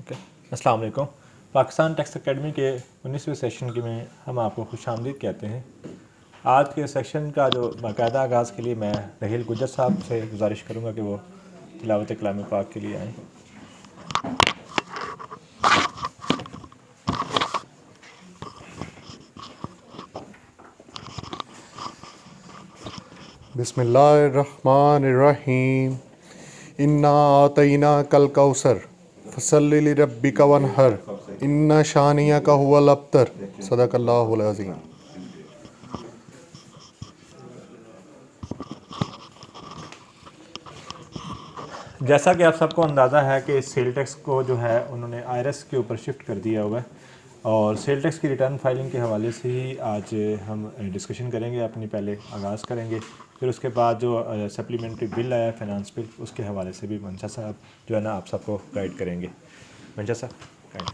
Okay, अस्सलाम वालेकुम। Pakistan tax academy के 19वें सेशन के में हम आपको खुशामदीद कहते हैं। आज के सेशन का जो बाकायदा आगाज़ के लिए मैं रहील गुजर साहब से गुजारिश करूँगा कि वो तिलावत कलाम पाक के लिए आएँ। बिस्मिल्लाहिर्रहमानिर्रहीम। इन्ना आतईना कल कौसर फसल्लि लिरब्बिका वनहर इन्ना शानियका हुवल अब्तर। सदक़ल्लाहुल अज़ीम। जैसा कि आप सबको अंदाज़ा है कि सेल टैक्स को जो है उन्होंने IRS के ऊपर शिफ्ट कर दिया हुआ है और सेल टैक्स की रिटर्न फाइलिंग के हवाले से ही आज हम डिस्कशन करेंगे। अपनी पहले आगाज़ करेंगे, फिर उसके बाद जो सप्लीमेंट्री बिल आया है फाइनेंस बिल, उसके हवाले से भी मंशा साहब जो है ना आप सबको गाइड करेंगे। मंशा साहब guide.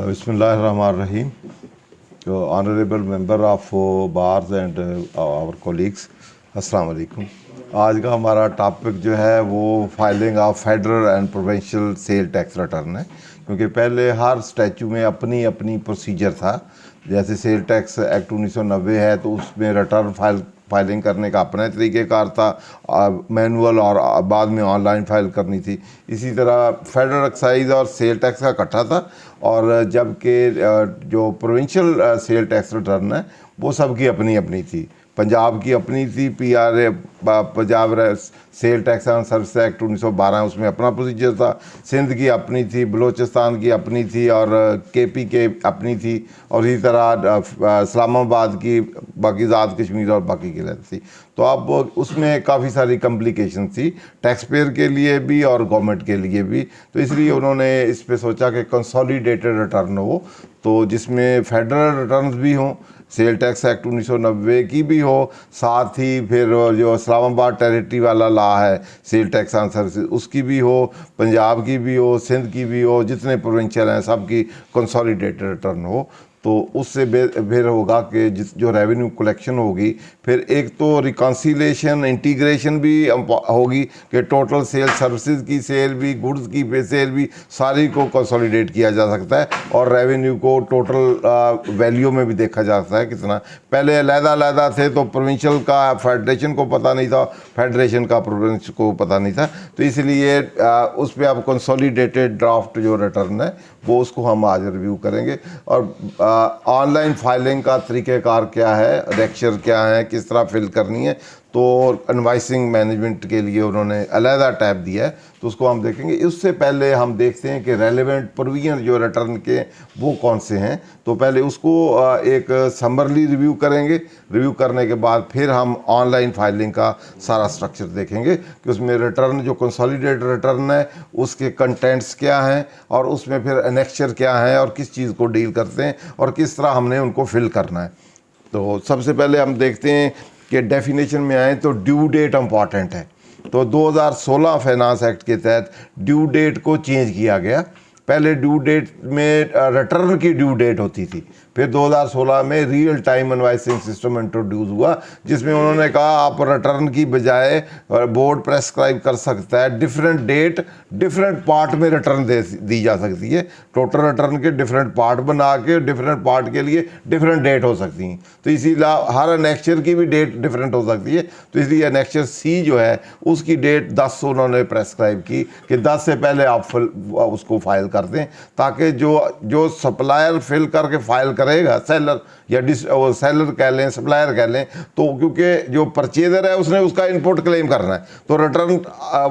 Bismillahirrahmanirrahim. Honorable member of bars and our colleagues, अस्सलाम वालेकुम। आज का हमारा टॉपिक जो है वो filing of federal and provincial sale tax return है, क्योंकि पहले हर स्टैचू में अपनी अपनी प्रोसीजर था। जैसे सेल टैक्स एक्ट 1990 है तो उसमें रिटर्न फाइलिंग करने का अपना तरीक़ेकार था, मैनुअल और बाद में ऑनलाइन फाइल करनी थी। इसी तरह फेडरल एक्साइज और सेल टैक्स का इकट्ठा था, और जबकि जो प्रोविंशियल सेल टैक्स रिटर्न है वो सबकी अपनी अपनी थी। पंजाब की अपनी थी, PRA Punjab sale tax and service act 1912, उसमें अपना प्रोसीजर था। सिंध की अपनी थी, बलूचिस्तान की अपनी थी, और KP के अपनी थी, और इसी तरह इस्लामाबाद की, बाकी आज़ाद कश्मीर और बाकी की रहती थी। तो अब उसमें काफ़ी सारी कम्प्लिकेशन थी, टैक्स पेयर के लिए भी और गवर्नमेंट के लिए भी। तो इसलिए उन्होंने इस पे सोचा कि कंसोलिडेटेड रिटर्न हो, तो जिसमें फेडरल रिटर्न्स भी हों, सेल टैक्स एक्ट 1990 की भी हो, साथ ही फिर जो इस्लामाबाद टेरिटरी वाला लॉ है सेल टैक्स एंड सर्विसेज उसकी भी हो, पंजाब की भी हो, सिंध की भी हो, जितने प्रोविंशियल हैं सब की कंसोलिडेटेड रिटर्न हो। तो उससे फिर होगा कि जो रेवेन्यू कलेक्शन होगी, फिर एक तो रिकॉन्सिलेशन इंटीग्रेशन भी होगी कि टोटल सेल सर्विसेज की सेल भी, गुड्स की सेल भी, सारी को कंसोलिडेट किया जा सकता है, और रेवेन्यू को टोटल वैल्यू में भी देखा जा सकता है कितना। पहले अलग-अलग थे तो प्रोविंशियल का फेडरेशन को पता नहीं था, फेडरेशन का प्रोविंस को पता नहीं था, तो इसलिए उस पर अब कंसोलिडेटेड ड्राफ्ट जो रिटर्न है वो उसको हम आज रिव्यू करेंगे। और ऑनलाइन फाइलिंग का तरीक़ेकार क्या है, लेक्चर क्या है, किस तरह फिल करनी है, तो इनवाइसिंग मैनेजमेंट के लिए उन्होंने अलहदा टैब दिया है, तो उसको हम देखेंगे। उससे पहले हम देखते हैं कि रेलेवेंट प्रोविजन जो रिटर्न के वो कौन से हैं। तो पहले उसको एक समरली रिव्यू करेंगे। रिव्यू करने के बाद फिर हम ऑनलाइन फाइलिंग का सारा स्ट्रक्चर देखेंगे कि उसमें रिटर्न जो कंसोलिडेटेड रिटर्न है उसके कंटेंट्स क्या हैं, और उसमें फिर एनेक्चर क्या है, और किस चीज़ को डील करते हैं, और किस तरह हमने उनको फिल करना है। तो सबसे पहले हम देखते हैं कि डेफिनेशन में आए तो ड्यू डेट इम्पॉर्टेंट है। तो 2016 फाइनेंस एक्ट के तहत ड्यू डेट को चेंज किया गया। पहले ड्यू डेट में रिटर्न की ड्यू डेट होती थी, फिर 2016 में real time invoicing system introduce हुआ, जिसमें उन्होंने कहा आप रिटर्न की बजाय बोर्ड प्रेस्क्राइब कर सकता है डिफरेंट डेट डिफरेंट पार्ट में रिटर्न दी जा सकती है। टोटल रिटर्न के डिफरेंट पार्ट बना के डिफरेंट पार्ट के लिए डिफरेंट डेट हो सकती हैं। तो इसीलिए हर एनेक्चर की भी डेट डिफरेंट हो सकती है। तो इसलिए एनेक्चर C जो है उसकी डेट 10 उन्होंने प्रेस्क्राइब की कि 10 से पहले आप उसको फाइल कर दें, ताकि जो सप्लायर फिल करके फाइल करेगा, सेलर या सेलर कह लें, सप्लायर कह लें, तो क्योंकि जो परचेजर है उसने उसका इनपुट क्लेम करना है, तो रिटर्न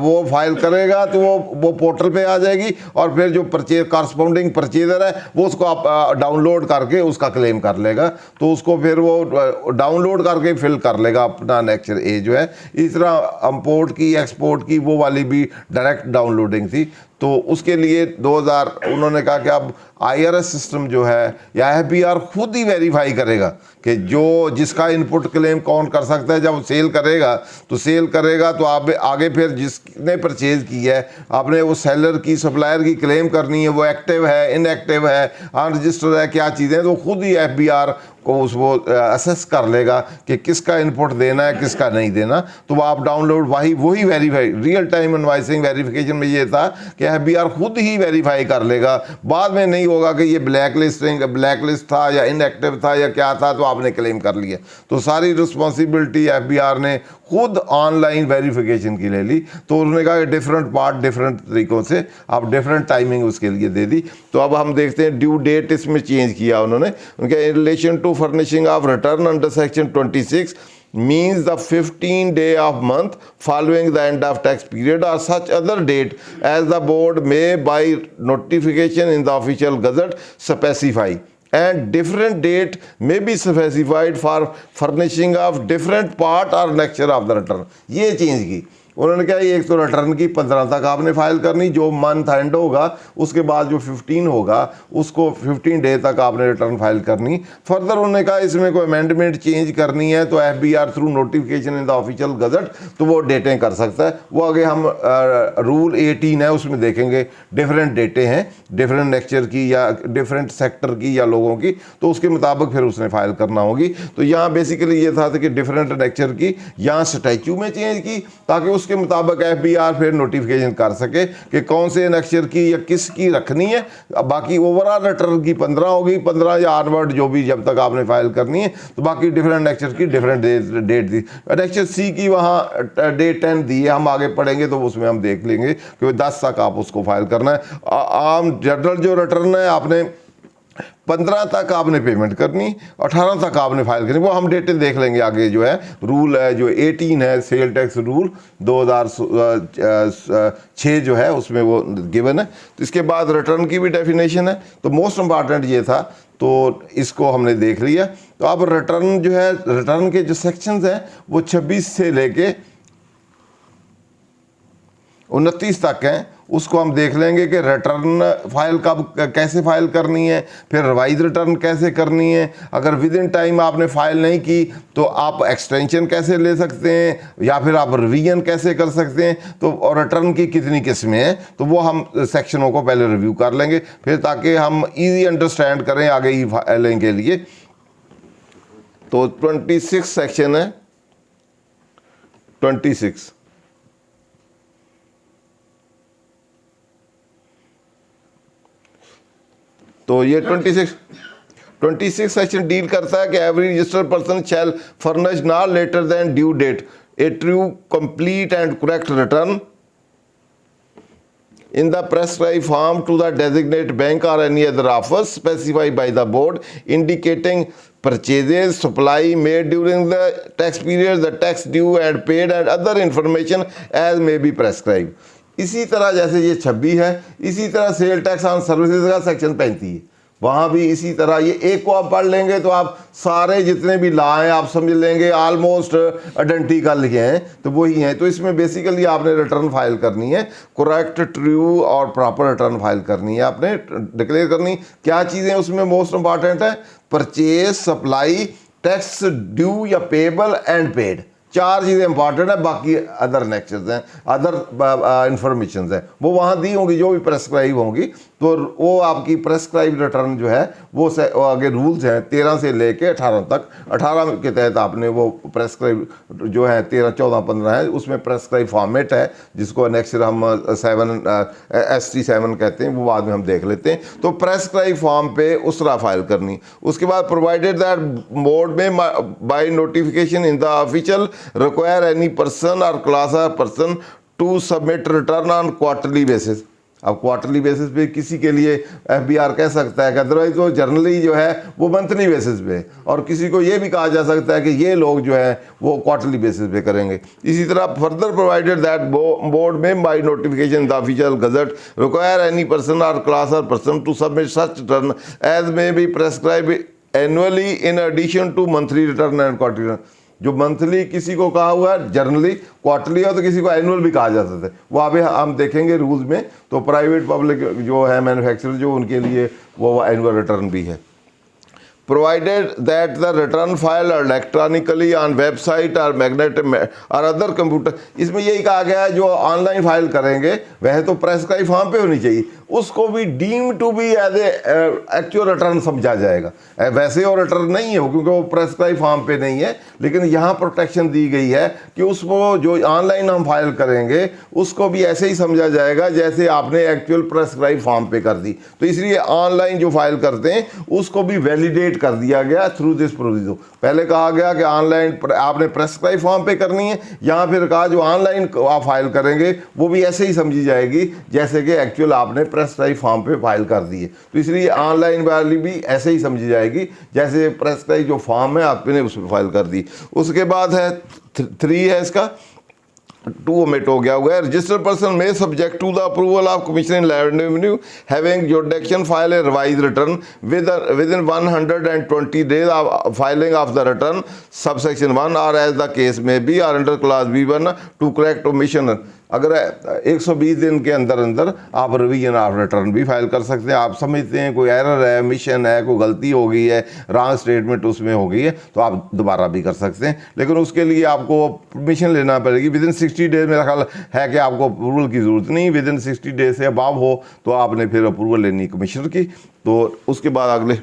वो फाइल करेगा तो वो पोर्टल पे आ जाएगी, और फिर जो कॉरस्पॉन्डिंग परचेजर है वो उसको आप डाउनलोड करके उसका क्लेम कर लेगा। तो उसको फिर वो डाउनलोड करके फिल कर लेगा अपना एनेक्चर A जो है। इस तरह इंपोर्ट की, एक्सपोर्ट की, वो वाली भी डायरेक्ट डाउनलोडिंग थी। तो उसके लिए 2000 उन्होंने कहा कि अब IRS सिस्टम जो है या FBR खुद ही वेरीफाई करेगा कि जो जिसका इनपुट क्लेम कौन कर सकता है। जब सेल करेगा तो आप आगे फिर जिसने परचेज की है आपने वो सेलर की सप्लायर की क्लेम करनी है, वो एक्टिव है, इनएक्टिव है, अनरजिस्टर्ड है, क्या चीज़ें, तो खुद ही FBR को उसको असेस कर लेगा कि किसका इनपुट देना है किसका नहीं देना। तो वो आप डाउनलोड वही verify, real time invoicing verification में ये था कि FBR खुद ही वेरीफाई कर लेगा। बाद में नहीं होगा कि ये ब्लैकलिस्ट था या इनएक्टिव था या क्या था तो आपने क्लेम कर लिया। तो सारी रिस्पॉन्सिबिलिटी FBR ने खुद ऑनलाइन वेरिफिकेशन की ले ली। तो उन्होंने कहा कि डिफरेंट पार्ट डिफरेंट तरीक़ों से आप डिफरेंट टाइमिंग उसके लिए दे दी। तो अब हम देखते हैं ड्यू डेट इसमें चेंज किया उन्होंने, उनके in relation to furnishing of return under section 26 means the 15th day of month following the end of tax period or such other date as the board may by notification in the official gazette specify, and different date may be specified for furnishing of different part or annexure of the return। ये change की उन्होंने कहा एक तो return की 15 तक आपने file करनी, जो मंथ एंड होगा उसके बाद जो 15 होगा उसको 15 डे तक आपने रिटर्न फाइल करनी। फर्दर उन्होंने कहा इसमें कोई अमेंडमेंट चेंज करनी है तो FBR through notification in the official gazette तो वो डेटें कर सकता है। वो आगे हम रूल 18 है उसमें देखेंगे, डिफरेंट डेटें हैं डिफरेंट नेक्चर की या डिफरेंट सेक्टर की या लोगों की, तो उसके मुताबिक फिर उसने फाइल करना होगी। तो यहाँ बेसिकली ये था कि डिफरेंट नेक्चर की यहाँ स्टैच्यू में चेंज की ताकि उसके मुताबिक FBR फिर नोटिफिकेशन कर सके कि कौन से नेक्चर की या किसकी रखनी है। बाकी ओवरऑल रिटर्न की 15 होगी, 15 या ऑनवर्ड जो भी जब तक आपने फाइल करनी है। तो बाकी डिफरेंट नेक्चर की डिफरेंट डेट दी। नेक्चर C की वहाँ डेट 10 दी है, हम आगे पढ़ेंगे तो उसमें हम देख लेंगे कि 10 तक आप उसको फाइल करना है। आम जनरल जो रिटर्न है आपने 15 तक आपने पेमेंट करनी, 18 तक आपने फाइल करनी। वो हम डेटें देख लेंगे आगे। जो है रूल है जो 18 है सेल टैक्स रूल 2006 जो है उसमें वो गिवन है। तो इसके बाद रिटर्न की भी डेफिनेशन है। तो मोस्ट इम्पॉर्टेंट ये था, तो इसको हमने देख लिया। तो अब रिटर्न जो है, रिटर्न के जो सेक्शंस हैं वो 26 से लेके 29 तक हैं। उसको हम देख लेंगे कि रिटर्न फाइल कब कैसे फाइल करनी है, फिर रिवाइज रिटर्न कैसे करनी है, अगर विद इन टाइम आपने फाइल नहीं की तो आप एक्सटेंशन कैसे ले सकते हैं या फिर आप रिवीजन कैसे कर सकते हैं, तो और रिटर्न की कितनी किस्में हैं। तो वो हम सेक्शनों को पहले रिव्यू कर लेंगे फिर ताकि हम इजी अंडरस्टैंड करें आगे ई फाइलिंग के लिए। तो 26 सेक्शन है, 26 तो ये 26 सेक्शन डील करता है कि every registered person shall furnish not later than due date a true complete and correct return in the prescribed form to the designated bank or any other office specified by the board indicating purchases, supply made during the tax period, the tax due and paid and other information as may be prescribed। इसी तरह जैसे ये 26 है, इसी तरह sale tax on services का section 35 है, वहाँ भी इसी तरह। ये एक को आप पढ़ लेंगे तो आप सारे जितने भी लॉ हैं आप समझ लेंगे, ऑलमोस्ट आइडेंटिकल हैं, तो वही हैं। तो इसमें बेसिकली आपने रिटर्न फाइल करनी है, करेक्ट, ट्रू और प्रॉपर रिटर्न फाइल करनी है, आपने डिक्लेयर करनी। क्या चीज़ें उसमें मोस्ट इंपॉर्टेंट है, परचेज, सप्लाई, टैक्स ड्यू या पेबल एंड पेड, 4 चीज़ें इंपॉर्टेंट है। बाकी अदर नेक्चर्स हैं, अदर इंफॉर्मेशन हैं, वो वहाँ दी होंगी जो भी प्रेस्क्राइब होंगी। तो वो आपकी प्रेस्क्राइब रिटर्न जो है वो आगे रूल्स हैं 13 से लेके 18 तक। 18 के तहत आपने वो प्रेस्क्राइब जो है 13, 14, 15 है, उसमें प्रेस्क्राइब फॉर्मेट है जिसको नेक्स्ट हम 7 कहते हैं, वो बाद में हम देख लेते हैं। तो प्रेस्क्राइब फॉर्म पे उस तरह फाइल करनी। उसके बाद प्रोवाइडेड दैट बोर्ड में by notification in the official require any person or class or person to submit return on quarterly basis। अब क्वार्टरली बेसिस पे किसी के लिए FBR कह सकता है कि अदरवाइज वो जर्नली जो है वो मंथली बेसिस पे, और किसी को ये भी कहा जा सकता है कि ये लोग जो है वो क्वार्टरली बेसिस पे करेंगे। इसी तरह फर्दर प्रोवाइडेड दैट बोर्ड में by notification the official gazette require any person और class or person to submit such return as may be prescribe annually in addition to monthly return and quarterly return. जो monthly किसी को कहा हुआ है, generally quarterly हो तो किसी को एनुअल भी कहा जाता था, वो अभी हम देखेंगे रूल्स में। तो प्राइवेट पब्लिक जो है मैन्युफैक्चरर जो उनके लिए वो एनुअल रिटर्न भी है। Provided that the return file electronically on website or magnetic or other computer, इसमें यही कहा गया है जो ऑनलाइन फाइल करेंगे वह तो प्रेस्क्राइब फॉर्म पे होनी चाहिए, उसको भी deem to be as a actual return समझा जाएगा। वैसे वो रिटर्न नहीं है क्योंकि वो प्रेस्क्राइब फॉर्म पे नहीं है, लेकिन यहाँ प्रोटेक्शन दी गई है कि उसको जो ऑनलाइन हम फाइल करेंगे उसको भी ऐसे ही समझा जाएगा जैसे आपने एक्चुअल प्रेस्क्राइब फॉर्म पे कर दी। तो इसलिए ऑनलाइन जो फाइल करते हैं उसको भी वैलिडेट कर दिया गया थ्रू दिस प्रोविजन। पहले कहा गया कि ऑनलाइन आपने प्रेस्क्राइब फॉर्म पे करनी है, यहाँ फिर कहा जो ऑनलाइन आप फाइल करेंगे वो भी ऐसे ही समझी जाएगी जैसे कि एक्चुअल आपने प्रेस्क्राइब फॉर्म पे फाइल कर दी है। तो इसलिए ऑनलाइन वाली भी ऐसे ही समझी जाएगी जैसे प्रेस्क्राइब जो फॉर्म है आपने उसमें फाइल कर दी। उसके बाद है 3 है इसका 2 ओमिट हो गया हुआ है। Registered person may subject to the approval of commission in land revenue having jurisdiction file a revise return within 120 days of filing of the return subsection 1 or as the case may be or under clause B1 to correct omission. अगर 120 दिन के अंदर अंदर आप revision of return भी file कर सकते हैं। आप समझते हैं कोई एरर है, मिशन है, कोई गलती हो गई है, रॉन्ग स्टेटमेंट उसमें हो गई है, तो आप दोबारा भी कर सकते हैं, लेकिन उसके लिए आपको परमिशन लेना पड़ेगी। विद इन 60 डेज मेरा ख्याल है कि आपको अप्रूवल की ज़रूरत नहीं, विद इन 60 डेज से अबाव हो तो आपने फिर अप्रूवल लेनी कमिश्नर की। तो उसके बाद अगले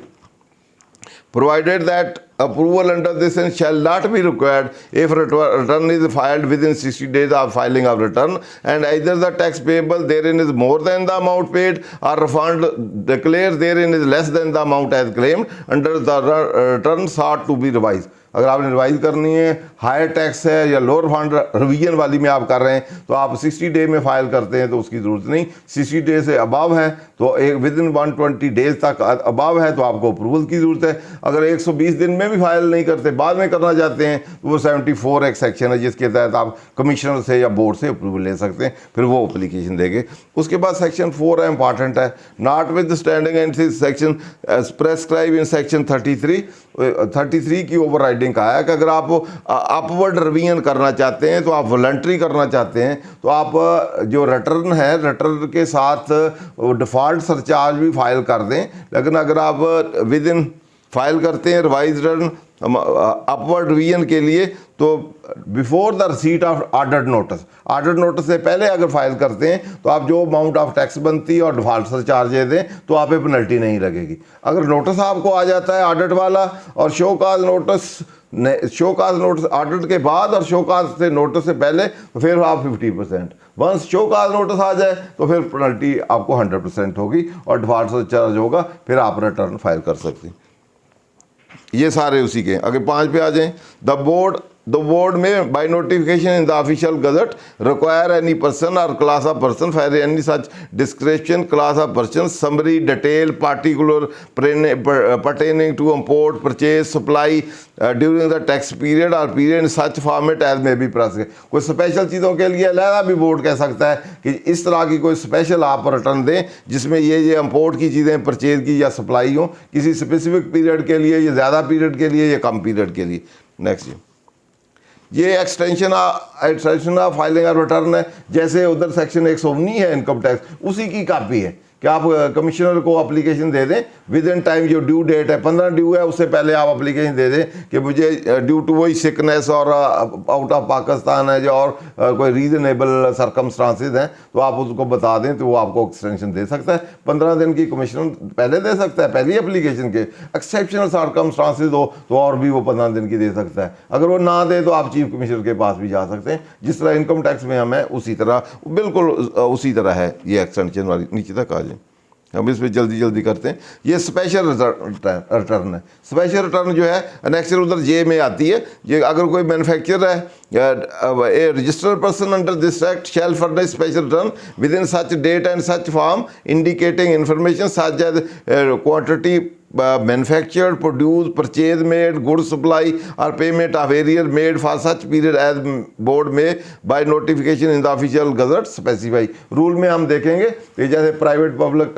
provided that approval under this shall not be required if return is filed within 60 days of filing of return and either the tax payable therein is more than the amount paid or refund declared therein is less than the amount as claimed under the return sought to be revised। अगर आपने revise करनी है, higher tax है या lower fund revision वाली में आप कर रहे हैं तो आप 60 डे में फाइल करते हैं तो उसकी ज़रूरत नहीं। 60 डे से अबव है तो एक विद इन 120 डेज तक अबव है तो आपको अप्रूवल की ज़रूरत है। अगर 120 दिन में भी फाइल नहीं करते, बाद में करना चाहते हैं तो वो 74 एक सेक्शन है जिसके तहत आप कमिश्नर से या बोर्ड से अप्रूवल ले सकते हैं, फिर वो अप्लीकेशन देंगे। उसके बाद सेक्शन 4 है, इंपॉर्टेंट है। Not with standing and section prescribe in section 33 की ओवरराइडिंग का है कि अगर आप अपवर्ड रिवीजन करना चाहते हैं तो आप वॉलंटरी करना चाहते हैं तो आप जो रिटर्न है, रिटर्न के साथ डिफ़ॉल्ट सरचार्ज भी फाइल कर दें। लेकिन अगर आप विद इन फाइल करते हैं रिवाइज रिटर्न अपवर्ड रिवीजन के लिए तो before the receipt of ordered notice से पहले अगर फाइल करते हैं तो आप जो अमाउंट ऑफ टैक्स बनती है और डिफॉल्ट सरचार्जेज दें तो आप पे पेनल्टी नहीं लगेगी। अगर नोटिस आपको आ जाता है ऑडिट वाला और शो काज नोटिस ऑडिट के बाद और शो काज से नोटिस से पहले तो फिर आप 50%, वंस शो काज नोटिस आ जाए तो फिर पेनल्टी आपको 100% होगी और डिफॉल्ट सरचार्ज होगा, फिर आप रिटर्न फाइल कर सकते हैं। ये सारे उसी के। अगर 5 पे आ जाएं, द बोर्ड में by notification in the official gazette require any person और class of person for any such description class of person summary detail particular pertaining to import purchase supply during the tax period or period in such format as may be prescribed। कोई special चीज़ों के लिए अलहदा भी board कह सकता है कि इस तरह की कोई स्पेशल आप रिटर्न दें जिसमें ये इंपोर्ट की चीज़ें परचेज की या सप्लाई हो किसी स्पेसिफिक पीरियड के लिए, या ज़्यादा पीरियड के लिए या कम पीरियड के लिए। नेक्स्ट ये एक्सटेंशन ऑफ फाइलिंग और रिटर्न है। जैसे उधर सेक्शन 119 है इनकम टैक्स, उसी की कॉपी है कि आप कमिश्नर को एप्लीकेशन दे दें विद इन टाइम। जो ड्यू डेट है 15 ड्यू है उससे पहले आप एप्लीकेशन दे दें कि मुझे ड्यू टू वही सिकनेस और आउट ऑफ पाकिस्तान है जो और कोई रीजनेबल सरकमस्टांसेस हैं तो आप उसको बता दें तो वो आपको एक्सटेंशन दे सकता है। 15 दिन की कमिश्नर पहले दे सकता है पहली एप्लीकेशन के। एक्सेप्शनल सरकमस्टांसेस हो तो और भी वो 15 दिन की दे सकता है। अगर वो ना दे तो आप चीफ कमिश्नर के पास भी जा सकते हैं। जिस तरह इनकम टैक्स में हमें उसी तरह बिल्कुल उसी तरह है ये एक्सटेंशन वाली। नीचे तक आ जाए, हम इस पर जल्दी करते हैं। ये स्पेशल रिटर्न है। स्पेशल रिटर्न जो है अनेक्सर उधर जे में आती है। ये अगर कोई मैन्युफैक्चरर है a registered person under this act shall furnish special return within such date and such form indicating information such as quantity manufactured, produced, purchased, made, goods supply or payment of arrear made for such period as board may by notification in the official gazette specify। Rule में हम देखेंगे कि जैसे private public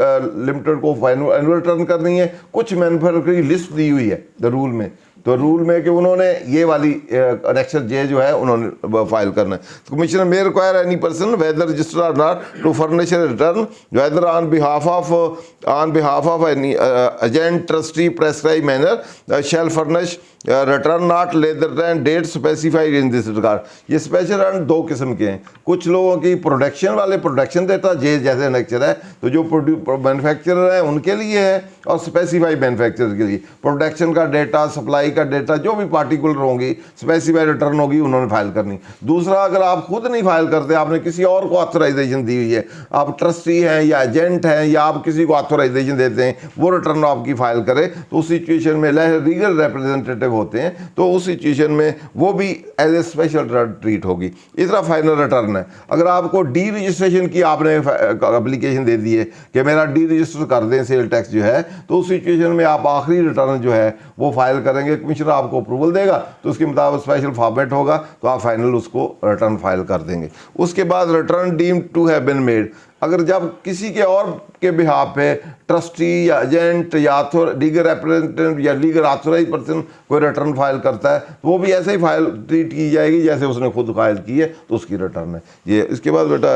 limited को annual return करनी है, कुछ manufacturing list दी हुई है द रूल में, तो रूल में कि उन्होंने ये वाली अनेक्सर जे जो है उन्होंने फाइल करना है। तो commissioner may require any person whether register or not to furnish return whether on behalf of any agent trustee prescribe manner shall furnish return not later than date specified in this regard. ये special return दो किस्म के हैं। कुछ लोगों की production वाले production data जे जैसे अनेक्चर है तो जो मैन्युफैक्चरर है उनके लिए है, और स्पेसिफाइड मैन्युफैक्चरर के लिए प्रोडक्शन का डेटा, सप्लाई का डेटा, जो भी पार्टिकुलर होंगी स्पेसिफाइड रिटर्न होगी उन्होंने फाइल करनी। दूसरा, अगर आप खुद नहीं फाइल करते, आपने किसी और को ऑथराइजेशन दी हुई है, आप ट्रस्टी हैं या एजेंट हैं या आप किसी को ऑथराइजेशन देते हैं, वो रिटर्न आपकी फाइल करे, तो उस सिचुएशन में लीगल रिप्रेजेंटेटिव होते हैं, तो उस सिचुएशन में वो भी एज ए स्पेशल ट्रीट होगी। इस तरह फाइनल रिटर्न है। अगर आपको डी रजिस्ट्रेशन की आपने एप्लीकेशन दे दी है कि मेरा डी रजिस्टर कर दें सेल टैक्स जो है, तो उस सिचुएशन में आप आखिरी रिटर्न जो है वो फाइल करेंगे, कमिश्नर आपको अप्रूवल देगा तो उसके मुताबिक स्पेशल फॉर्मेट होगा, तो आप फाइनल उसको रिटर्न फाइल कर देंगे। उसके बाद return deemed to have been made, अगर जब किसी के और के बिहाफ पे ट्रस्टी या एजेंट या लीगल रिप्रेजेंटेटिव या लीगल ऑथराइज पर्सन कोई रिटर्न फाइल करता है, तो वो भी ऐसे ही फाइल ट्रीट की जाएगी जैसे उसने खुद फाइल की है, तो उसकी रिटर्न है ये। इसके बाद बेटा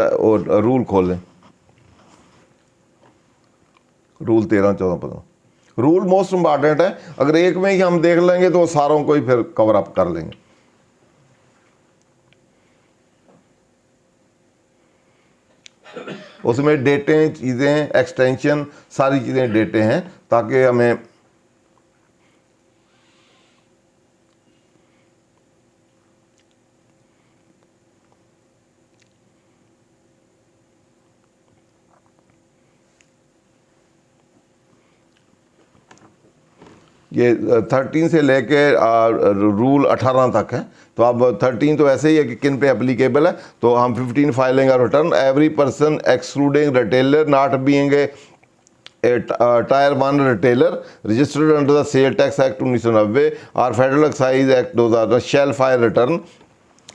रूल खोल लें, रूल 13-14-15 रूल मोस्ट इंपॉर्टेंट है। अगर एक में ही हम देख लेंगे तो सारों को ही फिर कवर अप कर लेंगे। उसमें डेटें, चीज़ें, एक्सटेंशन, सारी चीज़ें डेटे हैं, ताकि हमें ये 13 से लेके रूल 18 तक है। तो अब 13 तो ऐसे ही है कि किन पे एप्लीकेबल है, तो हम 15 फाइलिंग और return every person excluding retailer not being a tier 1 retailer registered under the sale tax act 1990 और federal excise act 2000 shall file return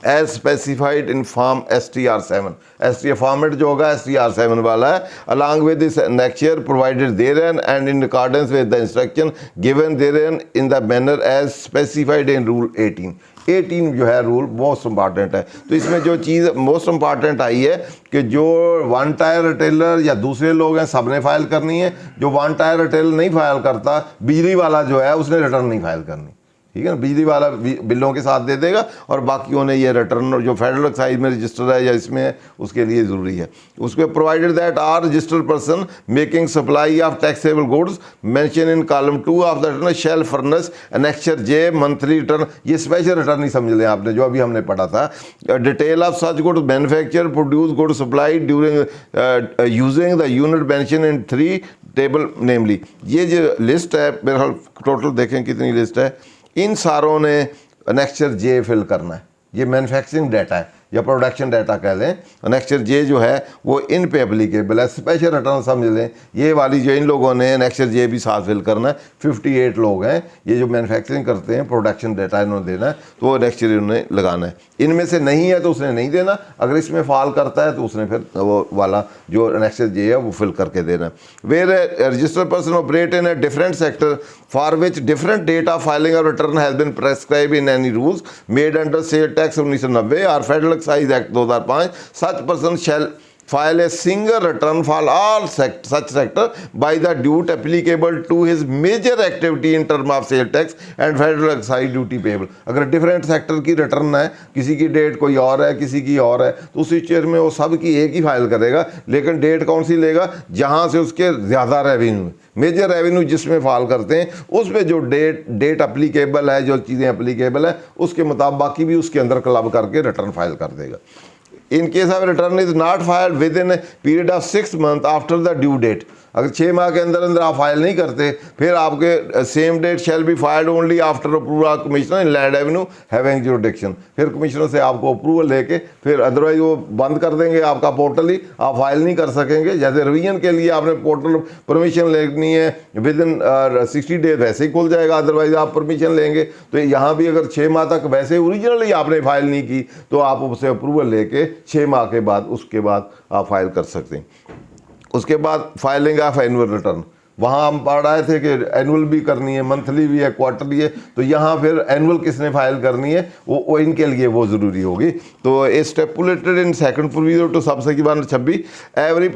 as specified in form STR7। STR format जो होगा STR7 वाला है, along with this annexure provided therein and in accordance with the instruction given therein in the manner as specified in rule 18 जो है rule most important है। तो इसमें जो चीज़ मोस्ट इंपॉर्टेंट आई है कि जो वन टायर रिटेलर या दूसरे लोग हैं सब ने फाइल करनी है। जो वन टायर रिटेलर नहीं फाइल करता, बिजली वाला जो है उसने रिटर्न नहीं फाइल करनी, ठीक है ना। बिजली वाला बिलों के साथ दे देगा और बाकियों ने ये रिटर्न जो फेडरल एक्साइज में रजिस्टर है या इसमें है उसके लिए ज़रूरी है। उसके provided that are registered person making supply of taxable goods mention in column 2 of the return shall furnish annexure J monthly return. ये स्पेशल रिटर्न ही समझ लें आपने, जो अभी हमने पढ़ा था। Detail of such goods manufacture produce goods supply during using the unit mention in 3 table namely. ये जो लिस्ट है मेरे ख्याल टोटल देखें कितनी लिस्ट है, इन सारों ने अनेक्चर जे फिल करना है। ये मैन्युफैक्चरिंग डाटा है या प्रोडक्शन डाटा कह लें, अनेक्चर जे जो है वो इन पे एप्लीकेबल है। स्पेशल रिटर्न समझ लें, ये वाली जो इन लोगों ने अनेक्चर जे भी साथ फिल करना है। 58 लोग हैं ये जो मैन्युफैक्चरिंग करते हैं, प्रोडक्शन डाटा इन्होंने देना है, तो वो अनेक्चर इन्होंने लगाना है। इनमें से नहीं है तो उसने नहीं देना, अगर इसमें फॉल करता है तो उसने फिर वो वाला जो अनेक्चर जे है वो फिल करके देना है। Where registered person operate in a different sector for which different date of filing और return has been prescribe in any rules made under sale tax 1990 और federal excise act 2005, such person shall file a single return for all such sector by the date applicable to his major activity in term of sale tax and federal excise duty payable। अगर different sector की return है, किसी की date कोई और है, किसी की और है, तो उस सिचुएशन में वो सब की एक ही फाइल करेगा, लेकिन डेट कौन सी लेगा, जहाँ से उसके ज़्यादा रेवेन्यू, मेजर रेवेन्यू जिसमें फाल करते हैं उस पर जो डेट अप्लीकेबल है, जो चीज़ें अप्लीकेबल है उसके मुताबिक बाकी भी उसके अंदर क्लब करके रिटर्न फाइल कर देगा। In case of return is not filed within a period of 6 months after the due date, अगर 6 माह के अंदर अंदर आप फाइल नहीं करते, फिर आपके same date shall be filed only after approval of commissioner in land revenue having jurisdiction. फिर कमिश्नर से आपको अप्रूवल लेके फिर अदरवाइज वो बंद कर देंगे आपका पोर्टल ही, आप फाइल नहीं कर सकेंगे। जैसे रिवीजन के लिए आपने पोर्टल परमिशन लेनी है विद इन 60 डेज, वैसे ही खुल जाएगा, अदरवाइज आप परमिशन लेंगे। तो यहाँ भी अगर 6 माह तक वैसे ओरिजिनली आपने फाइल नहीं की तो आप उससे अप्रूवल लेके 6 माह के बाद उसके बाद आप फाइल कर सकते हैं। उसके बाद फाइलिंग ऑफ एनुअल रिटर्न, वहाँ हम पढ़ रहे थे कि एनुअल भी करनी है, मंथली भी है, क्वार्टरली है, तो यहाँ फिर एनुअल किसने फाइल करनी है वो इनके लिए वो ज़रूरी होगी। तो a stipulated in second provision to sub section 26 every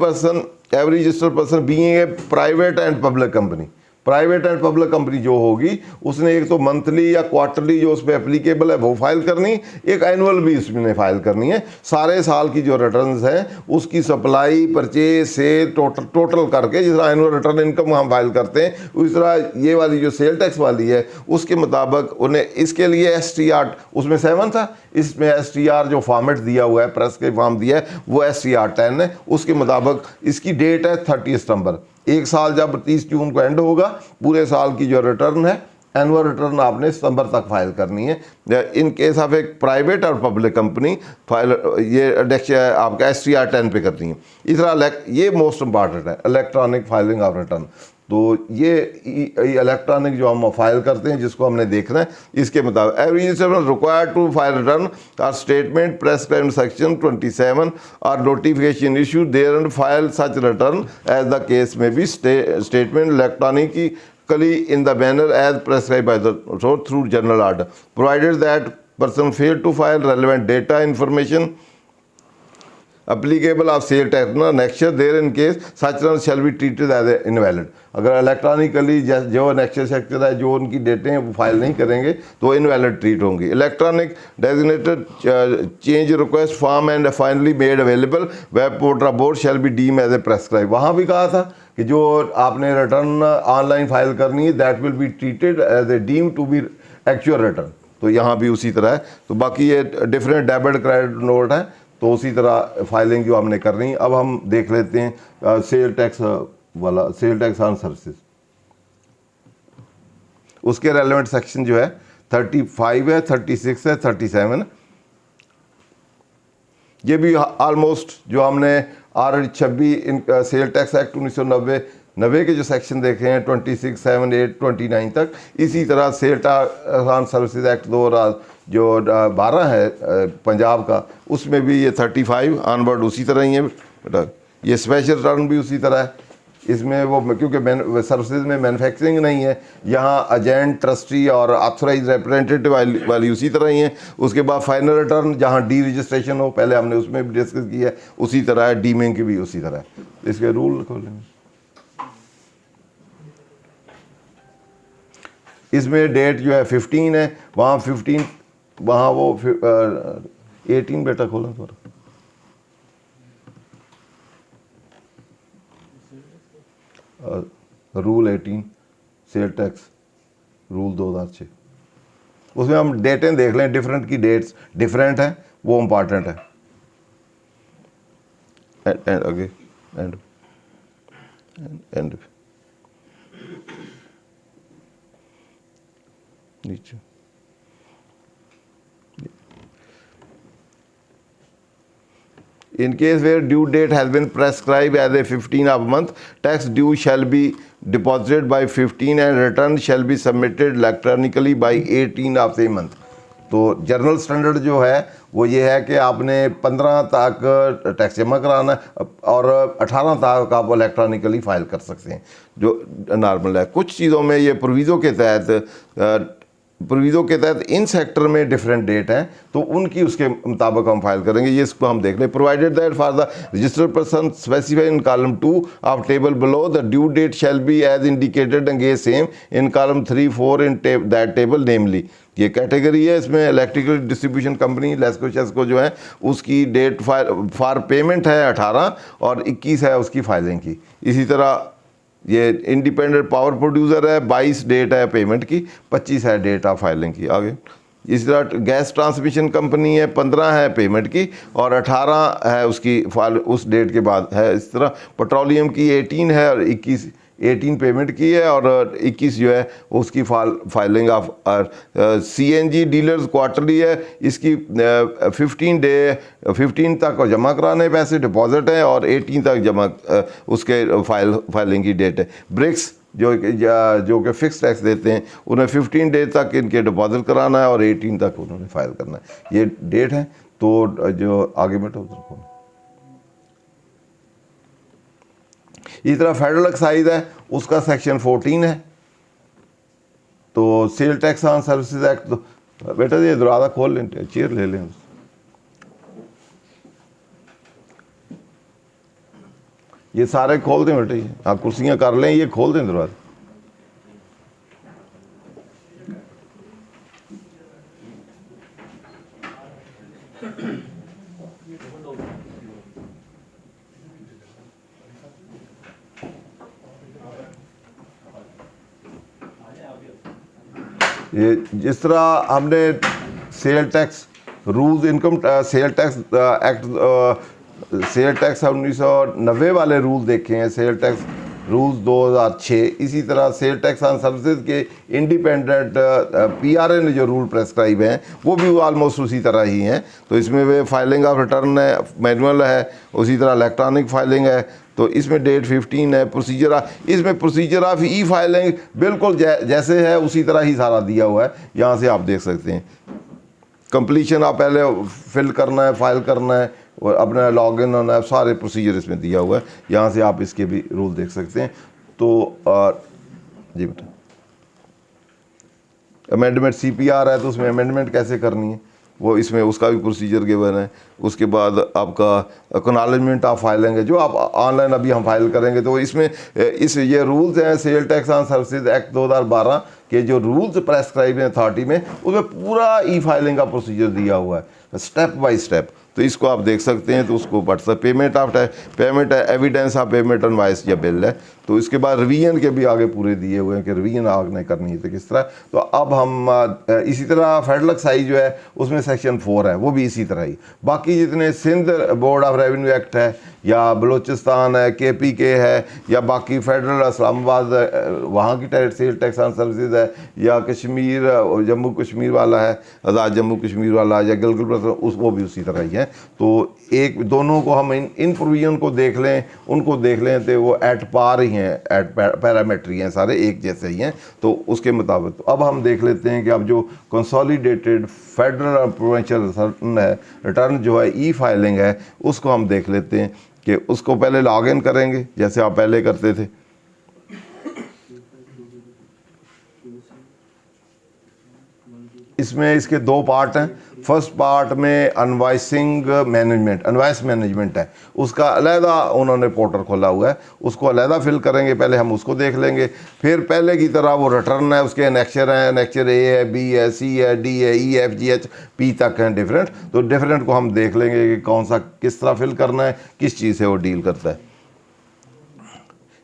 registered person being a private and public company, private and public company जो होगी उसने एक तो मंथली या क्वार्टरली जो उस पर एप्लीकेबल है वो फाइल करनी, एक एनुअल भी उसमें फाइल करनी है। सारे साल की जो रिटर्न्स हैं उसकी सप्लाई, परचेज, सेल टोटल करके, जिस तरह एनुअल रिटर्न इनकम हम फाइल करते हैं उस तरह ये वाली जो सेल टैक्स वाली है उसके मुताबिक उन्हें इसके लिए STR उसमें 7 था, इसमें STR जो फॉर्मेट दिया हुआ है, प्रेस के फॉर्म दिया है वो STR 10 है। उसके मुताबिक इसकी डेट है 30 सितंबर। एक साल जब 30 जून को एंड होगा, पूरे साल की जो रिटर्न है एनुअल रिटर्न आपने सितंबर तक फाइल करनी है। इन केस ऑफ एक प्राइवेट और पब्लिक कंपनी फाइल ये आपका STR 10 पे करनी है। इस तरह ये मोस्ट इंपॉर्टेंट है, इलेक्ट्रॉनिक फाइलिंग ऑफ रिटर्न। तो ये इलेक्ट्रॉनिक जो हम फाइल करते हैं जिसको हमने देखना है, इसके मुताबिक every required to file return और स्टेटमेंट प्रेस्क्राइब्ड सेक्शन 27 और notification issue there and file such return as the case may be statement electronically in the manner as prescribed by the through general order, provided that person failed to file relevant data information applicable of sale tax next year, there in case such return shall be treated as invalid। अगर electronically जो next sector है जो उनकी डेटें हैं वो file नहीं करेंगे तो इनवैलिड ट्रीट होंगी। Electronic designated change request form and finally made available web portal board shall be deem as a prescribe. वहाँ भी कहा था कि जो आपने रिटर्न ऑनलाइन फाइल करनी है that will be treated as a deem to be actual return. तो यहाँ भी उसी तरह है। तो बाकी ये डिफरेंट डेबिट क्रेडिट नोट है, तो उसी तरह फाइलिंग जो हमने करनी है। अब हम देख लेते हैं सेल टैक्स वाला, सेल टैक्स ऑन सर्विसेज। उसके रेलेवेंट सेक्शन जो है 35 है, 36 है, 37। ये भी ऑलमोस्ट जो हमने ऑलरेडी 26 सेल टैक्स एक्ट 1990 के जो सेक्शन देखे हैं 26, 7, 8, 29 तक, इसी तरह sale tax on services act 2000 जो 12 है पंजाब का, उसमें भी ये 35 ऑनवर्ड उसी तरह ही है बेटा। ये स्पेशल रिटर्न भी उसी तरह है। इसमें वो क्योंकि सर्विसेज में मैन्युफैक्चरिंग नहीं है, यहाँ एजेंट, ट्रस्टी और ऑथराइज रिप्रेजेंटेटिव वाली उसी तरह ही है। उसके बाद फाइनल रिटर्न जहाँ डी रजिस्ट्रेशन हो, पहले हमने उसमें भी डिस्कस किया है, उसी तरह है। डीमिंग की भी उसी तरह है। इसके रूल खोलेंगे। इसमें डेट जो है 15 है, वहाँ 15, वहाँ वो 18 बेटा खोलें थोड़ा। रूल 18 सेल टैक्स रूल 2006, उसमें हम डेटें देख लें, डिफरेंट की डेट्स डिफरेंट है, वो इम्पॉर्टेंट है। एंड नीचे in case where due date has been prescribed as a 15 of a month, tax due shall be deposited by 15 and return shall be submitted electronically by 18 of the month। तो general standard जो है वो ये है कि आपने 15 तक tax जमा कराना है और 18 तक आप इलेक्ट्रॉनिकली फाइल कर सकते हैं, जो नॉर्मल है। कुछ चीज़ों में ये प्रोविज़ो के तहत इन सेक्टर में डिफरेंट डेट हैं, तो उनकी उसके मुताबिक हम फाइल करेंगे। ये इसको हम देख लें। Provided that for the registered person specified in column 2 of table below the due date shall be as indicated against same in column 3, 4 in that table namely. ये कैटेगरी है, इसमें इलेक्ट्रिकल डिस्ट्रीब्यूशन कंपनी लेस्को चेस्को जो है उसकी date for payment है 18 और 21 है उसकी फाइलिंग की। इसी तरह ये इंडिपेंडेंट पावर प्रोड्यूसर है, 22 डेट है पेमेंट की, 25 है डेट ऑफ फाइलिंग की। आगे इसी तरह गैस ट्रांसमिशन कंपनी है, 15 है पेमेंट की और 18 है उसकी फाइल उस डेट के बाद है। इस तरह पेट्रोलियम की 18 है और 18 पेमेंट की है और 21 जो है उसकी filing of. CNG dealers quarterly है, इसकी 15 तक जमा कराने पैसे डिपॉजिट है और 18 तक जमा उसके फाइलिंग की डेट है। ब्रिक्स जो कि फिक्स टैक्स देते हैं उन्हें 15 डेज तक इनके डिपॉजिट कराना है और 18 तक उन्होंने फाइल करना है। ये डेट है। तो जो आगे में तो इस तरह फेडरल एक्साइज है, उसका सेक्शन 14 है। तो sale tax on services act, तो बेटा ये दरवाज़ा खोल लें, चेयर ले लें। ये सारे खोल दें बेटे, ये आप कुर्सियाँ कर लें, ये खोल दें दरवाज़ा। ये जिस तरह हमने sale tax rules, income cell tax act, cell tax 1990 वाले रूल देखे हैं, सेल टैक्स रूल्स 2006, इसी तरह सेल टैक्स ऑन सर्विसेज के इंडिपेंडेंट PRA ने जो रूल प्रेस्क्राइब हैं वो भी ऑलमोस्ट उसी तरह ही हैं। तो इसमें वे फाइलिंग ऑफ रिटर्न है, मैनुअल है, उसी तरह इलेक्ट्रॉनिक फाइलिंग है। तो इसमें डेट 15 है। प्रोसीजर, इसमें प्रोसीजर ऑफ ई फाइलिंग बिल्कुल जैसे है उसी तरह ही सारा दिया हुआ है, यहाँ से आप देख सकते हैं। कंप्लीशन आप पहले फिल करना है, फाइल करना है और अपना लॉगिन होना है, सारे प्रोसीजर इसमें दिया हुआ है। यहाँ से आप इसके भी रूल देख सकते हैं। तो जी बेटा, अमेंडमेंट CPR है तो उसमें अमेंडमेंट कैसे करनी है वो इसमें उसका भी प्रोसीजर गिवन है। उसके बाद आपका एक्नॉलेजमेंट ऑफ फाइलिंग है, जो आप ऑनलाइन अभी हम फाइल करेंगे। तो इसमें ये रूल्स हैं sale tax on services act 2012 के जो रूल्स प्रेस्क्राइब हैं अथॉरिटी में, उसमें पूरा ई फाइलिंग का प्रोसीजर दिया हुआ है स्टेप बाय स्टेप। तो इसको आप देख सकते हैं। तो उसको व्हाट्सएप पेमेंट है, एविडेंस ऑफ पेमेंट इनवॉइस या बिल है। तो इसके बाद रिवीजन के भी आगे पूरे दिए हुए हैं कि रिवीजन आपने करनी है तो किस तरह। तो अब हम इसी तरह फेडरल एक्साइज जो है उसमें सेक्शन 4 है, वो भी इसी तरह ही। बाकी जितने Sindh board of revenue act है या बलूचिस्तान है, KPK है, या बाकी फेडरल इस्लामाबाद वहाँ की सेल टैक्स ऑन सर्विसेज है, या कश्मीर जम्मू कश्मीर वाला है, आज़ाद जम्मू कश्मीर वाला, या गिलगित वो भी उसी तरह ही है। तो एक दोनों को हम इन प्रोविजन को देख लें, उनको देख लें तो वो एट पार ही हैं, एट पैरामीट्री हैं, सारे एक जैसे ही हैं। तो उसके मुताबिक तो अब हम देख लेते हैं कि अब जो कंसोलिडेटेड फेडरल और प्रोविंशियल रिटर्न जो है ई फाइलिंग है, उसको हम देख लेते हैं कि उसको पहले लॉग इन करेंगे जैसे आप पहले करते थे। इसमें इसके 2 पार्ट हैं। फर्स्ट पार्ट में अनवाइसिंग मैनेजमेंट, अनवाइस मैनेजमेंट है, उसका अलहदा उन्होंने पोर्टल खोला हुआ है, उसको अलहदा फिल करेंगे। पहले हम उसको देख लेंगे। फिर पहले की तरह वो रिटर्न है, उसके एनेक्चर हैं, एनेक्चर A है, B है, C है, D है, E F G H P तक हैं डिफरेंट। तो डिफरेंट को हम देख लेंगे कि कौन सा किस तरह फिल करना है, किस चीज़ से वो डील करता है।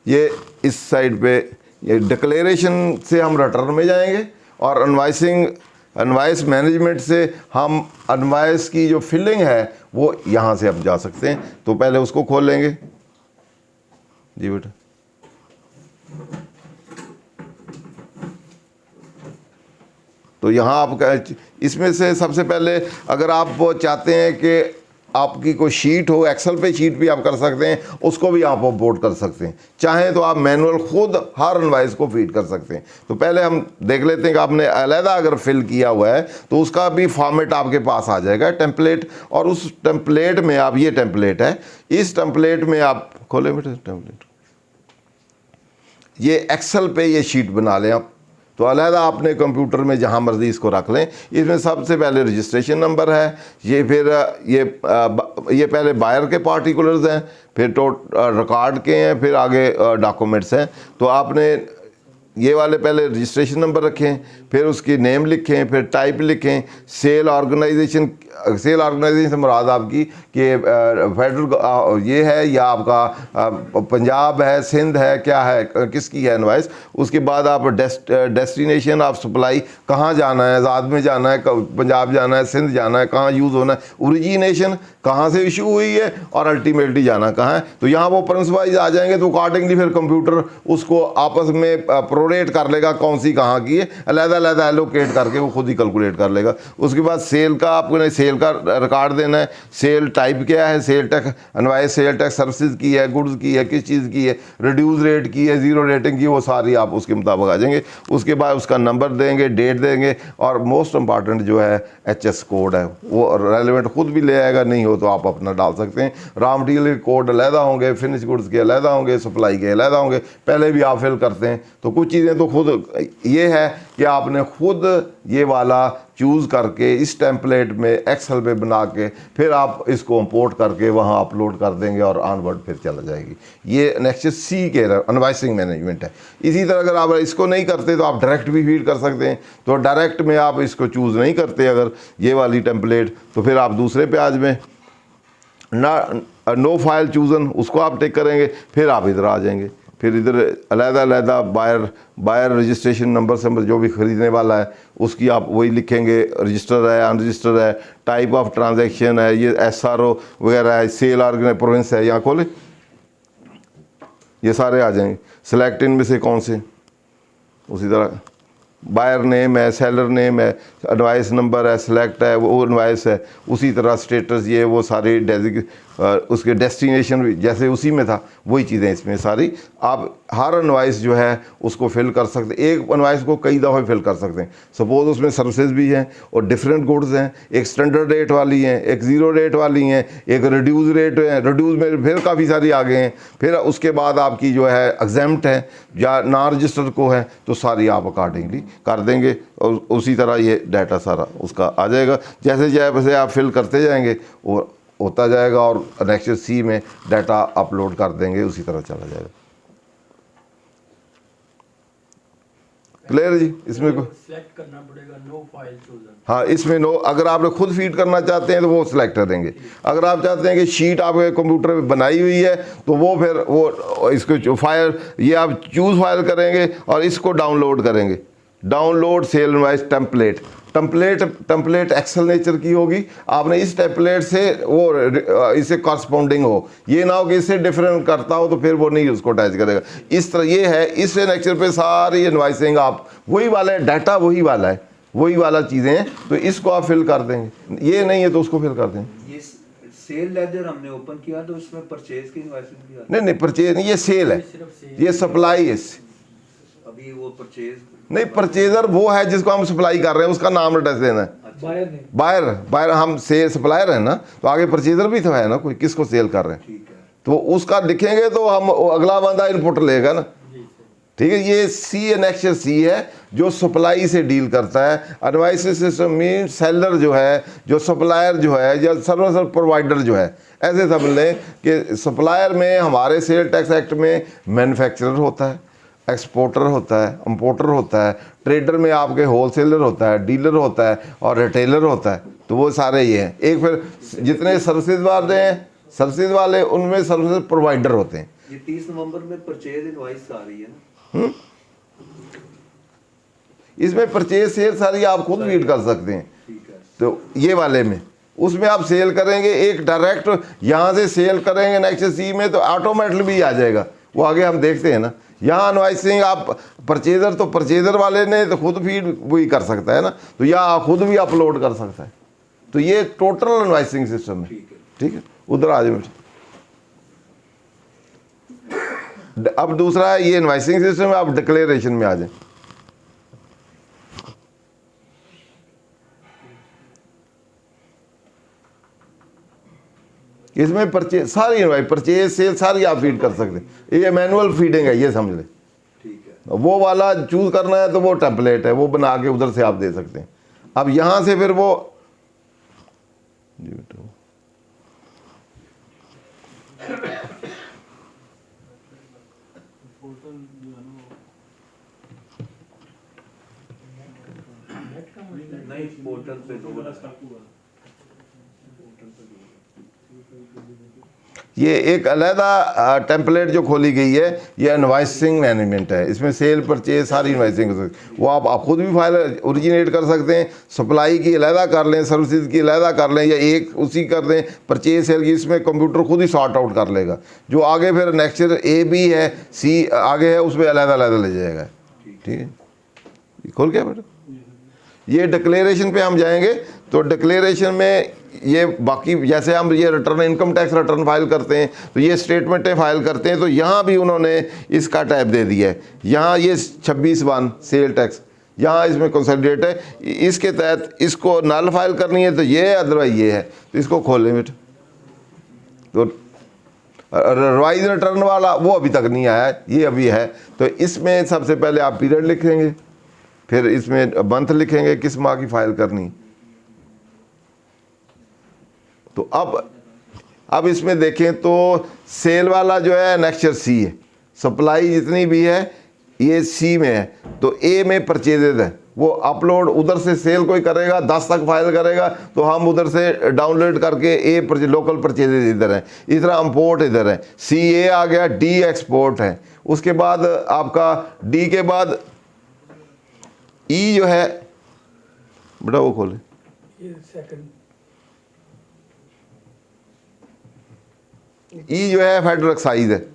ये इस साइड पे ये डिक्लेरेशन से हम रिटर्न में जाएंगे और अनवाइस मैनेजमेंट से हम अनवाइस की जो फिलिंग है वो यहाँ से हम जा सकते हैं। तो पहले उसको खोल लेंगे। जी बेटा, तो यहाँ आप इसमें से सबसे पहले अगर आप चाहते हैं कि आपकी कोई शीट हो, एक्सेल पे शीट भी आप कर सकते हैं, उसको भी आप अपलोड कर सकते हैं। चाहें तो आप मैनुअल खुद हर इनवॉइस को फीड कर सकते हैं। तो पहले हम देख लेते हैं कि आपने अलहदा अगर फिल किया हुआ है तो उसका भी फॉर्मेट आपके पास आ जाएगा, टेम्पलेट। और उस टेम्पलेट में आप, ये टेम्पलेट है, इस टेम्पलेट में आप खोलें बेटे टेम्पलेट, ये एक्सेल पे ये शीट बना लें आप। तो अलहदा अपने कंप्यूटर में जहाँ मर्जी इसको रख लें। इसमें सबसे पहले रजिस्ट्रेशन नंबर है, ये फिर ये पहले बायर के पार्टिकुलर्स हैं, फिर रिकॉर्ड के हैं, फिर आगे डॉक्यूमेंट्स हैं। तो आपने ये वाले पहले रजिस्ट्रेशन नंबर रखें, फिर उसकी नेम लिखें, फिर टाइप लिखें, सेल ऑर्गेनाइजेशन से मुराद आपकी कि फेडरल ये है या आपका पंजाब है, सिंध है, क्या है, किसकी है इनवाइस। उसके बाद आप डेस्टिनेशन ऑफ सप्लाई, कहाँ जाना है, आज़ाद में जाना है, पंजाब जाना है, सिंध जाना है, कहाँ यूज़ होना है, ओरिजिनेशन कहाँ से इशू हुई है, और अल्टीमेटली जाना कहाँ है। तो यहाँ वो प्रिंस वाइज आ जाएंगे। तो अकॉर्डिंगली फिर कंप्यूटर उसको आपस में प्रोरेट कर लेगा कौन सी कहाँ की है, अलग-अलग एलोकेट करके वो खुद ही कैलकुलेट कर लेगा। उसके बाद सेल का आपको सेल का रिकॉर्ड देना है, सेल टाइप क्या है, sale tax invoice, sale tax services की है, गुड्स की है, किस चीज़ की है, रिड्यूस रेट की है, ज़ीरो रेटिंग की, वो सारी आप उसके मुताबिक आ जाएंगे। उसके बाद उसका नंबर देंगे, डेट देंगे, और मोस्ट इंपॉर्टेंट जो है HS कोड है वो रेलिवेंट खुद भी ले आएगा, नहीं हो तो आप अपना डाल सकते हैं। रॉ मटीरियल के कोड अलहदा होंगे, फिनिश गुड्स के अलहदा होंगे, सप्लाई के अलहदा होंगे, पहले भी आप फिल करते हैं। तो कुछ चीज़ें तो खुद ये है कि आपने खुद ये वाला चूज़ करके इस टेम्पलेट में एक्सेल पे बना के फिर आप इसको इंपोर्ट करके वहाँ अपलोड कर देंगे और ऑनवर्ड फिर चला जाएगी। ये नेक्स्ट C के इनवॉइसिंग मैनेजमेंट है। इसी तरह अगर आप इसको नहीं करते तो आप डायरेक्ट भी फीड कर सकते हैं। तो डायरेक्ट में आप इसको चूज़ नहीं करते अगर ये वाली टेम्पलेट, तो फिर आप दूसरे पेज में नो फाइल चूज़न उसको आप टिक करेंगे, फिर आप इधर आ जाएंगे। फिर इधर अलहदा बायर रजिस्ट्रेशन नंबर से जो भी ख़रीदने वाला है उसकी आप वही लिखेंगे, रजिस्टर है, अनरजिस्टर्ड है, टाइप ऑफ ट्रांजैक्शन है, ये SRO वगैरह है, सेल ऑर्गेनाइज प्रोविंस है, यहाँ खोले ये सारे आ जाएंगे। सिलेक्ट इनमें से कौन से, उसी तरह बायर नेम है, सेलर नेम है, इनवॉइस नंबर है, सिलेक्ट है, वो इनवॉइस है, उसी तरह स्टेटस ये वो सारी उसके डेस्टिनेशन भी जैसे उसी में था वही चीज़ें इसमें सारी। आप हर इनवॉइस जो है उसको फिल कर सकते, एक इनवॉइस को कई दफ़ा फिल कर सकते हैं। सपोज उसमें सर्विसेज भी हैं और डिफरेंट गुड्स हैं, एक स्टैंडर्ड रेट वाली हैं, एक ज़ीरो रेट वाली हैं, एक रिड्यूस रेट है, रिड्यूस में फिर काफ़ी सारी आ गए हैं, फिर उसके बाद आपकी जो है एग्जेम्प्ट है या नॉन रजिस्टर्ड को है, तो सारी आप अकॉर्डिंगली कर देंगे और उसी तरह ये डाटा सारा उसका आ जाएगा। जैसे जैसे आप फिल करते जाएंगे और होता जाएगा और नेक्स्ट C में डाटा अपलोड कर देंगे, उसी तरह चला जाएगा। क्लियर जी? इसमें सिलेक्ट करना पड़ेगा नो फाइल चूजन। हाँ, इसमें नो, अगर आप खुद फीड करना चाहते हैं तो वो सिलेक्ट करेंगे। अगर आप चाहते हैं कि शीट आपके कंप्यूटर पे बनाई हुई है तो वो फिर वो इसको फाइल ये आप चूज़ फाइल करेंगे और इसको डाउनलोड करेंगे। Download sale invoice template excel nature की होगी। आपने इस टेम्पलेट से वो इससे कॉरस्पॉन्डिंग हो, ये ना हो कि इससे डिफरेंट करता हो तो फिर वो नहीं उसको अटैच करेगा। इस तरह ये है, इस नेचर पे सारी इनवॉइसिंग आप वही वाला है, डाटा वही वाला है, वही वाला चीज़ें हैं, तो इसको आप फिल कर देंगे। ये नहीं है तो उसको फिल कर देंगे। ये सेल लेजर हमने ओपन किया तो इसमें परचेज की इनवॉइसेस भी आती नहीं परचेज नहीं, ये सेल है, ये सप्लाई है। अभी वो परचेज नहीं, परचेजर वो है जिसको हम सप्लाई कर रहे हैं, उसका नाम एड्रेस देना है। बायर हम सेल सप्लायर है ना, तो आगे परचेजर भी तो है ना, कोई किसको सेल कर रहे हैं, ठीक है, तो उसका लिखेंगे तो हम अगला बंदा इनपुट लेगा ना। ठीक है, ये C है जो सप्लाई से डील करता है। इनवॉइस सिस्टम मीन सेलर जो है, जो सप्लायर जो है, या सर्विस प्रोवाइडर जो है, ऐसे समझ लें कि सप्लायर में हमारे सेल टैक्स एक्ट में मैन्युफैक्चरर होता है, एक्सपोर्टर होता है, इंपोर्टर होता है, ट्रेडर में आपके होलसेलर होता है, डीलर होता है और रिटेलर होता है। तो वो सारे ये हैं। एक फिर जितने सर्विसेज वाले हैं, सर्विसेज वाले उनमें सर्विसेज प्रोवाइडर होते हैं। ये 30 नवंबर में परचेज इनवॉइस आ रही है ना, इसमें परचेज सेल सारी आप खुद रीड कर सकते हैं। ठीक है, तो ये वाले में उसमें आप सेल करेंगे, एक डायरेक्ट यहाँ से सेल करेंगे नेक्स्ट C में तो ऑटोमेटिकली भी आ जाएगा, वो आगे हम देखते हैं ना। यहाँ इनवॉइसिंग आप परचेजर तो परचेजर वाले ने तो खुद फीड वही कर सकता है ना, तो यहाँ खुद भी अपलोड कर सकता है। तो ये टोटल इनवॉइसिंग सिस्टम है। ठीक है, उधर आ जाए। अब दूसरा है ये इनवॉइसिंग सिस्टम है, आप डिक्लेरेशन में आ जाए। इसमें परचेज सारी इनवॉइस, परचेज सेल सारी आप फीड कर सकते हैं। ये मैनुअल फीडिंग है, ये समझ लें। ठीक है, वो वाला चूज करना है तो वो टेम्पलेट है, वो बना के उधर से आप दे सकते हैं। अब यहाँ से फिर वो नहीं पोर्टल पे दो ये एक अलहदा टेम्पलेट जो खोली गई है, ये इनवॉइसिंग मैनेजमेंट है। इसमें सेल परचेज सारी इनवॉइसिंग हो सकती है। वो आप खुद भी फाइल ओरिजिनेट कर सकते हैं, सप्लाई की अलहदा कर लें, सर्विसेज की अलहदा कर लें, या एक उसी कर दें परचेज सेल की। इसमें कंप्यूटर खुद ही सॉर्ट आउट कर लेगा। जो आगे फिर नेक्स्ट A B है, C आगे है, उसमें अलहदा अलहदा ले जाएगा। ठीक है, खोल गया बेटा। ये डिक्लेरेशन पे हम जाएंगे तो डिक्लेरेशन में ये बाकी जैसे हम ये return income tax return file करते हैं तो ये स्टेटमेंटें फाइल करते हैं, तो यहाँ भी उन्होंने इसका टैब दे दिया है। यहाँ ये 26(1) सेल टैक्स, यहाँ इसमें कंसोलिडेट है, इसके तहत इसको नल फाइल करनी है तो ये है, अदरवाइज ये है। तो इसको खोलें बेटा। तो रिवाइज रिटर्न वाला वो अभी तक नहीं आया है, ये अभी है। तो इसमें सबसे पहले आप पीरियड लिखेंगे, फिर इसमें मंथ लिखेंगे किस माह की फाइल करनी। तो अब इसमें देखें तो सेल वाला जो है नेक्स्चर सी है, सप्लाई जितनी भी है ये सी में है, तो ए में परचेजेज है। वो अपलोड उधर से सेल कोई करेगा 10 तक फाइल करेगा तो हम उधर से डाउनलोड करके ए लोकल परचेजेज इधर है, इस तरह इम्पोर्ट इधर है, सी ए आ गया, डी एक्सपोर्ट है। उसके बाद आपका डी के बाद ई जो है बेटा वो खोले, ई जो है फेडरल एक्साइज है,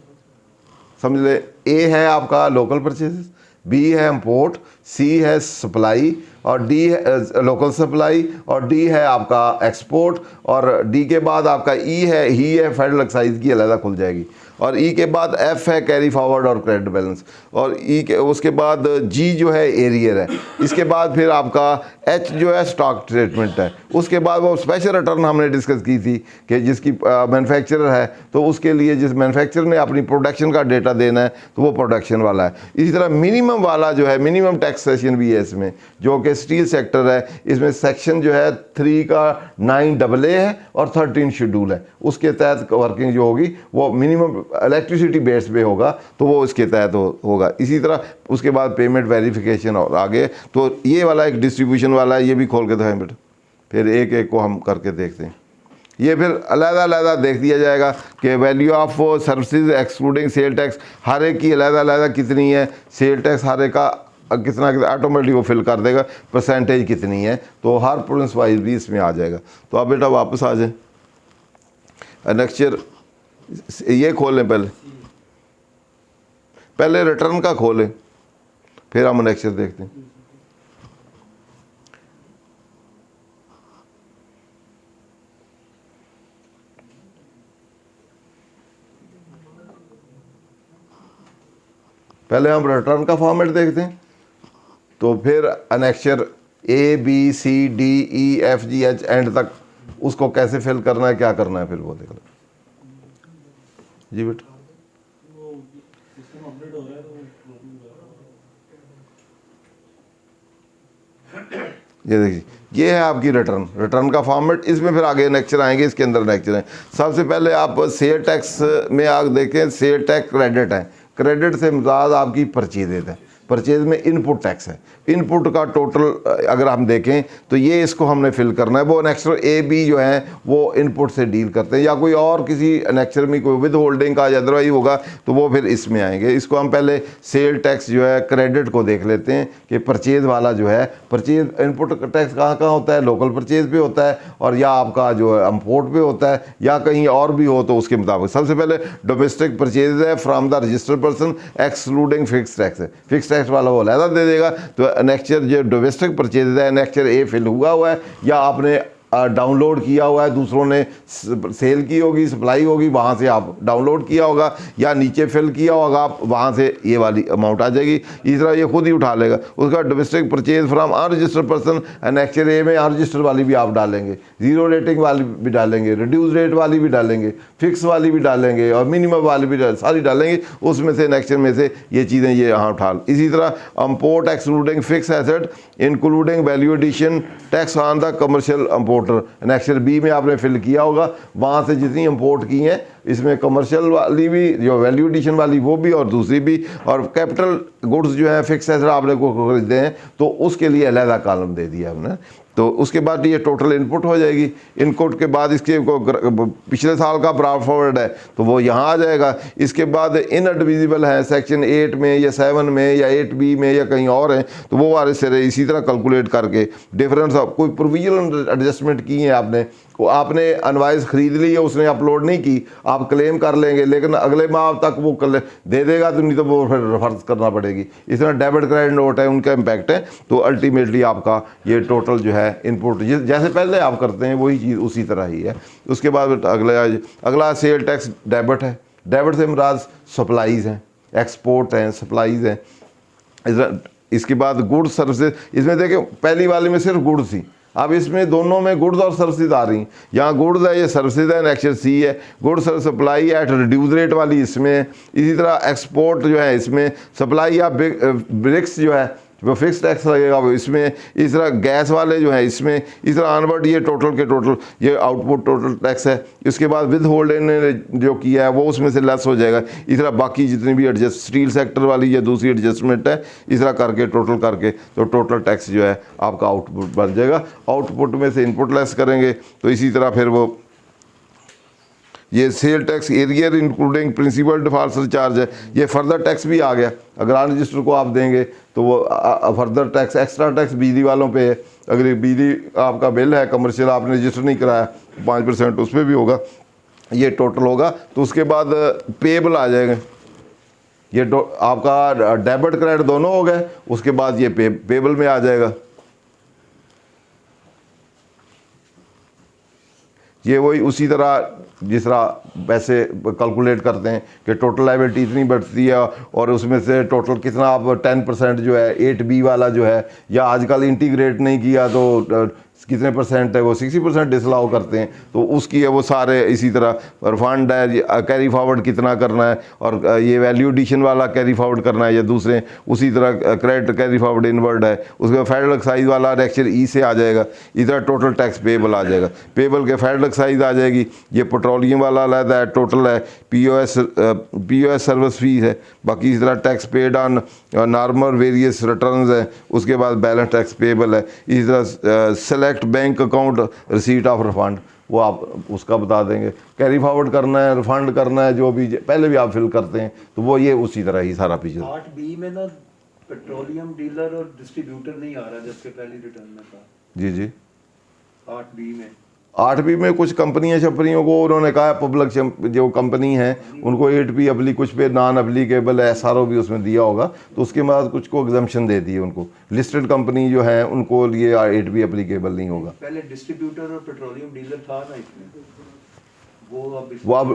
समझ ले। ए है आपका लोकल परचेजेस, बी है इम्पोर्ट, सी है सप्लाई और डी है लोकल सप्लाई और डी है आपका एक्सपोर्ट, और डी के बाद आपका ई है, ही है फेडरल एक्साइज की अलग खुल जाएगी, और ई के बाद एफ है कैरी फॉरवर्ड और क्रेडिट बैलेंस, और ई के उसके बाद जी जो है एरियर है, इसके बाद फिर आपका एच जो है स्टॉक स्टेटमेंट है, उसके बाद वो स्पेशल रिटर्न हमने डिस्कस की थी कि जिसकी मैन्युफैक्चरर है तो उसके लिए जिस मैन्युफैक्चरर ने अपनी प्रोडक्शन का डेटा देना है तो वो प्रोडक्शन वाला है। इसी तरह मिनिमम वाला जो है मिनिमम टैक्सेशन भी है इसमें, जो कि स्टील सेक्टर है, इसमें सेक्शन जो है 3 का 9AA है और 13 शेड्यूल है, उसके तहत वर्किंग जो होगी वो मिनिमम इलेक्ट्रिसिटी बेस पे होगा तो वो इसके तहत होगा। इसी तरह उसके बाद पेमेंट वेरिफिकेशन और आगे, तो ये वाला एक डिस्ट्रीब्यूशन वाला है, ये भी खोल के दिखाएं बेटा, फिर एक एक को हम करके देखते हैं। ये फिर अलग-अलग देख दिया जाएगा कि value of services excluding sale tax हर एक की अलग-अलग कितनी है, सेल टैक्स हर एक का कितना ऑटोमेटिक वो फिल कर देगा, परसेंटेज कितनी है, तो हर प्रोविंस वाइज भी इसमें आ जाएगा। तो आप बेटा वापस आ जाए, नेक्स्ट ये खोलें, पहले रिटर्न का खोलें फिर हम नेक्स्ट देखते हैं। पहले हम रिटर्न का फॉर्मेट देखते हैं, तो फिर annexure A B C D E F G H and तक उसको कैसे फिल करना है, क्या करना है, फिर वो देख लो जी बेटा। ये देखिए ये है आपकी रिटर्न का फॉर्मेट, इसमें फिर आगे नेक्चर आएंगे, इसके अंदर नेक्चर है। सबसे पहले आप सेल टैक्स में आप देखें, सेल टैक्स क्रेडिट है, क्रेडिट से मुराद आपकी परचेज है, परचेज में इनपुट टैक्स है, इनपुट का टोटल अगर हम देखें तो ये इसको हमने फिल करना है। वो अनेक्चर ए बी जो है वो इनपुट से डील करते हैं, या कोई और किसी अनेक्चर में कोई विद होल्डिंग का या अदरवाइज होगा तो वो फिर इसमें आएंगे। इसको हम पहले सेल टैक्स जो है क्रेडिट को देख लेते हैं कि परचेज वाला जो है, परचेज इनपुट टैक्स कहाँ कहाँ होता है, लोकल परचेज पे होता है और या आपका जो है इम्पोर्ट पे होता है या कहीं और भी हो तो उसके मुताबिक। सबसे पहले डोमेस्टिक परचेज है from the registered person excluding fix tax है, फिक्स टैक्स वाला वो अलहदा दे देगा। तो नेक्स्ट जो डोमेस्टिक परचेज है, नेक्स्ट ए फिल हुआ है या आपने डाउनलोड किया हुआ है, दूसरों ने सेल की होगी, सप्लाई होगी, वहाँ से आप डाउनलोड किया होगा या नीचे फिल किया होगा आप, वहाँ से ये वाली अमाउंट आ जाएगी। इस तरह ये खुद ही उठा लेगा। उसका domestic purchase from unregistered person, next a में अनरजिस्टर्ड वाली भी आप डालेंगे, जीरो रेटिंग वाली भी डालेंगे, रिड्यूस रेट वाली भी डालेंगे, फिक्स वाली भी डालेंगे और मिनिमम वाली भी सारी डालेंगे। उसमें से नेक्स्ट में से ये चीज़ें ये यहाँ उठा। इसी तरह import excluding fix asset including value addition tax on the commercial importer, next B में आपने फिल किया होगा, वहाँ से जितनी इंपोर्ट की हैं इसमें कमर्शियल वाली भी, जो वैल्यू एडिशन वाली वो भी और दूसरी भी, और कैपिटल गुड्स जो है फिक्स एसेट आपने को खरीदे हैं तो उसके लिए अलहदा कॉलम दे दिया हमने। तो उसके बाद ये टोटल इनपुट हो जाएगी। इनपुट के बाद इसके पिछले साल का ब्रॉड फॉरवर्ड है तो वो यहाँ आ जाएगा। इसके बाद इनडिविजिबल है सेक्शन 8 में या 7 में या 8B में या कहीं और है तो वो वाले से इसी तरह कैलकुलेट करके डिफरेंस ऑफ कोई प्रोविजनल एडजस्टमेंट की है आपने, वो आपने इनवॉइस खरीद ली है, उसने अपलोड नहीं की, आप क्लेम कर लेंगे, लेकिन अगले माह तक वो दे देगा तो नहीं तो वो फिर रिफर्स करना पड़ेगी। इस तरह डेबिट क्रेडिट नोट है, उनका इम्पैक्ट है। तो अल्टीमेटली आपका ये टोटल जो है इनपुट जैसे पहले आप करते हैं वही चीज़ उसी तरह ही है। उसके बाद अगला सेल टैक्स डेबिट है। डेबिट से मुराद सप्लाईज़ हैं, एक्सपोर्ट हैं, सप्लाईज़ हैं। इसके बाद गुड्स सर्विसेज, इसमें देखें पहली वाले में सिर्फ गुड्स थी, अब इसमें दोनों में गुड्स और सर्विसेज आ रही हैं। यहाँ गुड्स है, ये सर्विसेज है, नेक्स्ट सी है। गुड्स और सप्लाई एट रिड्यूस रेट वाली इसमें। इसी तरह एक्सपोर्ट जो है इसमें, सप्लाई या ब्रिक्स जो है वो फिक्स टैक्स लगेगा वो इसमें। इस तरह गैस वाले जो है इसमें। इस तरह अनवर्ड ये टोटल के टोटल ये आउटपुट टोटल टैक्स है। इसके बाद विद होल्ड ने जो किया है वो उसमें से लेस हो जाएगा। इस तरह बाकी जितनी भी एडजस्ट स्टील सेक्टर वाली या दूसरी एडजस्टमेंट है, इस तरह करके टोटल करके तो टोटल टैक्स जो है आपका आउटपुट बन जाएगा। आउटपुट में से इनपुट लेस करेंगे तो इसी तरह फिर वो ये sale tax arrear including principal default surcharge है, ये फर्दर टैक्स भी आ गया। अगर ऑन रजिस्टर को आप देंगे तो वो फर्दर टैक्स, एक्स्ट्रा टैक्स बिजली वालों पे है। अगर बिजली आपका बिल है कमर्शियल, आपने रजिस्टर नहीं कराया 5% उस पर भी होगा, ये टोटल होगा। तो उसके बाद पेबल आ जाएगा, ये आपका डेबिट क्रेडिट दोनों हो गए। उसके बाद ये पेबल में आ जाएगा। ये वही उसी तरह जिस तरह पैसे कैलकुलेट करते हैं कि टोटल लायबिलिटी इतनी बढ़ती है और उसमें से टोटल कितना आप 10% जो है 8B वाला जो है, या आजकल इंटीग्रेट नहीं किया तो कितने परसेंट है वो 60% डिसअलाउ करते हैं, तो उसकी है वो सारे इसी तरह रिफंड है, कैरी फॉरवर्ड कितना करना है, और ये वैल्यू एडिशन वाला कैरी फॉरवर्ड करना है या दूसरे उसी तरह क्रेडिट कैरी फॉरवर्ड इनवर्ड है। उसके बाद फेडरल एक्साइज वाला रेक्चर ई से आ जाएगा। इधर टोटल टैक्स पेबल आ जाएगा, पेबल के फेडरल एक्साइज आ जाएगी। ये पेट्रोलियम वाला अलग है, टोटल है। POS सर्विस फीस है। बाकी इस तरह tax paid on normal various returns है। उसके बाद बैलेंस टैक्स पेबल है। इसी तरह select bank account receipt of refund, वो आप उसका बता देंगे। कैरी फॉरवर्ड करना है, रिफंड करना है, जो भी पहले भी आप फिल करते हैं, तो वो ये उसी तरह ही सारा पीछे। 8B में ना पेट्रोलियम डीलर और डिस्ट्रीब्यूटर नहीं आ रहा जबकि पहली रिटर्न में था। जी जी 8B में 8B में कुछ कंपनियां छपरियों को उन्होंने कहा पब्लिक जो कंपनी है उनको 8B अप्ली, कुछ पे नॉन अप्लीकेबल है, SRO भी उसमें दिया होगा, तो उसके बाद कुछ को एग्जम्पशन दे दी उनको। लिस्टेड कंपनी जो है उनको लिए 8B अप्लीकेबल नहीं होगा। पहले डिस्ट्रीब्यूटर और पेट्रोलियम डीलर था ना इसमें,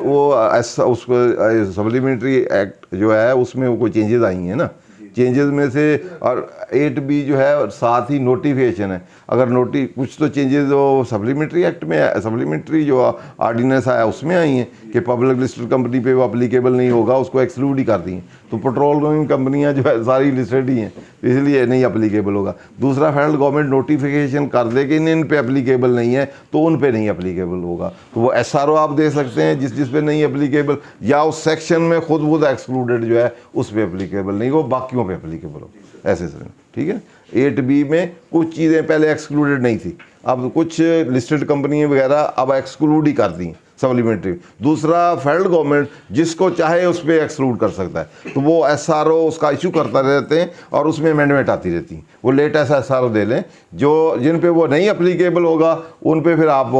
वो ऐसा उसको सप्लीमेंट्री एक्ट जो है उसमें वो कोई चेंजेस आई हैं ना, चेंजेस में से। और 8B जो है और साथ ही नोटिफिकेशन है। अगर कुछ तो चेंजेस वो सप्लीमेंट्री एक्ट में है, सप्लीमेंट्री जो ऑर्डिनेंस आया उसमें आई हैं कि पब्लिक लिस्टेड कंपनी पे वो अप्लीकेबल नहीं होगा, उसको एक्सक्लूड ही कर दी हैं। तो पेट्रोलियम कंपनियां जो है सारी लिस्टेड ही हैं, इसलिए नहीं अप्लीकेबल होगा। दूसरा, फेडरल गवर्नमेंट नोटिफिकेशन कर दे कि इन पे अप्लीकेबल नहीं है तो उन पे नहीं अप्लीकेबल होगा, तो वो SRO आप दे सकते हैं जिस पे नहीं अप्लीकेबल, या उस सेक्शन में खुद एक्सक्लूडेड जो है उस पर अप्लीकेबल नहीं हो, बाकियों पे अप्लीकेबल हो, ऐसे सर। ठीक है। 8B में कुछ चीज़ें पहले एक्सक्लूडेड नहीं थी, अब कुछ लिस्टेड कंपनी वगैरह अब एक्सक्लूड ही कर दी सप्लीमेंट्री। दूसरा, फेडरल गवर्नमेंट जिसको चाहे उस पर एक्सक्लूड कर सकता है, तो वो SRO उसका इशू करता रहते हैं और उसमें अमेंडमेंट आती रहती है। वो लेटेस्ट SRO दे लें, जो जिन पे वो नहीं अप्लीकेबल होगा उन पे फिर आप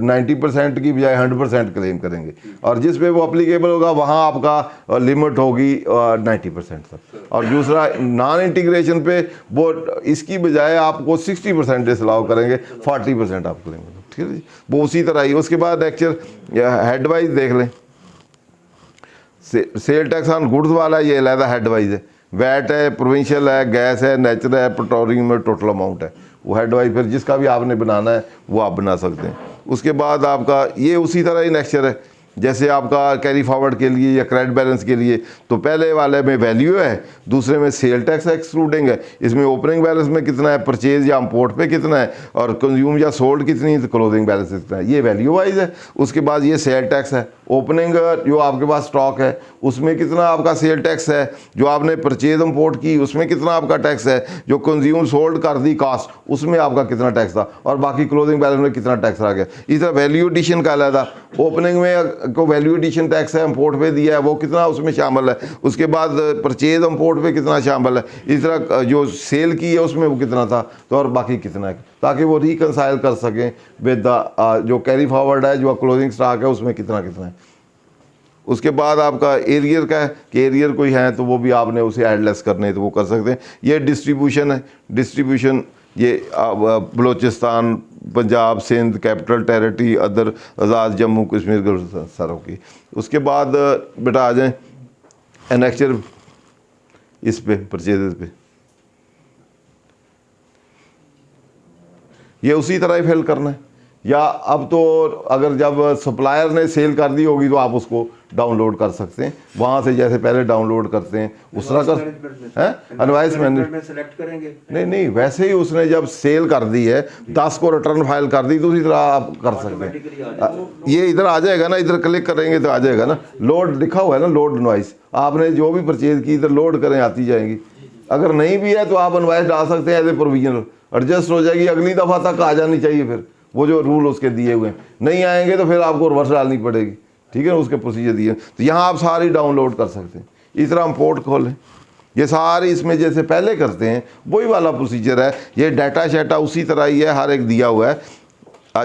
90% की बजाय 100% क्लेम करेंगे, और जिस पे वो अप्लीकेबल होगा वहाँ आपका लिमिट होगी 90% तक। और दूसरा, नॉन इंटीग्रेशन पे वो इसकी बजाय आपको 60% डिसअलाउ करेंगे, 40% आप क्लेम करेंगे। ठीक है जी, वो उसी तरह ही। उसके बाद एक्चुअल हेडवाइज देख लें। सेल टैक्स ऑन गुड्स वाला ये अलहदा हेडवाइज है। वैट है, प्रोविंशियल है, गैस है, नेचुरल है, पेट्रोलियम में टोटल अमाउंट है, वो हेडवाइज फिर जिसका भी आपने बनाना है वो आप बना सकते हैं। उसके बाद आपका ये उसी तरह ही नेक्चर है जैसे आपका कैरी फॉरवर्ड के लिए या क्रेडिट बैलेंस के लिए, तो पहले वाले में वैल्यू है, दूसरे में सेल टैक्स एक्सक्लूडिंग है। इसमें ओपनिंग बैलेंस में कितना है, परचेज या इम्पोर्ट पे कितना है, और कंज्यूम या सोल्ड कितनी है, तो क्लोजिंग बैलेंस कितना है, ये वैल्यू वाइज है। उसके बाद ये सेल टैक्स है। ओपनिंग जो आपके पास स्टॉक है उसमें कितना आपका सेल टैक्स है, जो आपने परचेज इम्पोर्ट की उसमें कितना आपका टैक्स है, जो कंज्यूम सोल्ड कर दी कास्ट उसमें आपका कितना टैक्स था, और बाकी क्लोजिंग बैलेंस में कितना टैक्स आ गया। इस तरह वैल्यू एडिशन का अलग था। ओपनिंग में को वैल्यू एडिशन टैक्स है, इम्पोर्ट पे दिया है वो कितना उसमें शामिल है। उसके बाद परचेज इम्पोर्ट पे कितना शामिल है। इस तरह जो सेल की है उसमें वो कितना था, तो और बाकी कितना है। ताकि वो रिकनसाइल कर सकें विद द जो कैरी फॉरवर्ड है, जो क्लोजिंग स्टॉक है उसमें कितना कितना है। उसके बाद आपका एरियर का है कि एरियर कोई है तो वो भी आपने उसे ऐड लेस करने हैं तो वो कर सकते हैं। ये डिस्ट्रीब्यूशन है, डिस्ट्रीब्यूशन ये Balochistan, Punjab, Sindh, capital territory, other Azad Jammu Kashmir सारों की। उसके बाद बेटा आ जाएँ एनेक्चर इस पे परचेजेस पे, ये उसी तरह ही फिल करना है। या अब तो अगर जब सप्लायर ने सेल कर दी होगी तो आप उसको डाउनलोड कर सकते हैं वहाँ से, जैसे पहले डाउनलोड करते हैं उस तरह कर हैं। एडवाइस मैनेजमेंट में सेलेक्ट करेंगे नहीं, वैसे ही उसने जब सेल कर दी है 10 को रिटर्न फाइल कर दी तो उसी तरह आप कर सकते हैं। ये इधर आ जाएगा ना, इधर क्लिक करेंगे तो आ जाएगा ना, लोड लिखा हुआ है ना, लोड इनवॉइस। आपने जो भी परचेज की इधर लोड करें आती जाएंगी। अगर नहीं भी है तो आप इनवॉइस डाल सकते हैं एज ए प्रोविजनल, एडजस्ट हो जाएगी, अगली दफ़ा तक आ जानी चाहिए फिर वो जो रूल उसके दिए हुए हैं। नहीं आएंगे तो फिर आपको रिवर्स डालनी पड़ेगी, ठीक है ना, उसके प्रोसीजर दिए। तो यहाँ आप सारी डाउनलोड कर सकते हैं। इस तरह हम पोर्ट खोलें, ये सारी इसमें जैसे पहले करते हैं वही वाला प्रोसीजर है। ये डाटा शेटा उसी तरह ही है, हर एक दिया हुआ है।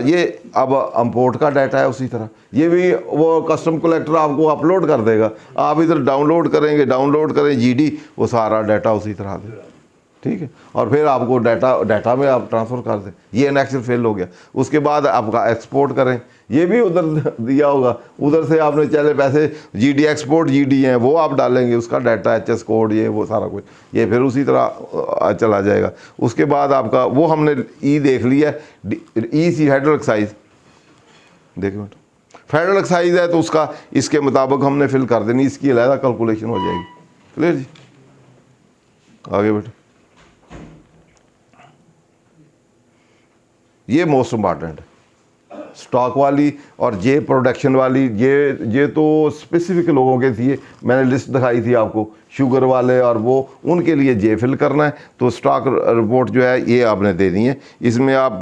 ये अब इंपोर्ट का डाटा है उसी तरह, ये भी वो कस्टम कलेक्टर आपको अपलोड कर देगा, आप इधर डाउनलोड करेंगे, डाउनलोड करें जीडी, वो सारा डाटा उसी तरह दे, ठीक है। और फिर आपको डाटा में आप ट्रांसफ़र कर दें। ये एनेक्चर फेल हो गया। उसके बाद आपका एक्सपोर्ट करें, ये भी उधर दिया होगा, उधर से आपने चले पैसे जीडी एक्सपोर्ट जीडी हैं वो आप डालेंगे, उसका डाटा एचएस कोड ये वो सारा कुछ ये फिर उसी तरह चला जाएगा। उसके बाद आपका वो हमने ई देख लिया, ई सी फेडरल एक्साइज, देखिए बेटा फेडरल एक्साइज है तो उसका इसके मुताबिक हमने फिल कर देनी, इसकी अलहदा कैलकुलेशन हो जाएगी। क्लियर जी, आगे बेटा ये मोस्ट इम्पॉर्टेंट है, स्टॉक वाली और ये प्रोडक्शन वाली। ये तो स्पेसिफिक लोगों के थी, मैंने लिस्ट दिखाई थी आपको, शुगर वाले और वो, उनके लिए जे फिल करना है। तो स्टॉक रिपोर्ट जो है ये आपने देनी है। इसमें आप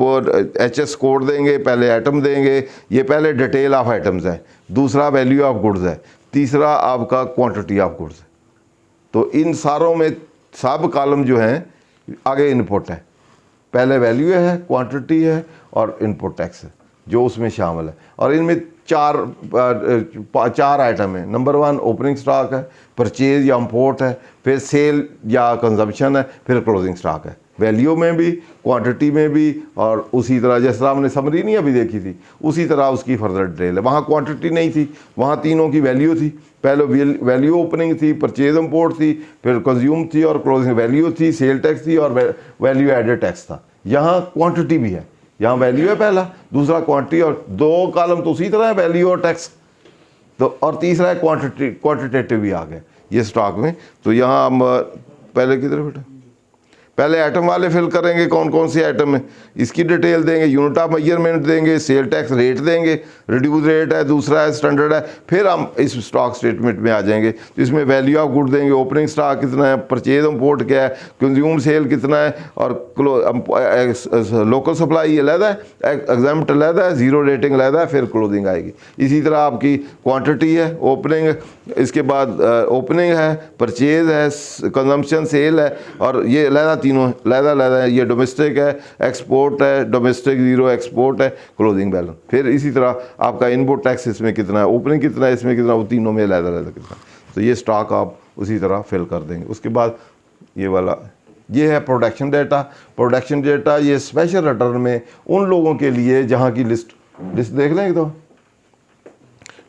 एचएस कोड देंगे, पहले आइटम देंगे, ये पहले डिटेल ऑफ आइटम्स है, दूसरा वैल्यू ऑफ गुड्स है, तीसरा आपका क्वांटिटी ऑफ गुड्स है। तो इन सारों में सब कॉलम जो हैं आगे इनपुट है, पहले वैल्यू है, क्वांटिटी है और इनपुट टैक्स है जो उसमें शामिल है। और इनमें चार आइटम है। नंबर 1 ओपनिंग स्टॉक है, परचेज या इंपोर्ट है, फिर सेल या कंजम्पशन है, फिर क्लोजिंग स्टॉक है। वैल्यू में भी, क्वांटिटी में भी, और उसी तरह जिस तरह हमने समरी नहीं अभी देखी थी उसी तरह उसकी फर्दर डिटेल है। वहाँ क्वांटिटी नहीं थी, वहाँ तीनों की वैल्यू थी। पहले वैल्यू ओपनिंग थी, परचेज इंपोर्ट थी, फिर कंज्यूम थी और क्लोजिंग वैल्यू थी, सेल टैक्स थी और वैल्यू एडेड टैक्स था। यहाँ क्वांटिटी भी है, यहाँ वैल्यू है पहला, दूसरा क्वांटिटी, और 2 कॉलम तो उसी तरह है, वैल्यू और टैक्स। तो और तीसरा है क्वांटिटेटिव भी आ गया ये स्टॉक में। तो यहाँ हम पहले किधर बेटा, पहले आइटम वाले फिल करेंगे, कौन कौन से आइटम है इसकी डिटेल देंगे, यूनिट ऑफ मेजरमेंट देंगे, सेल टैक्स रेट देंगे, रिड्यूस रेट है, दूसरा है स्टैंडर्ड है। फिर हम इस स्टॉक स्टेटमेंट में आ जाएंगे, तो इसमें वैल्यू ऑफ गुड देंगे, ओपनिंग स्टॉक कितना है, परचेज इंपोर्ट क्या है, कंज्यूम सेल कितना है, और लोकल सप्लाई अलहदा है, एग्जाम्प्ट अलहदा है, जीरो रेटिंग अलहदा है, फिर क्लोजिंग आएगी। इसी तरह आपकी क्वान्टिटी है, ओपनिंग, इसके बाद ओपनिंग है, परचेज है, कंजम्पशन सेल है, और ये अलहदा तीनों अलहदा है। ये डोमेस्टिक है, एक्सपोर्ट है, डोमेस्टिक जीरो, एक्सपोर्ट है, क्लोजिंग बैलेंस। फिर इसी तरह आपका इनपुट टैक्स इसमें कितना है, ओपनिंग कितना है, इसमें कितना, वो तीनों में अलहदा कितना। तो ये स्टॉक आप उसी तरह फिल कर देंगे। उसके बाद ये वाला ये है प्रोडक्शन डेटा। प्रोडक्शन डेटा ये स्पेशल रिटर्न में उन लोगों के लिए जहाँ की लिस्ट देख लेंगे, तो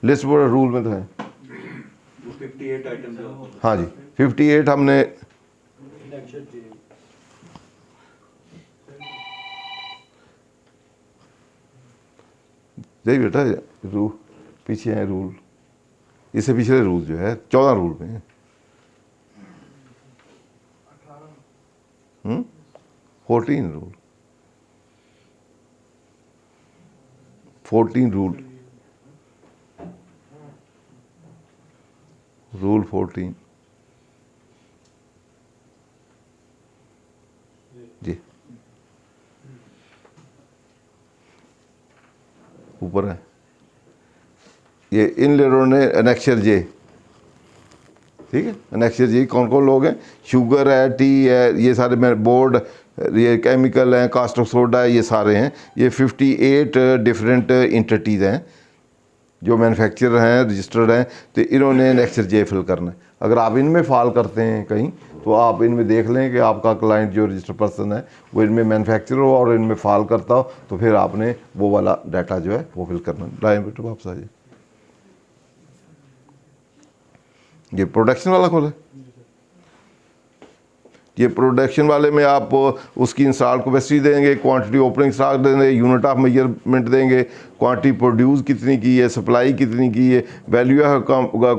लिस्ट पूरा रूल में तो है 58 आइटम। हाँ जी 58 हमने यही बेटा रूल पीछे है, रूल इससे पिछले रूल जो है 14 रूल में 14 रूल 14 रूल 14 जी ऊपर है। ये इन लोगों ने एनेक्चर जे ठीक है। नेक्स्ट ईयर जी कौन कौन लोग हैं, शुगर है, टी है, ये सारे बोर्ड, ये केमिकल हैं, कास्टिक सोडा है, ये सारे हैं। ये 58 डिफरेंट इंटिटीज़ हैं जो मैन्युफैक्चरर हैं, रजिस्टर्ड हैं। तो इन्होंने नेक्स्ट ईयर जे फिल करना है। अगर आप इनमें फाल करते हैं कहीं तो आप इनमें देख लें कि आपका क्लाइंट जो रजिस्टर पर्सन है वो इनमें मैन्युफैक्चरर हो और इनमें फाल करता हो, तो फिर आपने वो वाला डाटा जो है वो फिल करना है। लाइन बेटो वापस आ जाए। ये प्रोडक्शन वाला खोला, ये प्रोडक्शन वाले में आप उसकी इंस्टॉल कैपेसिटी देंगे, क्वांटिटी ओपनिंग स्टॉक देंगे, यूनिट ऑफ मेजरमेंट देंगे, क्वांटिटी प्रोड्यूस कितनी की है, सप्लाई कितनी की है, value of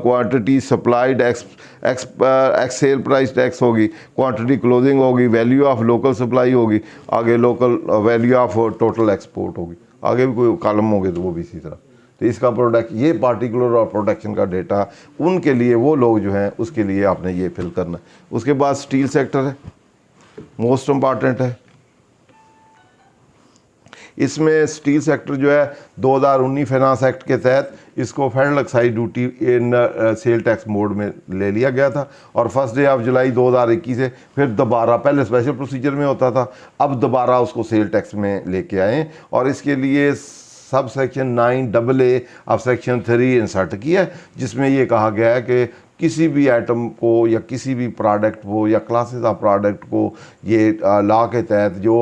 quantity supplied x sale price tax होगी, क्वांटिटी क्लोजिंग होगी, वैल्यू ऑफ लोकल सप्लाई होगी, आगे local value of total export होगी, आगे भी कोई कॉलम होंगे तो वो भी इसी तरह। तो इसका प्रोडक्ट ये पार्टिकुलर और प्रोडक्शन का डेटा उनके लिए, वो लोग जो हैं उसके लिए आपने ये फिल करना है। उसके बाद स्टील सेक्टर है, मोस्ट इम्पॉर्टेंट है। इसमें स्टील सेक्टर जो है 2019 फाइनेंस एक्ट के तहत इसको फेडरल एक्साइज ड्यूटी इन सेल टैक्स मोड में ले लिया गया था और 1 जुलाई 2021 से फिर दोबारा, पहले स्पेशल प्रोसीजर में होता था, अब दोबारा उसको सेल टैक्स में लेके आए और इसके लिए सब सेक्शन 9AA अब सेक्शन 3 इंसर्ट किया है, जिसमें ये कहा गया है कि किसी भी आइटम को या किसी भी प्रोडक्ट को या क्लासेस ऑफ प्रोडक्ट को ये लॉ के तहत जो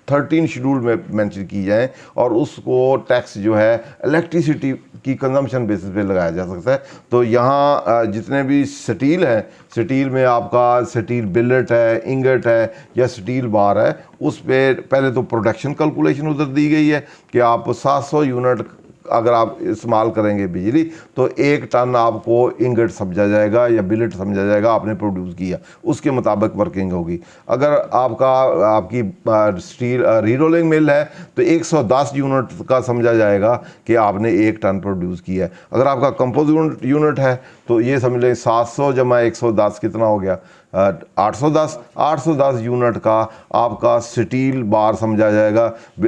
13 शेड्यूल में मेंशन की जाए और उसको टैक्स जो है इलेक्ट्रिसिटी की कंजम्पशन बेसिस पे लगाया जा सकता है। तो यहाँ जितने भी स्टील है, स्टील में आपका स्टील बिलेट है, इंगट है या स्टील बार है, उस पर पहले तो प्रोडक्शन कैलकुलेशन उधर दी गई है कि आप 700 यूनिट अगर आप इस्तेमाल करेंगे बिजली तो 1 टन आपको इंगट समझा जाएगा या बिलेट समझा जाएगा आपने प्रोड्यूस किया, उसके मुताबिक वर्किंग होगी। अगर आपकी स्टील रीरोलिंग मिल है तो 110 यूनिट का समझा जाएगा कि आपने 1 टन प्रोड्यूस किया है। अगर आपका कंपोजिट यूनिट है तो ये समझ लें 700 जमा 110 कितना हो गया, 810 यूनिट का आपका स्टील बार समझा जाएगा।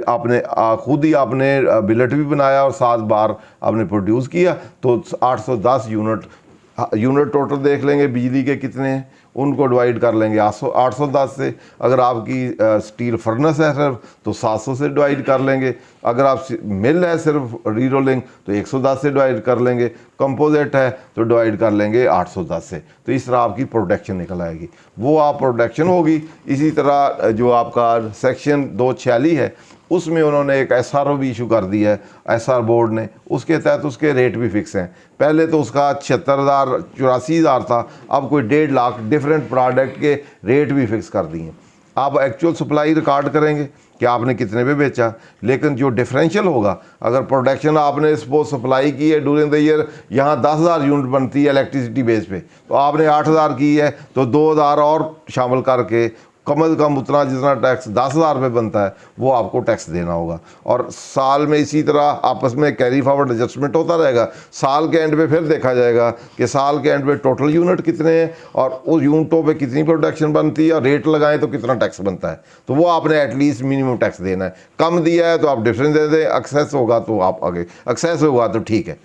आपने खुद ही आपने बिलेट भी बनाया और 7 बार आपने प्रोड्यूस किया तो 810 यूनिट टोटल देख लेंगे बिजली के कितने हैं, उनको डिवाइड कर लेंगे 810 से। अगर आपकी स्टील फर्नेस है सिर्फ तो 700 से डिवाइड कर लेंगे। अगर आप मिल है सिर्फ रीरोलिंग तो 110 से डिवाइड कर लेंगे। कंपोजिट है तो डिवाइड कर लेंगे 810 से। तो इस तरह आपकी प्रोडक्शन निकल आएगी, वो आप प्रोडक्शन होगी। इसी तरह जो आपका सेक्शन 246 है उसमें उन्होंने एक SRO भी इशू कर दिया है SR बोर्ड ने, उसके तहत उसके रेट भी फिक्स हैं। पहले तो उसका 76,000 84,000 था, अब कोई 1.5 लाख डिफरेंट प्रोडक्ट के रेट भी फिक्स कर दिए। आप एक्चुअल सप्लाई रिकॉर्ड करेंगे कि आपने कितने पे बेचा, लेकिन जो डिफरेंशियल होगा, अगर प्रोडक्शन आपने सपोज सप्लाई की है ड्यूरिंग द ईयर, यहाँ 10,000 यूनिट बनती है इलेक्ट्रिसिटी बेस पे, तो आपने 8,000 की है तो 2,000 और शामिल करके कम से कम उतना जितना टैक्स 10,000 रुपये बनता है वो आपको टैक्स देना होगा। और साल में इसी तरह आपस में कैरी फॉरवर्ड एडजस्टमेंट होता रहेगा। साल के एंड पे फिर देखा जाएगा कि साल के एंड पे टोटल यूनिट कितने हैं और उस यूनिटों पे कितनी प्रोडक्शन बनती है और रेट लगाएं तो कितना टैक्स बनता है, तो वो आपने एटलीस्ट मिनिमम टैक्स देना है। कम दिया है तो आप डिफरेंस दे दें, एक्सेस होगा तो आप आगे, एक्सेस होगा तो ठीक है,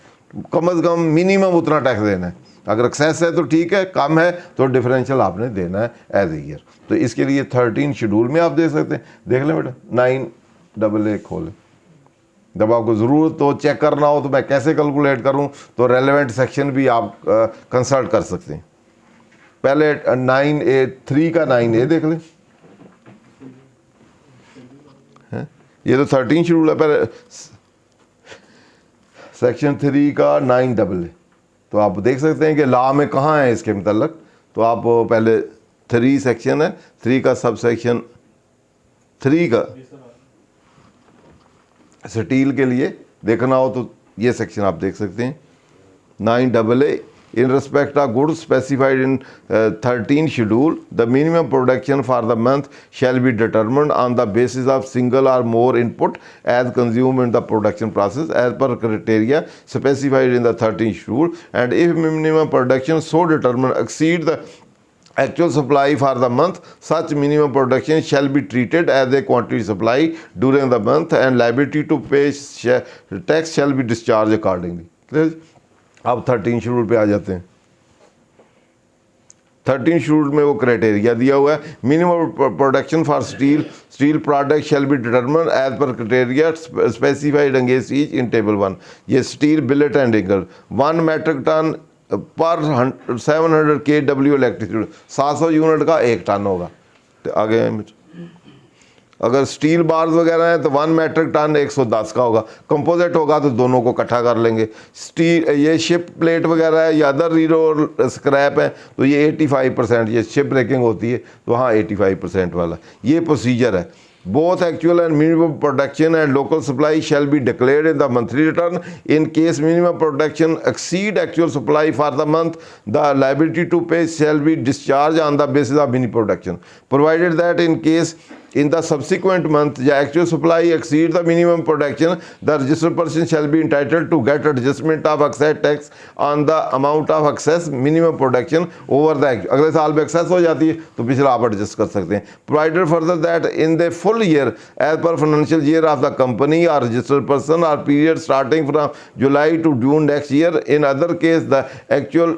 कम से कम मिनिमम उतना टैक्स देना है। अगर एक्सेस है तो ठीक है, कम है तो डिफरेंशियल आपने देना है एज ए ईयर। तो इसके लिए 13 शेड्यूल में आप दे सकते हैं। देख लें बेटा, 9AA खोलें। जब आपको ज़रूरत हो चेक करना हो तो मैं कैसे कैलकुलेट करूं, तो रेलेवेंट सेक्शन भी आप कंसल्ट कर सकते हैं। पहले 9A 3 का 9A देख लें, है? ये तो 13 शेड्यूल है। पहले सेक्शन 3 का 9AA, तो आप देख सकते हैं कि लॉ में कहाँ है इसके मतलब। तो आप पहले 3 सेक्शन है, 3 का सब सेक्शन 3 का स्टील के लिए देखना हो तो ये सेक्शन आप देख सकते हैं 9AA। In respect of goods specified in 13 schedule, the minimum production for the month shall be determined on the basis of single or more input as consumed in the production process as per criteria specified in the 13 schedule, and if minimum production so determined exceed the actual supply for the month, such minimum production shall be treated as a quantity supply during the month and liability to pay tax shall be discharged accordingly. Clear? अब 13 schedule पे आ जाते हैं। 13 schedule में वो criteria दिया हुआ है। Minimum production for steel product shall be determine as per criteria specified against each in table 1। ये steel billet and ingot 1 metric ton per 700 kW electricity, 700 unit का 1 टन होगा। तो आगे अगर स्टील बार्स वगैरह हैं तो 1 मेट्रिक टन 110 का होगा। कंपोजिट होगा तो दोनों को इकट्ठा कर लेंगे। स्टील ये शिप प्लेट वगैरह है या अदर रीरो स्क्रैप है तो ये 85%, ये शिप ब्रेकिंग होती है तो हाँ 85% वाला ये प्रोसीजर है। Both actual and minimum production and local supply shall be declared in the monthly return. In case minimum production exceed actual supply for the month, the liability to pay shall be discharged on the basis of minimum production. Provided that in case in the subsequent month the actual supply exceeds the minimum production, the registered person shall be entitled to get adjustment of excise tax on the amount of excess minimum production over the अगले साल में access हो जाती है तो पिछला आप adjust कर सकते हैं। Provided further that in the full year as per financial year of the company or registered person or period starting from July to June next year, in other case the actual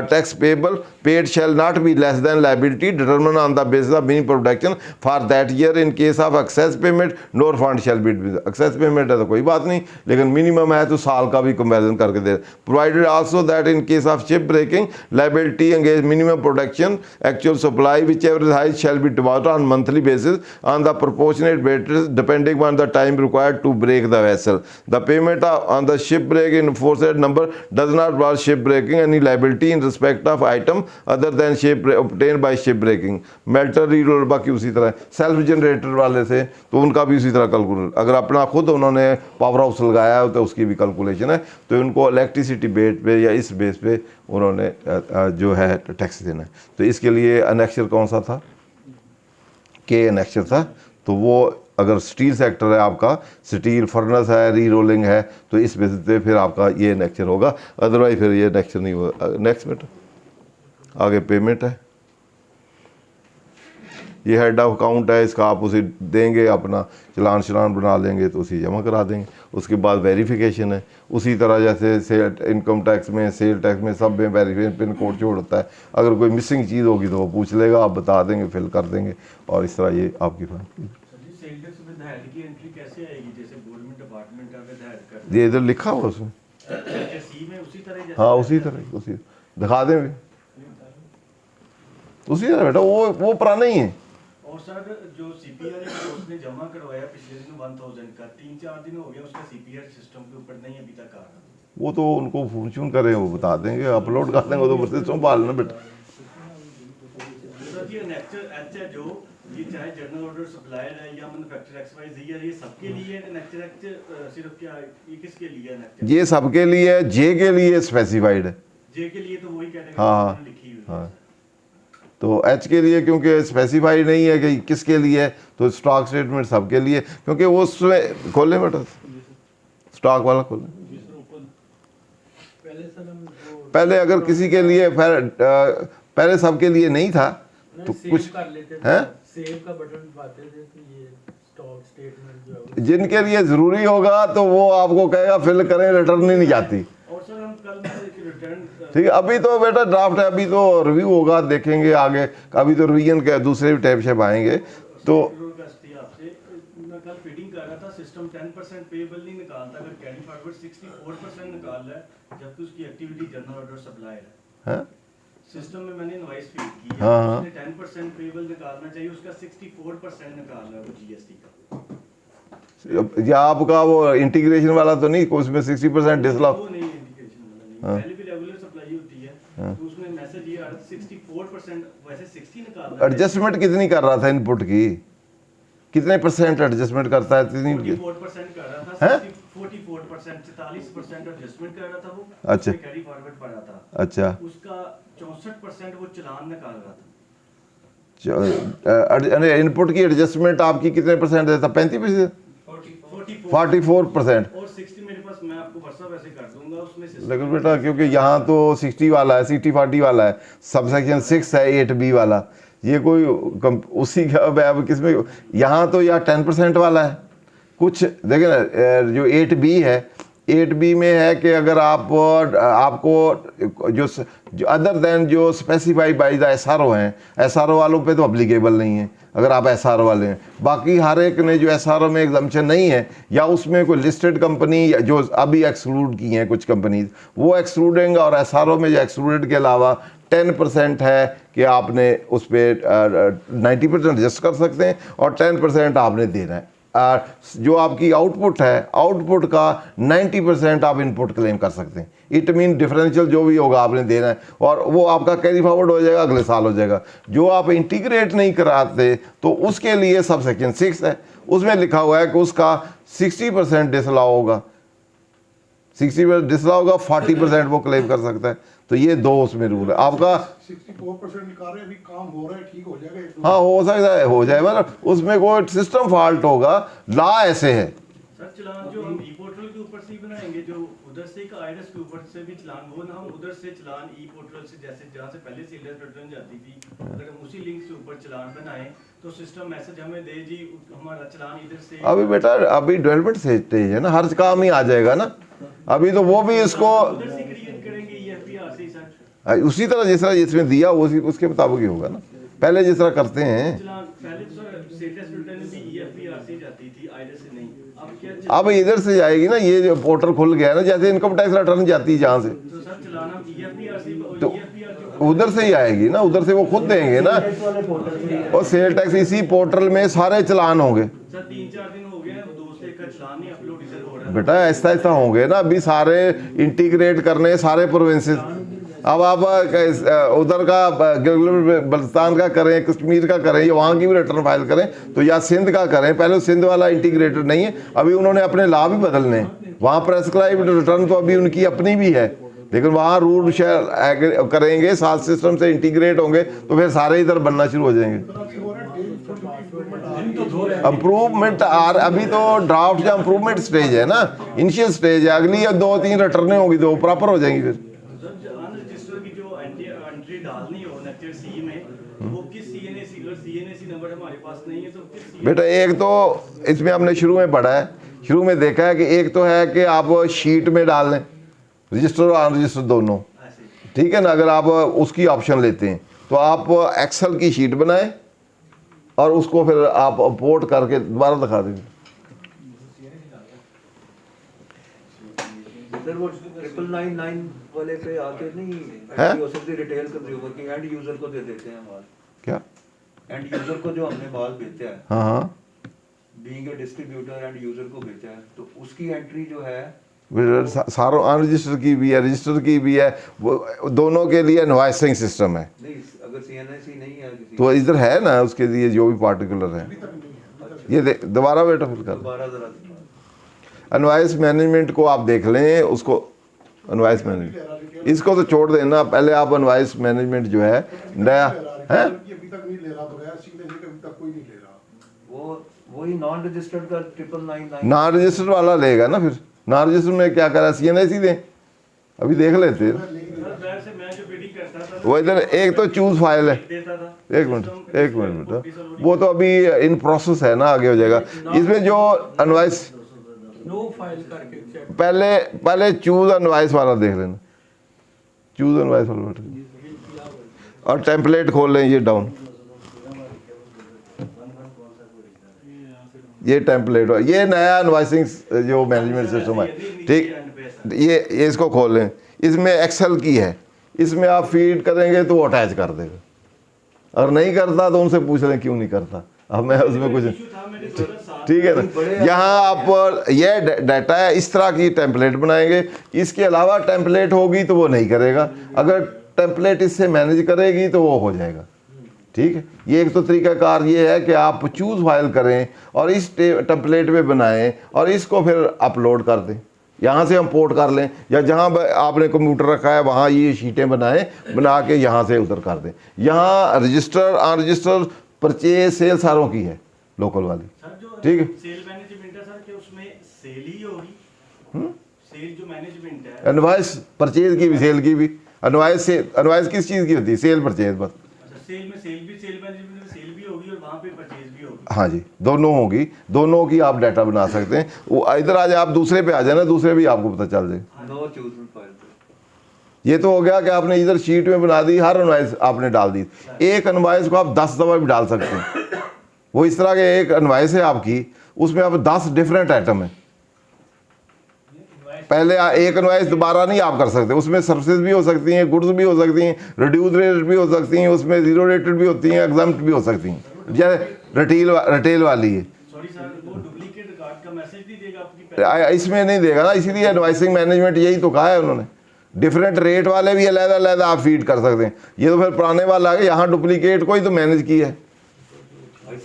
tax payable paid shall not be less than liability determined on the basis of minimum production for that year. In case of excess payment no refund shall be due. Excess payment है तो कोई बात नहीं, लेकिन minimum है तो साल का भी कंपैरिजन करके दे। Provided also that in case of ship breaking liability against minimum production actual supply whichever is high shall be divided on monthly basis on the proportionate basis depending on the time required to break the vessel. The payment on the ship break in aforesaid number does not involve ship breaking any liability in respect of item other than ship obtained by ship breaking. Melter reroll बाकी उसी तरह self generator वाले से तो उनका भी उसी तरह कैलकुलेट, अगर अपना खुद उन्होंने पावर हाउस लगाया है तो उसकी भी कैलकुलेशन है, तो उनको इलेक्ट्रिसिटी बेस पे या इस बेस पे उन्होंने जो है टैक्स देना है। तो इसके लिए अनेक्चर कौन सा था, के अनेक्चर था, तो वो अगर स्टील सेक्टर है आपका, स्टील फर्नेस है, री रोलिंग है, तो इस बेसिस पे फिर आपका ये अनेक्चर होगा, अदरवाइज फिर ये अनेक्चर नहीं होगा। नेक्स्ट मिनट आगे पेमेंट है, ये हेड ऑफ अकाउंट है, इसका आप उसे देंगे, अपना चलान बना लेंगे तो उसी जमा करा देंगे। उसके बाद वेरिफिकेशन है, उसी तरह जैसे सेल इनकम टैक्स में, सेल टैक्स में, सब में वेरिफिकेशन पिन कोड जोड़ होता है। अगर कोई मिसिंग चीज़ होगी तो वो पूछ लेगा, आप बता देंगे, फिल कर देंगे, और इस तरह ये आपकी ये इधर लिखा हुआ उसमें, हाँ उसी तरह, उसी दिखा दें उसी तरह बेटा, वो पुराना ही है। और सर जो सीपीआर उसने जमा करवाया पिछले दिन 1000 का 3-4 दिन हो गया, उसका सीपीआर सिस्टम के ऊपर नहीं अभी तक आ रहा। वो तो उनको फॉर्च्यून करें, वो बता देंगे, अपलोड कर देंगे, तो सिस्टम पालना बेटा। सर ये नेक्चर एच है जो ये चाहे जनरल ऑर्डर सप्लायर है या मैन्युफैक्चरर एक्सवाईजेड, ये सबके लिए नेक्चर एक्ट सिर्फ क्या ये किसके लिए है नेक्चर? ये सबके लिए, जे के लिए स्पेसिफाइड है, जे के लिए तो वही कैटेगरी हाँ लिखी हुई है। हाँ, तो एच के लिए क्योंकि स्पेसिफाइड नहीं है कि किसके लिए है, तो स्टॉक स्टेटमेंट सबके लिए, क्योंकि वो उसमें खोलें बेटा, स्टॉक वाला खोलें। पहले अगर किसी के लिए पहले सबके लिए नहीं था तो कुछ है, सेव का बटन दबाते थे तो ये स्टॉक स्टेटमेंट जो है जिनके लिए जरूरी होगा तो वो आपको कहेगा फिल करें, रिटर्न ही नहीं जाती। और सर हम कल रिटर्न ठीक है, अभी तो बेटा ड्राफ्ट है, अभी तो रिव्यू होगा, देखेंगे आगे, अभी तो रिवीजन के दूसरे भी टाइप शेप आएंगे। तो मैं कल फीडिंग कर रहा था, सिस्टम 10% पेएबल नहीं निकालता, अगर कैरी फॉरवर्ड 64% निकाल रहा है जबकि उसकी एक्टिविटी जनरल ऑर्डर सप्लायर है। सिस्टम में मैंने इनवॉइस फीड की है, उसने 10% पेएबल निकालना चाहिए, उसका 64% निकाल रहा है वो जीएसटी का। या आपका वो इंटीग्रेशन वाला तो नहीं, उसमें 60% डिसलॉक, वो नहीं इंटीग्रेशन वाला नहीं, पहले भी रेगुलर सप्लाई होती है, तो उसमें मैसेज ये आ रहा था 64%, वैसे 60 निकाल रहा है। एडजस्टमेंट कितनी कर रहा था इनपुट की, कितने परसेंट एडजस्टमेट करता है? 44% कर रहा था, 44%, 44% एडजस्टमेंट कर रहा था वो। अच्छा, कैरी फॉरवर्ड पड़ा था। अच्छा, उसका 64% वो चलान निकाल रहा था। इनपुट की एडजस्टमेंट आपकी कितने परसेंट देता? 35%, 44%। और 60 मेरे पास, मैं आपको व्हाट्सएप ऐसे कर दूंगा उसमें। लेकिन बेटा क्योंकि यहाँ तो 60 वाला है, 60-40 वाला है, सबसेक्शन 6 है 8B वाला, ये कोई उसी का किसमें, यहाँ तो या 10% वाला है कुछ, देखें ना जो 8B है, 8B में है कि अगर आपको जो अदर देन जो स्पेसिफाइड बाई द SRO हैं, SRO वालों पे तो अप्लीकेबल नहीं है अगर आप SRO वाले हैं। बाकी हर एक ने जो SRO में एग्जम्पशन नहीं है या उसमें कोई लिस्टेड कंपनी जो अभी एक्सक्लूड की हैं कुछ कंपनीज, वो एक्सक्लूडिंग और SRO में जो एक्सक्लूडेड के अलावा 10% है कि आपने उस पर 90% रजिस्ट कर सकते हैं और 10% आपने देना है। जो आपकी आउटपुट है, आउटपुट का 90% आप इनपुट क्लेम कर सकते हैं। इट मीन डिफरेंशियल जो भी होगा आपने देना है और वो आपका कैरी फॉरवर्ड हो जाएगा, अगले साल हो जाएगा। जो आप इंटीग्रेट नहीं कराते तो उसके लिए सब सेक्शन 6 है, उसमें लिखा हुआ है कि उसका 60% डिसअलाउ होगा, 60% डिसअलाउ होगा, 40% वो क्लेम कर सकता है। तो ये दो उसमें रूल है आपका। 64% निकाल रहे हैं, अभी काम हो रहा है, ठीक हो जाएगा। हाँ हो सकता है, हो जाए, मतलब उसमें कोई सिस्टम फॉल्ट होगा, लॉ ऐसे है। सर चलान जो हम ई पोर्टल के ऊपर से ही बनाएंगे, जो उधर से एक आईआरएस के ऊपर से भी चलान, वो ना हम उधर से चलान ई पोर्टल से, जैसे जहाँ से पहले सेल्स रिटर्न जाती थी, अगर हम उसी लिंक से ऊपर चलान बनाएं तो सिस्टम मैसेज हमें दे जी हमारा चलान इधर से। अभी बेटा अभी डेवलपमेंट स्टेज है ना, हर काम ही आ जाएगा ना। अभी तो वो भी इसको उधर से क्रिएट करेंगे ईएफपीआर से सर, उसी तरह जिस तरह इसमें दिया उसी उसके मुताबिक ही होगा ना, पहले जिस तरह करते हैं। चलान पहले तो सर सेल्स रिटर्न भी ईएफपीआर से जाती थी, आईआरएस से नहीं। अब क्या अब इधर से जाएगी ना, ये जो पोर्टल खुल गया है ना, जैसे इनकम टैक्स रिटर्न जाती है जहाँ से, तो सर चलान हम ईएफपीआर से, तो ईएफपीआर जो उधर से ही आएगी ना, उधर से वो खुद देंगे ना। और सेल टैक्स इसी पोर्टल में सारे चलान होंगे। सर 3-4 दिन हो गए हैं, दो से एक चलान नहीं अपलोड इधर हो रहा है। बेटा ऐसा ऐसा होंगे ना, अभी सारे इंटीग्रेट करने सारे प्रोविंसेस। अब आप उधर का बल्तिस्तान का करें, कश्मीर का करें, या वहाँ की भी रिटर्न फाइल करें, तो या सिंध का करें। पहले सिंध वाला इंटीग्रेटेड नहीं है, अभी उन्होंने अपने लॉ भी बदलने हैं। वहाँ प्रेस्क्राइब्ड रिटर्न तो अभी उनकी अपनी भी है, लेकिन वहाँ रूल शेयर करेंगे, सात सिस्टम से इंटीग्रेट होंगे तो फिर सारे इधर बनना शुरू हो जाएंगे। अम्प्रूवमेंट अभी तो ड्राफ्ट या अम्प्रूवमेंट स्टेज है ना, इनिशियल स्टेज है। अगली या 2-3 रिटर्नें होंगी तो प्रॉपर हो जाएंगी। फिर अनरजिस्टर्ड की जो एंट्री डालनी हो नेचर सी में, वो किस सीएनएसी नंबर हमारे पास नहीं है तो किस बेटा एक तो इसमें हमने शुरू में पढ़ा है, शुरू में देखा है कि एक तो है कि आप शीट में डाल लें, रजिस्टर और अनरजिस्टर दोनों, ठीक है ना। अगर आप उसकी ऑप्शन लेते हैं तो आप एक्सेल की शीट बनाएं और उसको फिर आप इंपोर्ट करके दोबारा दिखा देंगे। सर वो 999 वाले पे आके नहीं है? रिटेल कंज्यूमर की एंड यूजर को दे देते हैं माल। क्या एंड यूजर को जो हमने माल बेचा है, हाँ हाँ, being a distributor and user को बेचा है, तो उसकी एंट्री जो है सारों अनरजिस्टर की भी है, रजिस्टर की भी है, वो दोनों के लिए इनवॉइसिंग सिस्टम है। नहीं, अगर सीएनएसी नहीं है किसी तो इधर है ना, उसके लिए जो भी पार्टिकुलर है। ये दोबारा बेटा फिल कर, दोबारा जरा इनवॉइस मैनेजमेंट को आप देख लें, उसको इनवॉइस मैनेजमेंट इसको तो छोड़ देना, पहले आप इनवॉइस मैनेजमेंट जो है नया है, अभी तक नहीं ले रहा, बगैर सिग्नेचर के अभी तक कोई नहीं ले रहा। वही नॉन रजिस्टर्ड का 999 नॉन रजिस्टर वाला लेगा ना। फिर नॉन रजिस्टर में क्या करा, सीएनएसी दें, अभी देख लेते हैं। से मैं जो बिडिंग करता था वो इधर एक तो चूज फाइल है, देता था, एक मिनट बेटा, वो तो अभी इन प्रोसेस है ना, आगे हो जाएगा। इसमें जो इनवॉइस नो फाइल करके चेक पहले चूज इनवॉइस वाला देख लेना, चूज इनवॉइस वाला बेटा, और टेम्पलेट खोल लें, ये डाउन, ये टेम्पलेट, ये नया इनवॉइसिंग जो मैनेजमेंट सिस्टम है, ठीक। ये इसको खोल लें, इसमें एक्सेल की है, इसमें आप फीड करेंगे तो वो अटैच कर देगा, अगर नहीं करता तो उनसे पूछ लें क्यों नहीं करता। अब मैं उसमें कुछ, ठीक है ना। यहाँ आप ये डाटा है, इस तरह की टेम्पलेट बनाएंगे, इसके अलावा टेम्पलेट होगी तो वो नहीं करेगा, अगर टेम्पलेट इससे मैनेज करेगी तो वो हो जाएगा, ठीक है। ये एक तो तरीकाकार ये है कि आप चूज फाइल करें और इस टेम्पलेट में बनाएं और इसको फिर अपलोड कर दें, यहाँ से हम पोर्ट कर लें, या जहाँ आपने कंप्यूटर रखा है वहाँ ये शीटें बनाएं, बना के यहाँ से उधर कर दें। यहाँ रजिस्टर अनरजिस्टर परचेज सेल सारों की है, लोकल वाली, ठीक है। सेल मैनेजमेंट है सर, कि उसमें सेल ही होगी, सेल जो मैनेजमेंट है, इनवॉइस परचेज की भी, सेल की भी। इनवॉइस किस चीज़ की होती है, सेल परचेज बस। सेल में सेल भी, सेल मैनेजमेंट में सेल भी होगी और वहाँ पे परचेज भी होगी। हाँ जी, दोनों होगी, दोनों की आप डाटा बना सकते हैं। वो इधर आ जाए, आप दूसरे पे आ जाए ना, दूसरे भी आपको पता चल जाए। नो चूज फाइल ये तो हो गया कि आपने इधर शीट में बना दी, हर इनवाइस आपने डाल दी। एक इनवाइस को आप 10 दफ़ा भी डाल सकते हैं। वो इस तरह के एक इनवाइस है आपकी, उसमें आप 10 डिफरेंट आइटम है। पहले एक इनवाइस दोबारा नहीं आप कर सकते, उसमें सर्विसेज भी हो सकती हैं, गुड्स भी हो सकती हैं, रिड्यूस रेट भी हो सकती हैं, उसमें जीरो रेटेड भी होती हैं, एग्जाम्प्ट भी हो सकती हैं, जैसे रिटेल वाली है। सॉरी सर, वो डुप्लीकेट रिकॉर्ड का मैसेज नहीं देगा आपकी इसमें नहीं देगा ना, इसीलिए इनवाइसिंग मैनेजमेंट यही तो कहा है उन्होंने। डिफरेंट रेट वाले भी अलग-अलग आप फीड कर सकते हैं। ये तो फिर पुराने वाला है, यहाँ डुप्लीकेट को ही तो मैनेज किया है,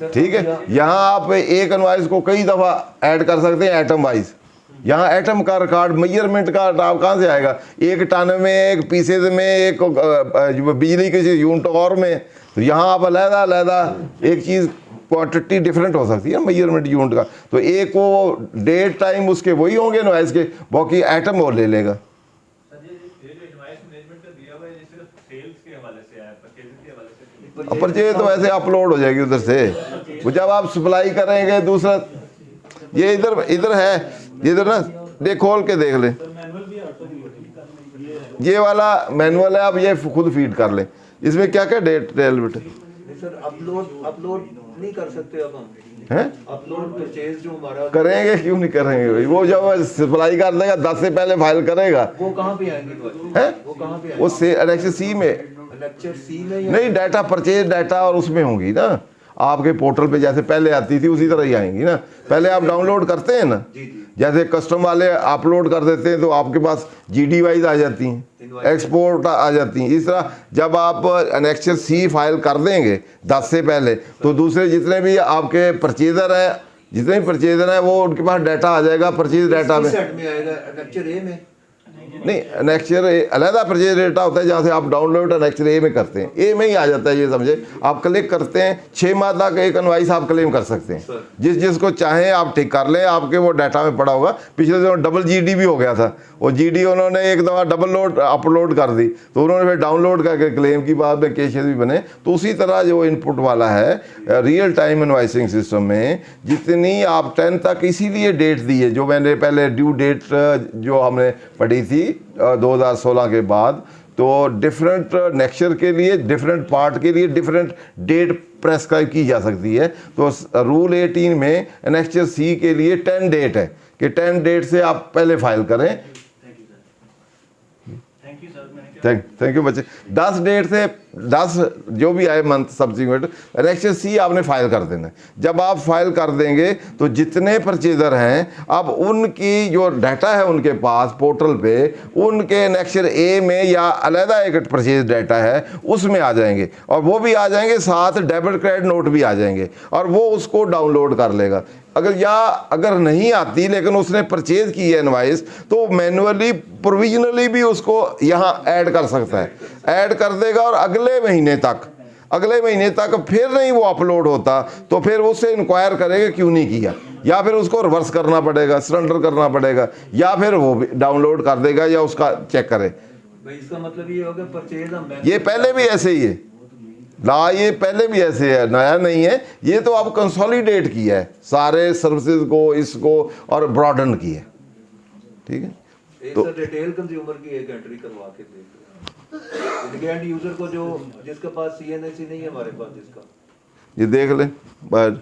ठीक है। यहाँ आप एक इनवाइस को कई दफ़ा ऐड कर सकते हैं आइटम वाइज। यहाँ आइटम का रिकॉर्ड, मेजरमेंट का आप कहाँ से आएगा? एक टन में, एक पीसेज में, एक बिजली किसी यूनिट और में, तो यहाँ आप अलग-अलग एक चीज़ क्वांटिटी डिफरेंट हो सकती है मेजरमेंट यूनिट का। तो एक वो डेट टाइम उसके वही होंगे इनवाइस के, बाकी आइटम और ले लेगा। परचेज तो वैसे अपलोड हो जाएगी उधर से, वो जब आप सप्लाई करेंगे। दूसरा ये इधर है, इधर ना ये खोल के देख लें, ये वाला मैनुअल है, आप ये खुद फीड कर लें। इसमें क्या क्या डेट टेल बेटे सर अपलोड नहीं कर सकते अब हम हैं? अपलोड परचेज जो हमारा करेंगे, क्यों नहीं करेंगे भाई? वो जब सप्लाई कर देगा 10 से पहले फाइल करेगा। वो कहाँ पे आएंगे? वो कहाँ पे वो एनेक्स सी में, लेक्चर सी में नहीं डाटा परचेज डाटा और उसमें होंगी ना, आपके पोर्टल पे जैसे पहले आती थी उसी तरह ही आएंगी ना। पहले आप डाउनलोड करते हैं ना, जैसे कस्टम वाले अपलोड कर देते हैं तो आपके पास GD वाइज आ जाती हैं, एक्सपोर्ट आ जाती हैं। इस तरह जब आप एनेक्चर सी फाइल कर देंगे 10 से पहले, तो दूसरे जितने भी आपके परचेजर हैं, जितने भी परचेजर हैं, वो उनके पास डाटा आ जाएगा परचेज डाटा में। सेट में आएगा लेक्चर ए में नहीं, एनेक्चर अलहदा परचेज डेटा होता है जहाँ से आप डाउनलोड एनेक्चर ए में करते हैं, ए में ही आ जाता है। ये समझे, आप क्लिक करते हैं 6 माह तक एक इनवाइस आप क्लेम कर सकते हैं, जिसको चाहें आप ठीक कर लें, आपके वो डाटा में पड़ा होगा। पिछले दिनों डबल GD भी हो गया था, वो GD उन्होंने एक दफ़ा डबल अपलोड कर दी, तो उन्होंने फिर डाउनलोड करके क्लेम की, बाद में केसेस भी बने। तो उसी तरह जो इनपुट वाला है रियल टाइम इनवाइसिंग सिस्टम में, जितनी आप 10 तक इसीलिए डेट दी है, जो मैंने पहले ड्यू डेट जो हमने पढ़ी थी 2016 के बाद, तो डिफरेंट नेक्चर के लिए, डिफरेंट पार्ट के लिए डिफरेंट डेट प्रेस्क्राइब की जा सकती है। तो रूल 18 में नेक्चर सी के लिए 10 डेट है कि 10 डेट से आप पहले फाइल करें। थैंक यू बच्चे। 10 डेट से 10 जो भी आए मंथ सब्सिक्वेंट एनेक्चर सी आपने फाइल कर देना है। जब आप फाइल कर देंगे तो जितने परचेजर हैं, अब उनकी जो डाटा है उनके पास पोर्टल पे, उनके एनेक्चर ए में या अलहदा एक परचेज डाटा है उसमें आ जाएंगे, और वो भी आ जाएंगे साथ डेबिट क्रेडिट नोट भी आ जाएंगे, और वो उसको डाउनलोड कर लेगा। अगर नहीं आती लेकिन उसने परचेज की है इनवाइस, तो मैनुअली प्रोविजनली भी उसको यहाँ ऐड कर सकता है, ऐड कर देगा। और अगले महीने तक फिर नहीं वो अपलोड होता, तो फिर उससे इंक्वायर करेगा क्यों नहीं किया, या फिर उसको रिवर्स करना पड़ेगा, सरेंडर करना पड़ेगा, या फिर वो भी डाउनलोड कर देगा या उसका चेक करे। इसका मतलब ये होगा परचेज हम ये पहले भी ऐसे ही है ला, ये पहले भी ऐसे है, नया नहीं है। ये तो अब कंसोलिडेट किया है सारे सर्विसेज को, इसको, और ब्रॉडन किया है, ठीक है। एक तो सर रिटेल कंज्यूमर की एक एंट्री करवा के देख एंड यूजर को, जो जिसके पास CNSE नहीं है हमारे पास, जिसका ये देख लें बाद।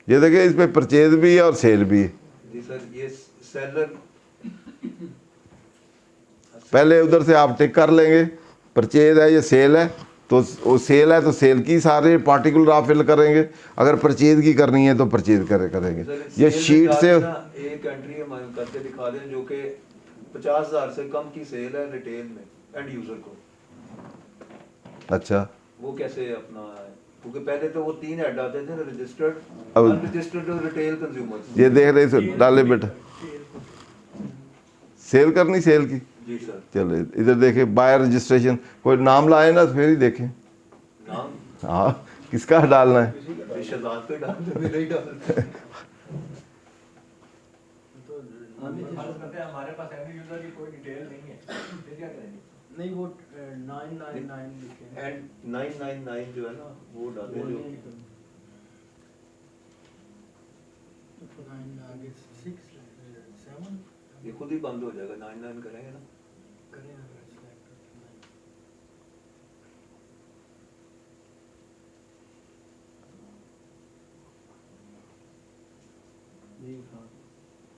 ये देखिए इस पे परचेज भी है और सेल भी है। जी सर, ये सेलर पहले उधर से आप टिक कर लेंगे, परचेज है, ये सेल है, तो वो सेल है तो सेल की सारे पार्टिकुलर आप फिल करेंगे। अगर परचेज की करनी है तो परचेज करेंगे। ये शीट से एक एंट्री हम करके दिखा दें जो कि 50,000 से कम की सेल है रिटेल में एंड यूजर को। अच्छा, वो कैसे अपना है? क्योंकि पहले तो वो 3 ऐड आते थे, रजिस्टर्ड, अब अनरजिस्टर्ड और रिटेल कंज्यूमर। ये देख रहे डाले बेटा, सेल करनी, सेल की। जी सर। चलो इधर देखे बायर रजिस्ट्रेशन, कोई नाम लाए ना फिर ही देखें नाम, हाँ किसका डालना है। शहजाद पे डाल दे, नहीं डालते। हमारे पास एंड यूजर की कोई डिटेल नहीं है, फिर क्या करेंगे? नहीं, वो 999 लिखे एंड 999 जो है ना वो डाले, जो आगे 6 7 ये खुद ही बंद हो जाएगा, 9 करेंगे ना। करें अगर select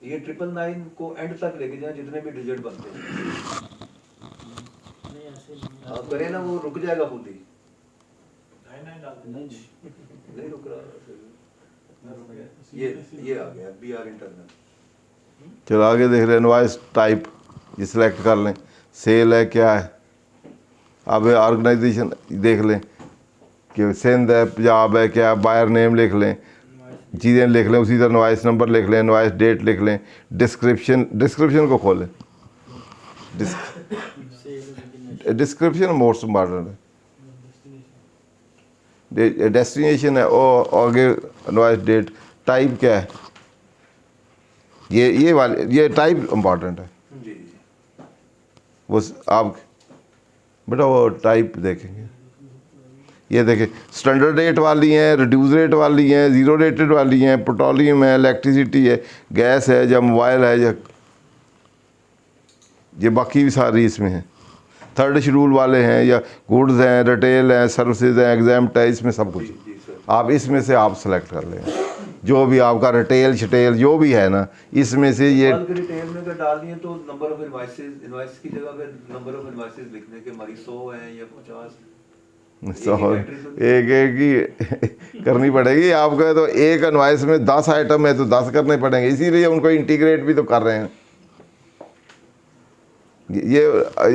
ये 999 को एंड तक लेके जाए जितने भी डिजिट बनते हैं। नहीं ऐसे नहीं आप करें ना, वो रुक जाएगा खुद ही। 99 नहीं रुक रहा। ये आ गया BR इंटरनल। चलो आगे देख रहे हैं, इनवॉइस टाइप ये सिलेक्ट कर लें, सेल है क्या है। अब ऑर्गेनाइजेशन देख लें कि सिंध है, पंजाब है, क्या बायर नेम लिख लें, चीज़ें लिख लें, उसी तरह इनवॉइस नंबर लिख लें, इनवॉइस डेट लिख लें, डिस्क्रिप्शन को खोलें। डिस्क्रिप्शन मोस्ट इम्पॉर्टेंट है। डेस्टिनेशन है और आगे इनवॉइस डेट, टाइप क्या है, ये टाइप इम्पॉर्टेंट है। जी वो आप बेटा वो टाइप देखेंगे, ये देखें स्टैंडर्ड रेट वाली हैं, रिड्यूस रेट वाली हैं, ज़ीरो रेटेड वाली हैं, पेट्रोलियम है, इलेक्ट्रिसिटी है, गैस है, या मोबाइल है, या ये बाकी भी सारी इसमें हैं। थर्ड शेड्यूल वाले हैं, या गुड्स हैं, रिटेल हैं, सर्विसेज हैं, एग्जाम्प्ट है, इसमें सब कुछ। जी सर। आप इसमें से आप सेलेक्ट कर लें जो भी आपका रिटेल शटेल जो भी है ना, इसमें से ये माल के रिटेल में अगर डाल दिए तो नंबर ऑफ इनवॉइस की जगह पे नंबर ऑफ इनवॉइसेस लिखने के हमारी 100 हैं या 50। एक ही करनी पड़ेगी आपको। तो एक इनवॉइस में 10 आइटम है तो 10 करने पड़ेंगे, इसीलिए उनको इंटीग्रेट भी तो कर रहे हैं। ये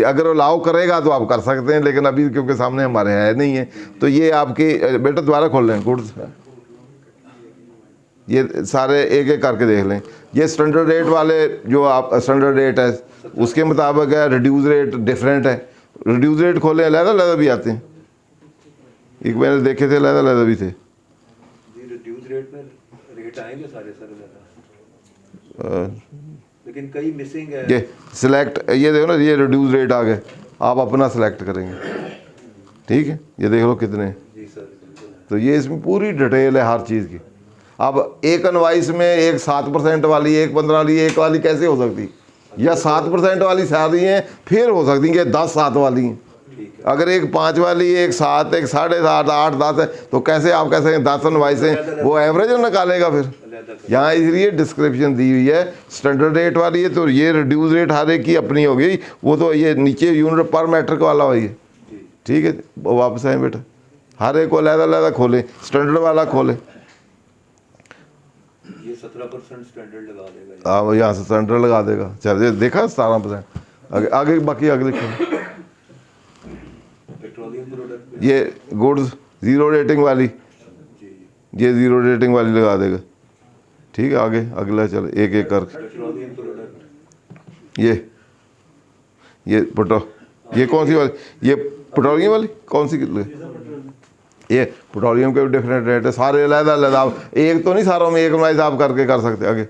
अगर अलाउ करेगा तो आप कर सकते हैं, लेकिन अभी क्योंकि सामने हमारे है नहीं है, तो ये आपकी बेटा दोबारा खोल लें गुड्स, ये सारे एक एक करके देख लें। ये स्टैंडर्ड रेट वाले जो आप स्टैंडर्ड रेट है उसके मुताबिक है, रिड्यूस रेट डिफरेंट है। रिड्यूस रेट खोलें, अलग भी आते हैं, एक मैंने देखे थे अलग भी थे। जी रिड्यूस रेट में रेट आएंगे सारे सर लेकिन कई मिसिंग है। ये सिलेक्ट, ये देखो ना, ये रिड्यूस रेट आ गए, आप अपना सिलेक्ट करेंगे, ठीक है। ये देख लो कितने हैं। जी सर। तो ये इसमें पूरी डिटेल है हर चीज़ की। अब एक इनवॉइस में एक 7% वाली, एक 15 वाली, एक वाली कैसे हो सकती, या 7% वाली सारी हैं, फिर हो सकती हैं कि 10 7 वाली हैं। अगर एक 5 वाली, एक 7, एक 7.5, 8 10 है, तो कैसे आप कह सकते 10 इनवॉइस हैं, वो एवरेज निकालेगा फिर। यहाँ इसलिए डिस्क्रिप्शन दी हुई है। स्टैंडर्ड रेट वाली है तो ये रिड्यूस रेट हर एक की अपनी होगी, वो तो ये नीचे यूनिट पर मैट्रिक वाला हुई है, ठीक है। वापस आए बेटा, हर एक को अलग खोलें, स्टैंडर्ड वाला खोलें। ये 17% स्टैंडर्ड लगा देगा। हाँ, यहाँ से स्टैंडर्ड लगा देगा। चलिए देखा 17%। आगे बाकी आगे लिखो। पेट्रोलियम प्रोडक्ट ये गुड्स ज़ीरो रेटिंग वाली, ये ज़ीरो रेटिंग वाली लगा देगा, ठीक है। आगे अगला चलो एक एक कर। पेट्रोलियम प्रोडक्ट ये ये कौन सी वाली, ये पेट्रोलियम वाली कौन सी ये पेट्रोलियम के भी डिफरेंट रेट है, सारे अलग आप एक तो नहीं सारों में एक इनवॉइस आप करके कर सकते। आगे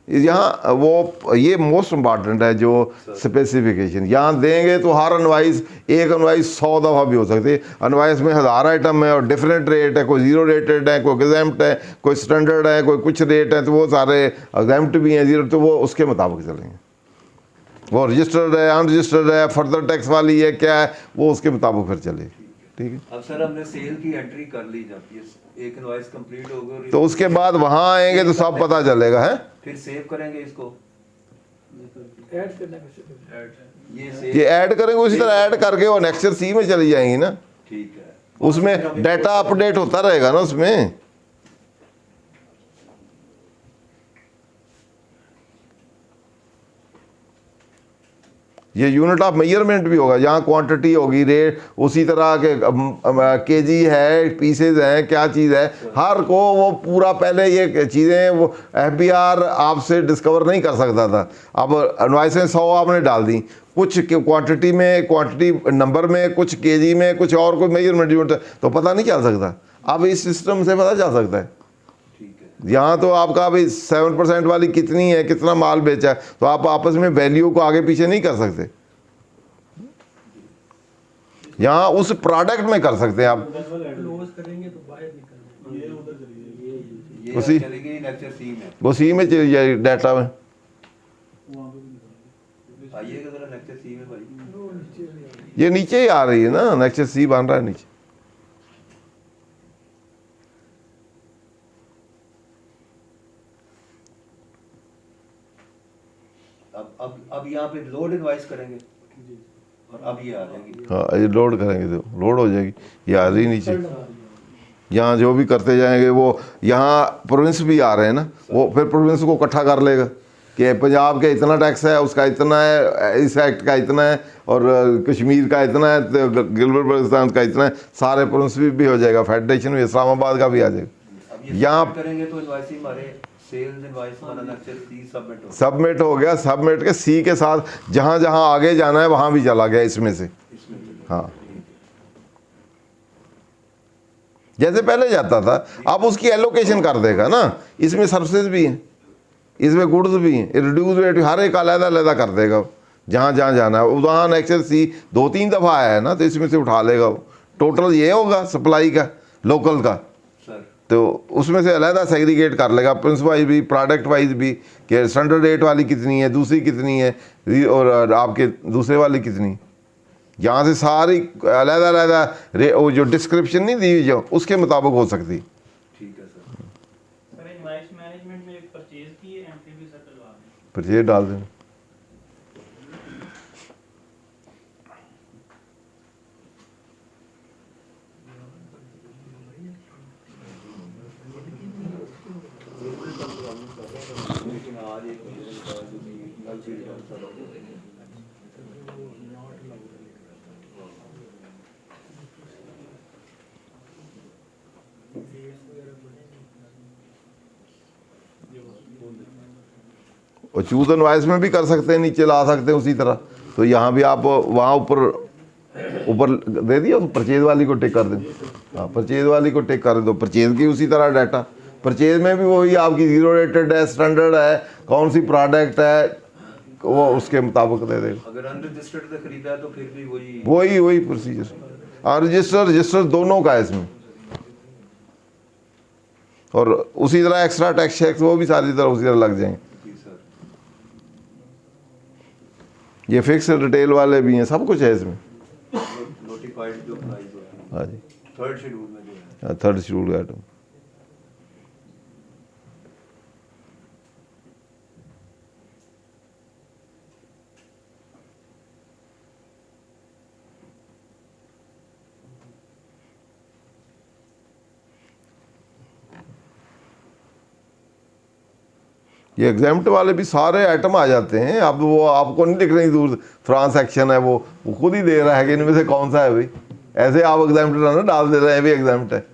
यहाँ वो ये मोस्ट इम्पॉर्टेंट है जो स्पेसिफिकेशन यहाँ देंगे, तो हर इनवॉइस एक इनवॉइस 100 दफ़ा भी हो सकती है। इनवॉइस में 1000 आइटम है और डिफरेंट रेट है, कोई ज़ीरो रेटेड है, कोई एग्जाम्प्ट है, कोई स्टैंडर्ड है, कोई कुछ रेट है, तो वो सारे एग्जाम्प्ट भी हैं ज़ीरो, तो वो उसके मुताबिक चलेंगे। वो रजिस्टर्ड है, अनरजिस्टर्ड है, फर्दर टैक्स वाली है, क्या है, वो उसके मुताबिक फिर चलेगी, ठीक है। अब सर हमने सेल की एंट्री कर ली, जब ये एक इनवॉइस कंप्लीट हो गई तो उसके बाद वहाँ आएंगे तो सब पता चलेगा है। फिर सेव करेंगे इसको, ऐड करना कैसे ये सेव ये ऐड करेंगे, उसी तरह ऐड करके वो नेक्स्ट सी में चली जाएंगी ना, ठीक है। उसमें डाटा अपडेट होता रहेगा ना उसमें। ये यूनिट ऑफ मेजरमेंट भी होगा, यहाँ क्वांटिटी होगी, रेट उसी तरह के केजी है, पीसेज हैं, क्या चीज़ है, हर को वो पूरा पहले ये चीज़ें वो FBR आपसे डिस्कवर नहीं कर सकता था। अब इनवॉइसें 100 आपने डाल दी, कुछ क्वांटिटी में, क्वांटिटी नंबर में, कुछ केजी में, कुछ और कोई मेजरमेंट यूनिट, तो पता नहीं चल सकता। अब इस सिस्टम से पता चल सकता है। यहाँ तो आपका अभी 7% वाली कितनी है, कितना माल बेचा है, तो आप आपस में वैल्यू को आगे पीछे नहीं कर सकते। यहाँ उस प्रोडक्ट में कर सकते हैं आप। क्लोज करेंगे तो बाहर निकलना, ये उधर चलिए, ये उसी चली गई लेक्चर सी में, वो सी में चली जाएगी डाटा में। आइएगा जरा लेक्चर सी में भाई। ये नीचे ही आ रही है ना, नेक्स्ट सी बन रहा है नीचे। अब यहाँ पे लोड इनवाइस करेंगे और अब ये आ जाएगी। हाँ ये लोड करेंगे तो लोड हो जाएगी, ये आ रही नीचे। यहाँ जो भी करते जाएंगे वो यहाँ प्रोविंस भी आ रहे हैं ना, वो फिर प्रोविंस को इकट्ठा कर लेगा कि पंजाब का इतना टैक्स है, उसका इतना है, इस एक्ट का इतना है, और कश्मीर का इतना है, तो गिलबर्ट बल्तिस्तान का इतना है, सारे प्रोविंस भी हो जाएगा, फेडरेशन भी, इस्लामाबाद का भी आ जाएगा। अब ये यहाँ करेंगे तो इनवाइस ही हमारे सेल्स इनवाइस हमारा लेक्चर सी सबमिट हो सबमिट हो गया, सबमिट के सी के साथ जहाँ जहाँ आगे जाना है वहाँ भी चला गया इसमें से। हाँ जैसे पहले जाता था, अब उसकी एलोकेशन कर देगा ना, इसमें सर्विसेज भी हैं, इसमें गुड्स भी हैं, रिड्यूस रेट हर एक अलग कर देगा जहाँ जहाँ जाना है। वहाँ नेक्स्ट सी 2-3 दफ़ा आया है ना, तो इसमें से उठा लेगा वो। टोटल ये होगा सप्लाई का लोकल का, तो उसमें से अलग सेग्रीगेट कर लेगा, प्रिंस वाइज भी, प्रोडक्ट वाइज भी, कि स्टैंडर्ड रेट वाली कितनी है, दूसरी कितनी है, और आपके दूसरे वाली कितनी। यहाँ से सारी अलग वो जो डिस्क्रिप्शन नहीं दी जो उसके मुताबिक हो सकती। ठीक है सर। सर इनवॉइस मैनेजमेंट में परचेज की एंट्री भी सर डलवा दें। परचेज डाल दें। लेकिन आज एक और चूज इनवॉइस में भी कर सकते हैं, नीचे ला सकते हैं उसी तरह। तो यहाँ भी आप वहाँ ऊपर दे दिया, तो परचेज वाली को टिक कर दें। हाँ परचेज वाली को टिक कर दो, परचेज की उसी तरह डाटा। परचेज में भी वही आपकी जीरो रेटेड है, स्टैंडर्ड है, कौन सी प्रोडक्ट है, वो उसके मुताबिक दे देगा। अगर अनरजिस्टर्ड से खरीदा है तो फिर भी वही प्रोसीजर। हाँ रजिस्टर दोनों का है इसमें, और उसी तरह एक्स्ट्रा टैक्स वो भी सारी तरह उसी तरह लग जाएंगे। ये फिक्स डिटेल वाले भी हैं, सब कुछ है इसमें। नोटिफाइड जो प्राइस होती है, हाँ जी, थर्ड शेड्यूल में जो है। थर्ड शेड्यूल का आइटम। ये एग्जाम्प्ट वाले भी सारे आइटम आ जाते हैं। अब वो आपको नहीं दिख रही दूर ट्रांसैक्शन है, वो खुद ही दे रहा है कि इनमें से कौन सा है भाई। ऐसे आप एग्जाम्प्ट ना डाल दे रहे हैं, भी एग्जाम्प्ट है।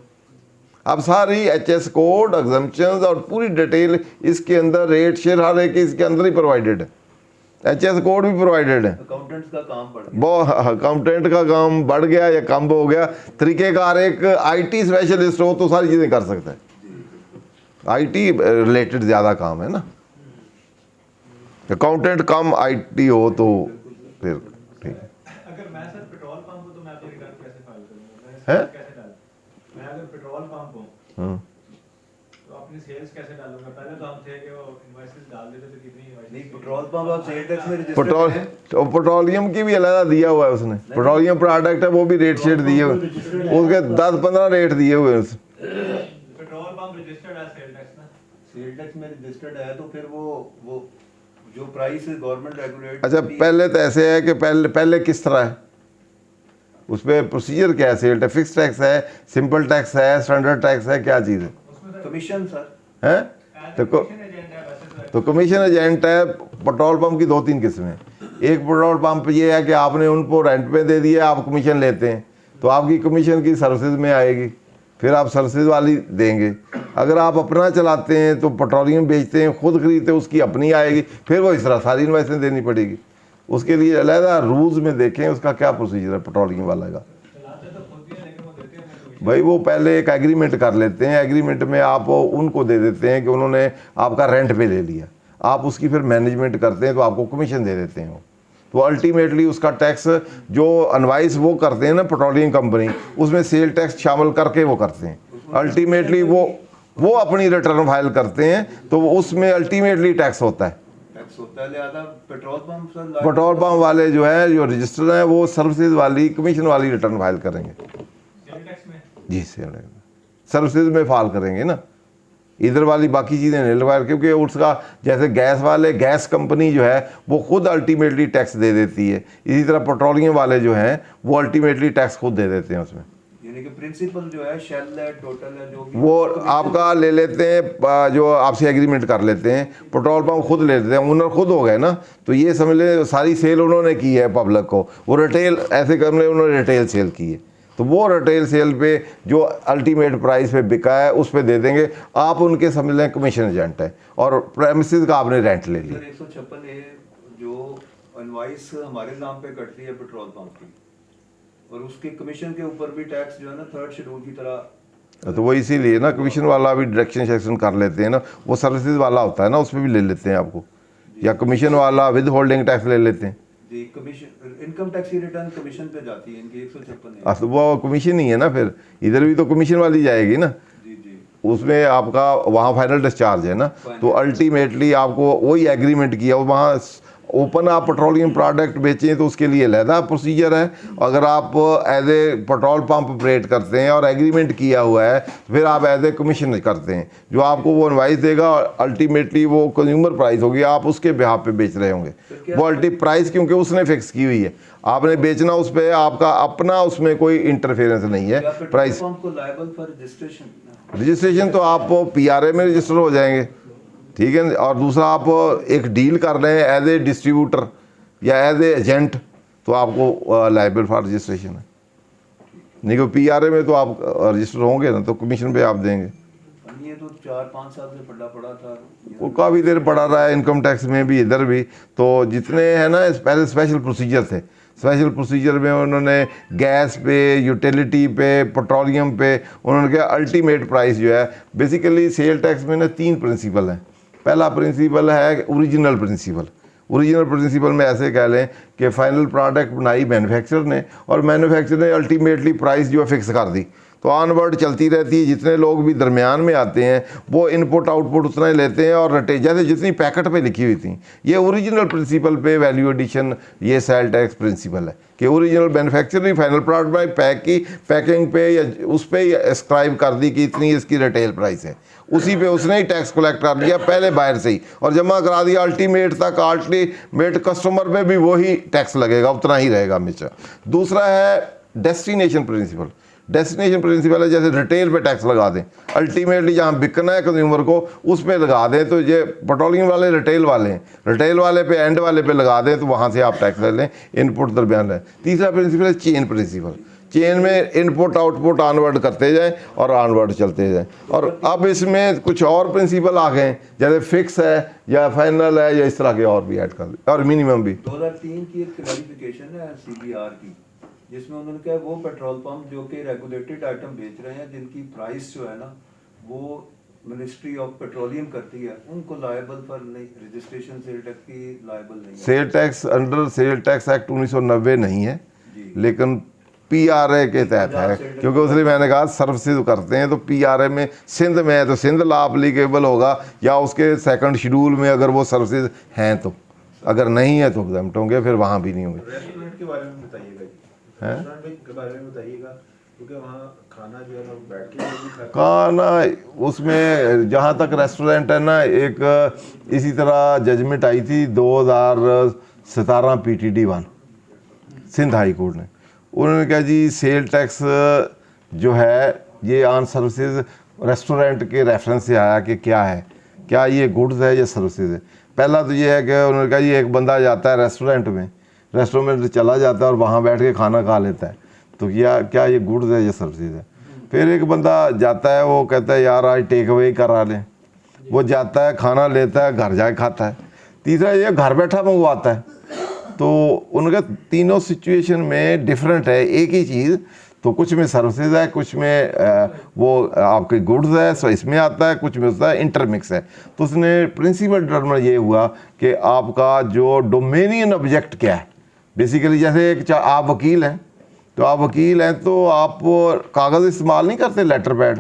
अब सारी एचएस कोड, एग्जाम्पशंस और पूरी डिटेल इसके अंदर, रेट शेयर हर एक इसके अंदर ही प्रोवाइडेड है। एचएस कोड भी प्रोवाइडेड है। अकाउंटेंट्स का काम बढ़ गया, वो अकाउंटेंट का काम बढ़ गया या कम हो गया। तरीकेकार एक आईटी स्पेशलिस्ट हो तो सारी चीज़ें कर सकता है। आईटी रिलेटेड ज़्यादा काम है ना, अकाउंटेंट कम आईटी हो तो फिर ठीक है। अगर मैं सर पेट्रोल पंप हूँ तो मैं अपनी रिटर्न कैसे फाइल करूँगा? हैं? कैसे डालूँ? मैं अगर पेट्रोल पंप हूँ हाँ। तो अपनी सेल्स कैसे डालूंगा? पहले तो हम थे कि वो इनवॉइसेस डाल देते थे, कितनी इनवॉइसेस। नहीं पेट्रोल पंप आप सेल टैक्स में रजिस्टर पेट्रोलियम की भी अलग दिया हुआ है उसने। पेट्रोलियम प्रोडक्ट है, वो भी रेट शेट दिए हुए, उसके 10-15 रेट दिए हुए हैं। पेट्रोल पंप रजिस्टर्ड है सेल टैक्स ना? सेल टैक्स में रजिस्टर्ड है तो फिर वो जो प्राइस गवर्नमेंट रेगुलेट। अच्छा पहले तो ऐसे है कि पहले किस तरह है, उस पर प्रोसीजर क्या है? सेल टैक्स, फिक्स टैक्स है, सिंपल टैक्स है, स्टैंडर्ड टैक्स है, क्या चीज़ है? कमीशन सर हैं? तो कमीशन एजेंट है। पेट्रोल पंप की 2-3 किस्में हैं। एक पेट्रोल पंप ये है कि आपने उनको रेंट पे दे दिया, आप कमीशन लेते हैं, तो आपकी कमीशन की सर्विसेज में आएगी, फिर आप सर्विसेज वाली देंगे। अगर आप अपना चलाते हैं तो पेट्रोलियम बेचते हैं, खुद खरीदते हैं, उसकी अपनी आएगी, फिर वो इस तरह सारी इन्वेस्टमेंट देनी पड़ेगी। उसके लिए अलग रूल्स में देखें उसका क्या प्रोसीजर है पेट्रोलियम वाला का। भाई वो पहले एक एग्रीमेंट कर लेते हैं, एग्रीमेंट में आप उनको दे देते हैं कि उन्होंने आपका रेंट पे ले लिया, आप उसकी फिर मैनेजमेंट करते हैं तो आपको कमीशन दे देते हैं वो। तो अल्टीमेटली उसका टैक्स जो इनवॉइस वो करते हैं ना पेट्रोलियम कंपनी, उसमें सेल टैक्स शामिल करके वो करते हैं। अल्टीमेटली वो अपनी रिटर्न फाइल करते हैं तो वो उसमें अल्टीमेटली टैक्स होता है। टैक्स होता है, लिहाजा पेट्रोल पंप पेट्रोल पंप वाले जो है जो रजिस्टर हैं वो सर्विसेज वाली कमीशन वाली रिटर्न फाइल करेंगे जी, सर्विसेज में फाइल करेंगे ना, इधर वाली बाकी चीज़ें नहीं लगवाए, क्योंकि उसका जैसे गैस वाले गैस कंपनी जो है वो खुद अल्टीमेटली टैक्स दे देती है, इसी तरह पेट्रोलियम वाले जो हैं वो अल्टीमेटली टैक्स खुद दे देते हैं उसमें। यानी कि प्रिंसिपल जो है शेल है, टोटल है, जो भी वो आपका ले लेते हैं, जो आपसे एग्रीमेंट कर लेते हैं, पेट्रोल पंप खुद ले लेते हैं, ओनर खुद हो गए ना, तो ये समझ ले सारी सेल उन्होंने की है पब्लिक को, वो रिटेल ऐसे करने उन्होंने रिटेल सेल की है, तो वो रिटेल सेल पे जो अल्टीमेट प्राइस पे बिका है उस पे दे देंगे, आप उनके समझ लें कमीशन एजेंट है और प्रेमिसेस का आपने रेंट ले लिया। 156 ए जो इनवॉइस हमारे नाम पे कटती है पेट्रोल पंप की, और उसके कमीशन के ऊपर भी टैक्स जो है ना थर्ड शेड्यूल की तरह, तो वो इसीलिए ना कमीशन वाला भी डायरेक्शन सेक्शन कर लेते हैं ना, वो सर्विसेज वाला होता है ना, उसमें भी ले लेते हैं आपको, या कमीशन वाला विद होल्डिंग टैक्स ले लेते हैं जी। कमीशन इनकम टैक्स की रिटर्न कमीशन पे जाती है इनकी 156 तो वो कमीशन ही है ना, फिर इधर भी तो कमीशन वाली जाएगी ना, जी जी। उसमें आपका वहाँ फाइनल डिस्चार्ज है ना, तो अल्टीमेटली आपको वही एग्रीमेंट किया, वहाँ ओपन आप पेट्रोलियम प्रोडक्ट बेचें तो उसके लिए अलहदा प्रोसीजर है, अगर आप as a petrol pump operate करते हैं और एग्रीमेंट किया हुआ है फिर आप एज ए कमीशन करते हैं, जो आपको वो इनवाइस देगा अल्टीमेटली वो कंज्यूमर प्राइस होगी, आप उसके बिहाफ पे बेच रहे होंगे, वो अल्टीमेट प्राइस क्योंकि उसने फिक्स की हुई है, आपने बेचना उस पर, आपका अपना उसमें कोई इंटरफेरेंस नहीं है। प्राइस को लायबल फॉर रजिस्ट्रेशन तो आप PRA में रजिस्टर हो जाएंगे, ठीक है, और दूसरा आप एक डील कर रहे हैं एज ए डिस्ट्रीब्यूटर या एज ए एजेंट तो आपको लायबल फॉर रजिस्ट्रेशन है, नहीं कि PRA में तो आप रजिस्टर होंगे ना तो कमीशन पे आप देंगे। ये तो 4-5 साल से पड़ा था, वो काफ़ी देर पड़ा रहा है इनकम टैक्स में भी इधर भी, तो जितने हैं ना पहले स्पेशल प्रोसीजर थे, स्पेशल प्रोसीजर में उन्होंने गैस पे, यूटिलिटी पे, पेट्रोलियम पे उन्होंने कहा अल्टीमेट प्राइस जो है, बेसिकली सेल टैक्स में ना 3 प्रिंसिपल हैं। पहला प्रिंसिपल है ओरिजिनल प्रिंसिपल, ओरिजिनल प्रिंसिपल में ऐसे कह लें कि फाइनल प्रोडक्ट बनाई मैन्युफैक्चरर ने और मैन्युफैक्चरर ने अल्टीमेटली प्राइस जो है फिक्स कर दी, तो ऑनवर्ड चलती रहती है, जितने लोग भी दरमियान में आते हैं वो इनपुट आउटपुट उतना ही लेते हैं और रटे जैसे जितनी पैकेट पे लिखी हुई थी, ये ओरिजिनल प्रिंसिपल पे वैल्यू एडिशन ये सेल टैक्स प्रिंसिपल है कि ओरिजिनल मैन्युफैक्चरर ही फाइनल प्रोडक्ट में पैक की पैकिंग पे या उस पर ही एस्क्राइब कर दी कि इतनी इसकी रिटेल प्राइस है, उसी पे उसने ही टैक्स कलेक्ट कर दिया पहले बाहर से ही और जमा करा दिया, अल्टीमेट तक अल्टीमेट कस्टमर पे भी वही टैक्स लगेगा, उतना ही रहेगा हमेशा। दूसरा है डेस्टिनेशन प्रिंसिपल, डेस्टिनेशन प्रिंसिपल है जैसे रिटेल पे टैक्स लगा दें, अल्टीमेटली जहाँ बिकना है कंज्यूमर को उस पर लगा दें, तो ये पेट्रोलियम वाले रिटेल वाले हैं, रिटेल वाले पे एंड वाले पे लगा दें तो वहाँ से आप टैक्स ले लें, इनपुट दरमियान है। तीसरा प्रिंसिपल है चेन प्रिंसिपल, चेन में इनपुट आउटपुट ऑनवर्ड करते जाएं और ऑनवर्ड चलते जाएं, और अब इसमें कुछ और प्रिंसिपल आ गए जैसे फिक्स है या फाइनल है या इस तरह के और भी ऐड कर दें और मिनिमम भी। 2003 की एक क्लैरिफिकेशन है CBR की, जिसमें उन्होंने कहा वो पेट्रोल पंप जो कि रेगुलेटेड आइटम बेच रहे हैं जिनकी प्राइस जो है ना वो मिनिस्ट्री ऑफ पेट्रोलियम करती है, उनको लायबल पर नहीं, रजिस्ट्रेशन सेल टैक्स की लायबल नहीं है। Sale tax under sale tax act 1990 नहीं है, लेकिन PRA के तहत है, क्योंकि उसने मैंने कहा सर्विसेज करते हैं तो PRA में सिंध में है तो सिंध लॉ एप्लीकेबल होगा या उसके सेकंड शेड्यूल में अगर वो सर्विसेज हैं तो, अगर नहीं है तो एग्जम्प्ट होंगे, फिर वहाँ भी नहीं होंगे। रेस्टोरेंट के बारे में बताइएगा, रेस्टोरेंट के बारे में बताइएगा, क्योंकि वहाँ खाना जो है ना बैठ के भी खाते हैं। खाना उसमें जहाँ तक रेस्टोरेंट है ना, एक इसी तरह जजमेंट आई थी 2017 PTD 1 सिंध हाई कोर्ट ने, उन्होंने कहा जी सेल टैक्स जो है ये ऑन सर्विसेज रेस्टोरेंट के रेफरेंस से आया कि क्या है, क्या ये गुड्स है या सर्विसेज है। पहला तो ये है कि उन्होंने कहा जी एक बंदा जाता है रेस्टोरेंट में चला जाता है और वहाँ बैठ के खाना खा लेता है, तो क्या ये गुड्स है या सर्विसेज है। फिर एक बंदा जाता है, वो कहता है यार आज टेक अवे करा लें, वो जाता है खाना लेता है घर जाके खाता है। तीसरा ये घर बैठा मंगवाता है, तो उनका तीनों सिचुएशन में डिफरेंट है एक ही चीज़, तो कुछ में सर्विसेज है, कुछ में वो आपके गुड्स है, सो इसमें आता है, कुछ में उसका इंटरमिक्स है। तो उसने प्रिंसिपल टर्म ये हुआ कि आपका जो डोमेनियन ऑब्जेक्ट क्या है, बेसिकली जैसे एक आप वकील हैं तो आप वकील हैं तो आप कागज़ इस्तेमाल नहीं करते लेटर पैड,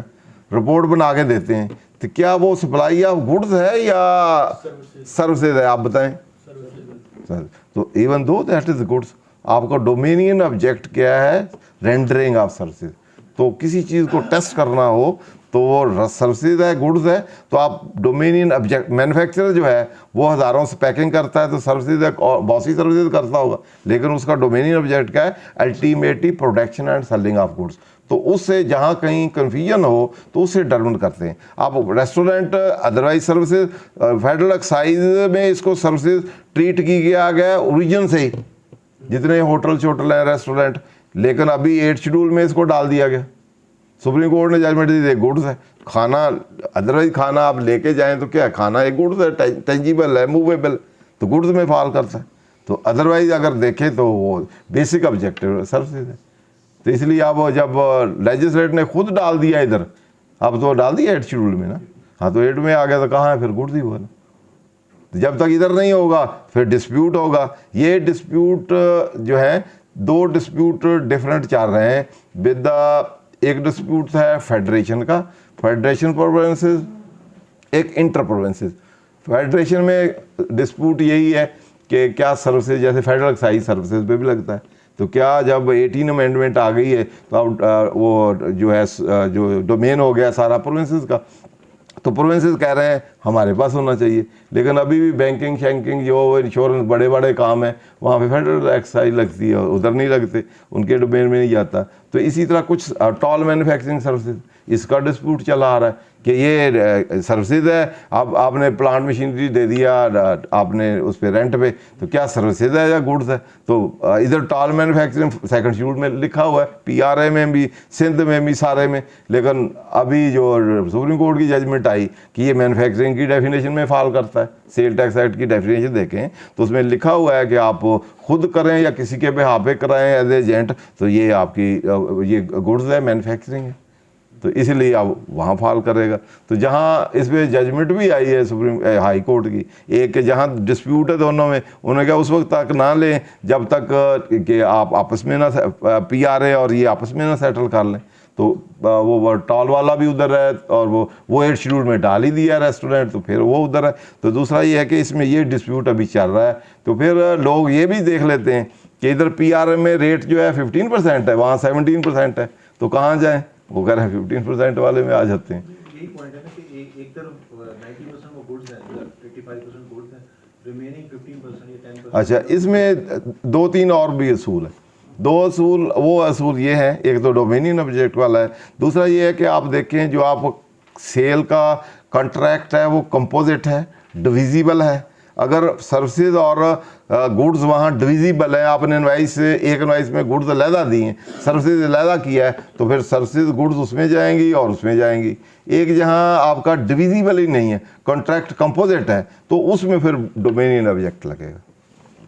रिपोर्ट बना के देते हैं, तो क्या वो सप्लाई ऑफ गुड्स है या सर्विसेज है, आप बताएं। तो even though that is goods, आपका डोमेनियन ऑब्जेक्ट क्या है, रेंडरिंग ऑफ सर्विसेज। तो किसी चीज़ को टेस्ट करना हो तो वो सर्विसेज है, गुड्स है, तो आप डोमेनियन ऑब्जेक्ट, मैन्युफैक्चरर जो है वो हज़ारों से पैकिंग करता है तो सर्विसेज है, और बहुत सी सर्विसेज करता होगा, लेकिन उसका डोमेनियन ऑब्जेक्ट क्या है, ultimately production and selling of goods. तो उससे जहाँ कहीं कन्फ्यूजन हो तो उससे डिटरमिन करते हैं। आप restaurant otherwise services, federal excise में इसको सर्विसेज ट्रीट की गया गया ओरिजिन से ही, जितने होटल शोटल हैं, रेस्टोरेंट, लेकिन अभी 8 शेड्यूल में इसको डाल दिया गया। सुप्रीम कोर्ट ने जजमेंट दी थी गुड्स है खाना, अदरवाइज खाना आप लेके जाएं तो क्या है, खाना एक गुड्स है, टेंजिबल है, मूवेबल, तो गुड्स में फॉल करता है। तो अदरवाइज अगर देखें तो वो बेसिक ऑब्जेक्टिव सर्विसेज है। तो इसलिए अब जब लेजिस्लेटर ने खुद डाल दिया इधर, अब तो डाल दिया 8 शेड्यूल में ना, हाँ तो 8 में आ गया तो कहाँ है फिर, गुड्स ही हुआ ना। तो जब तक इधर नहीं होगा फिर डिस्प्यूट होगा। ये डिस्प्यूट जो है, 2 डिस्प्यूट डिफरेंट चल रहे हैं विद द, एक डिस्प्यूट है फेडरेशन का, फेडरेशन प्रोविंसेस, एक इंटर प्रोविंसेस। फेडरेशन में डिस्प्यूट यही है कि क्या सर्विसेज, जैसे फेडरल एक्साइज सर्विसेज पे भी लगता है, तो क्या जब 18 अमेंडमेंट आ गई है तो अब वो जो है जो डोमेन हो गया सारा प्रोविंसेस का, तो प्रोविंसेस कह रहे हैं हमारे पास होना चाहिए, लेकिन अभी भी बैंकिंग शैंकिंग जो इंश्योरेंस बड़े बड़े काम है वहाँ पे फेडरल एक्साइज लगती है, उधर नहीं लगते, उनके डोमेन में नहीं जाता। तो इसी तरह कुछ टॉल मैन्युफैक्चरिंग सर्विसेज, इसका डिस्प्यूट चला आ रहा है कि ये सर्विसेज है, अब आपने प्लांट मशीनरी दे दिया आपने उस पर रेंट पे, तो क्या सर्विसेज है या गुड्स है। तो इधर टॉल मैन्युफैक्चरिंग सेकंड शेड्यूल में लिखा हुआ है, PRA में भी, सिंध में भी, सारे में, लेकिन अभी जो सुप्रीम कोर्ट की जजमेंट आई कि ये मैन्युफैक्चरिंग की डेफिनेशन में फॉल करता है। सेल टैक्स एक्ट की डेफिनेशन देखें तो उसमें लिखा हुआ है कि आप खुद करें या किसी के बिहाफ पे कराएं एज एजेंट, तो ये आपकी ये गुड्स है, मैन्युफैक्चरिंग है, तो इसीलिए अब वहाँ फॉल करेगा। तो जहाँ इसमें जजमेंट भी आई है सुप्रीम हाई कोर्ट की, एक जहाँ डिस्प्यूट है दोनों में, उन्होंने कहा उस वक्त तक ना लें जब तक कि आप आपस में ना, PRA और ये आपस में ना सेटल कर लें। तो वो टॉल वाला भी उधर है और वो 8 शेड्यूल में डाल ही दिया रेस्टोरेंट, तो फिर वो उधर है। तो दूसरा ये है कि इसमें ये डिस्प्यूट अभी चल रहा है, तो फिर लोग ये भी देख लेते हैं कि इधर PRA में रेट जो है 15% है, वहाँ 17% है, तो कहाँ जाएँ, वो कह रहे हैं 15% वाले में आ जाते हैं। यही पॉइंट है ना कि एक तरफ 90% वो गुड्स है, 85% गुड्स है, रिमेनिंग 15% या 10%। अच्छा, इसमें 2-3 और भी असूल है। 2 असूल, वो असूल ये है, एक तो डोमेनियन ऑब्जेक्ट वाला है, दूसरा ये है कि आप देखें जो आप सेल का कॉन्ट्रैक्ट है वो कंपोजिट है, डिविजिबल है। अगर सर्विसेज और गुड्स वहाँ डिविजिबल है, आपने इनवाइस, एक इनवाइस में गुड्स अलहदा दी हैं, सर्विसेज अलहदा किया है, तो फिर सर्विसेज गुड्स उसमें जाएंगी और उसमें जाएंगी। एक जहाँ आपका डिविजिबल ही नहीं है, कॉन्ट्रैक्ट कंपोजिट है, तो उसमें फिर डोमेनियन ऑब्जेक्ट लगेगा।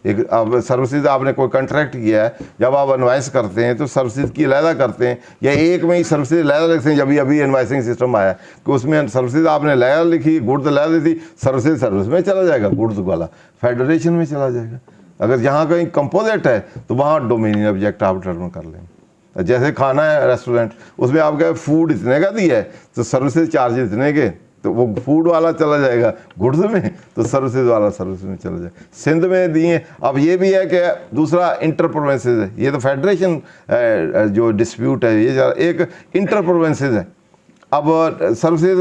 एक अब सर्विसेज आपने कोई कॉन्ट्रैक्ट किया है, जब आप इनवाइस करते हैं तो सर्विसेज की अलहदा करते हैं, या एक में ही सर्विसेज अलहदा लिखते हैं। जब अभी इनवाइसिंग सिस्टम आया कि उसमें सर्विसेज आपने अलहदा लिखी, गुड्स अलहदा थी, सर्विसेज सर्विस में चला जाएगा, गुड्स वाला फेडरेशन में चला जाएगा। अगर जहाँ कहीं कंपोजिट है तो वहाँ डोमेनियन ऑब्जेक्ट आप डिटरमिन कर लेंगे। जैसे खाना है रेस्टोरेंट, उसमें आपका फूड इतने का दिया है तो सर्विसेज चार्ज इतने के, तो वो फूड वाला चला जाएगा गुड्स में, तो सर्विसेज वाला सर्विस में चला जाएगा। सिंध में दिए। अब ये भी है कि दूसरा इंटर प्रोविंसेस है, ये तो फेडरेशन जो डिस्प्यूट है ये एक इंटर प्रोविंसेस है। अब सर्विसेज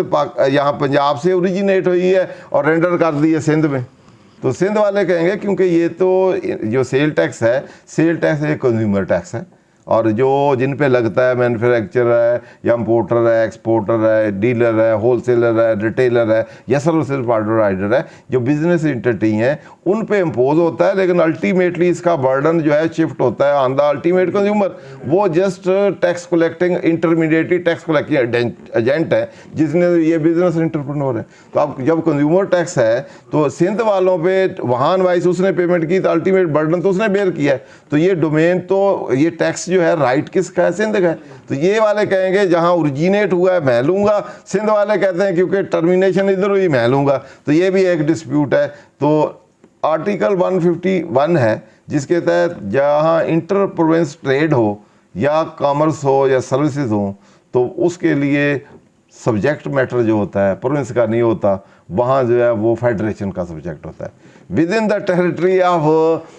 यहाँ पंजाब से ओरिजिनेट हुई है और रेंडर कर दी है सिंध में, तो सिंध वाले कहेंगे क्योंकि ये तो जो सेल टैक्स है, सेल टैक्स एक कंज्यूमर टैक्स है, और जो जिन पे लगता है मैन्युफैक्चरर है या इम्पोर्टर है, एक्सपोर्टर है, डीलर है, होलसेलर है, रिटेलर है या सर्विसेज प्रोवाइडर है, जो बिजनेस एंटिटी हैं उन पे इम्पोज होता है, लेकिन अल्टीमेटली इसका बर्डन जो है शिफ्ट होता है ऑन द अल्टीमेट कंज्यूमर। वो just tax collecting intermediary tax collecting agent है, जिसने ये बिजनेस एंटरप्रेन्योर है। तो अब जब कंज्यूमर टैक्स है तो सिंध वालों पे वहाँ इनवाइस उसने पेमेंट की, तो अल्टीमेट बर्डन तो उसने बेयर किया है। तो ये डोमेन, तो ये टैक्स जो है राइट किसका है, सिंध का है। तो ये वाले कहेंगे जहाँ ओरिजिनेट हुआ है मैं लूँगा, सिंध वाले कहते हैं क्योंकि टर्मिनेशन इधर हुई मैं लूँगा। तो ये भी एक डिस्प्यूट है। तो आर्टिकल 151 है जिसके तहत जहाँ इंटर प्रोविंस ट्रेड हो या कॉमर्स हो या सर्विसेज हो, तो उसके लिए सब्जेक्ट मैटर जो होता है प्रोविंस का नहीं होता, वहाँ जो है वो फेडरेशन का सब्जेक्ट होता है। With in the territory of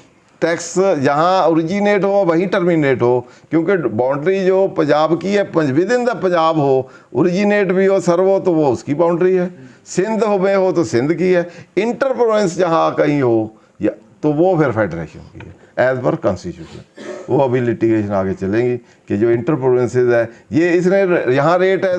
tax जहाँ ओरिजिनेट हो वहीं टर्मिनेट हो, क्योंकि बाउंड्री जो पंजाब की है विद इन द पंजाब हो, ओरिजिनेट भी हो सर्व हो तो वो उसकी बाउंड्री है, सिंध हो में हो तो सिंध की है, इंटर प्रोविंस जहाँ कहीं हो या तो वो फिर फेडरेशन की है एज पर कॉन्स्टिट्यूशन। वो अभी लिटिगेशन आगे चलेंगी कि जो इंटर प्रोविंसेस है ये इसने यहाँ रेट है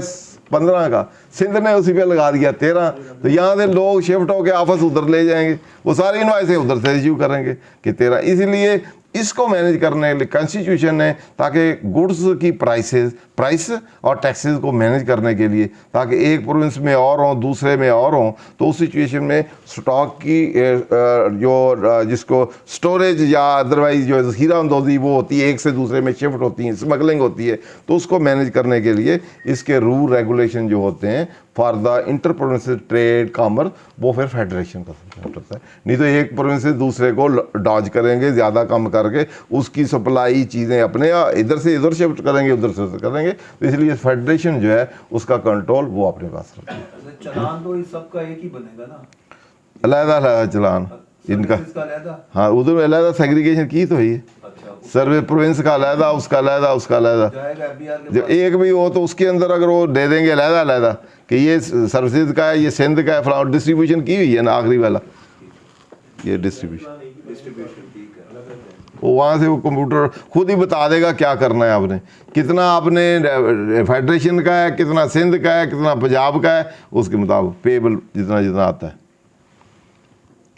15 का, सिंध ने उसी पे लगा दिया 13, तो यहाँ से लोग शिफ्ट होकर आपस उधर ले जाएंगे, वो सारी इनवाइसें उधर से रिसीव करेंगे कि 13। इसलिए इसको मैनेज करने के लिए कॉन्स्टिट्यूशन है ताकि गुड्स की प्राइस और टैक्सेस को मैनेज करने के लिए, ताकि एक प्रोविंस में और हों दूसरे में और हों, तो उस सिचुएशन में स्टॉक की जो जिसको स्टोरेज या अदरवाइज जो हीरा अंदोजी वो होती है एक से दूसरे में शिफ्ट होती है, स्मगलिंग होती है, तो उसको मैनेज करने के लिए इसके रूल रेगुलेशन जो होते हैं for the inter provincial trade commerce वो फिर फेडरेशन का सब्जेक्ट होता है। नहीं तो एक प्रोविंस से दूसरे को डॉज करेंगे, ज़्यादा कम करके उसकी सप्लाई चीज़ें अपने इधर से इधर शिफ्ट करेंगे, उधर से उधर करेंगे, तो इसलिए फेडरेशन जो है उसका कंट्रोल वो अपने पास रखते हैं। चलान तो इस सबका एक ही बनेगा ना, अलग-अलग चलान इनका, हाँ उधर अलग सेग्रीगेशन की तो है, सर्वे प्रोविंस का अलहदा, उसका अलहदा, उसका अलहदा, जब एक भी हो तो उसके अंदर अगर वो दे देंगे अलहदा कि ये सर्विसेज का है, ये सिंध का है, फ्लावर डिस्ट्रीब्यूशन की हुई है ना आखिरी वाला, ये डिस्ट्रीब्यूशन वो वहाँ से वो कंप्यूटर खुद ही बता देगा क्या करना है आपने, कितना आपने फेडरेशन का है, कितना सिंध का है, कितना पंजाब का है, उसके मुताबिक पेबल जितना जितना आता है।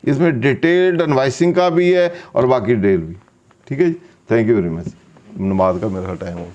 इसमें डिटेल्ड इनवाइसिंग का भी है और बाकी डिटेल भी। ठीक है जी, थैंक यू वेरी मच। नमाज का मेरा टाइम हो।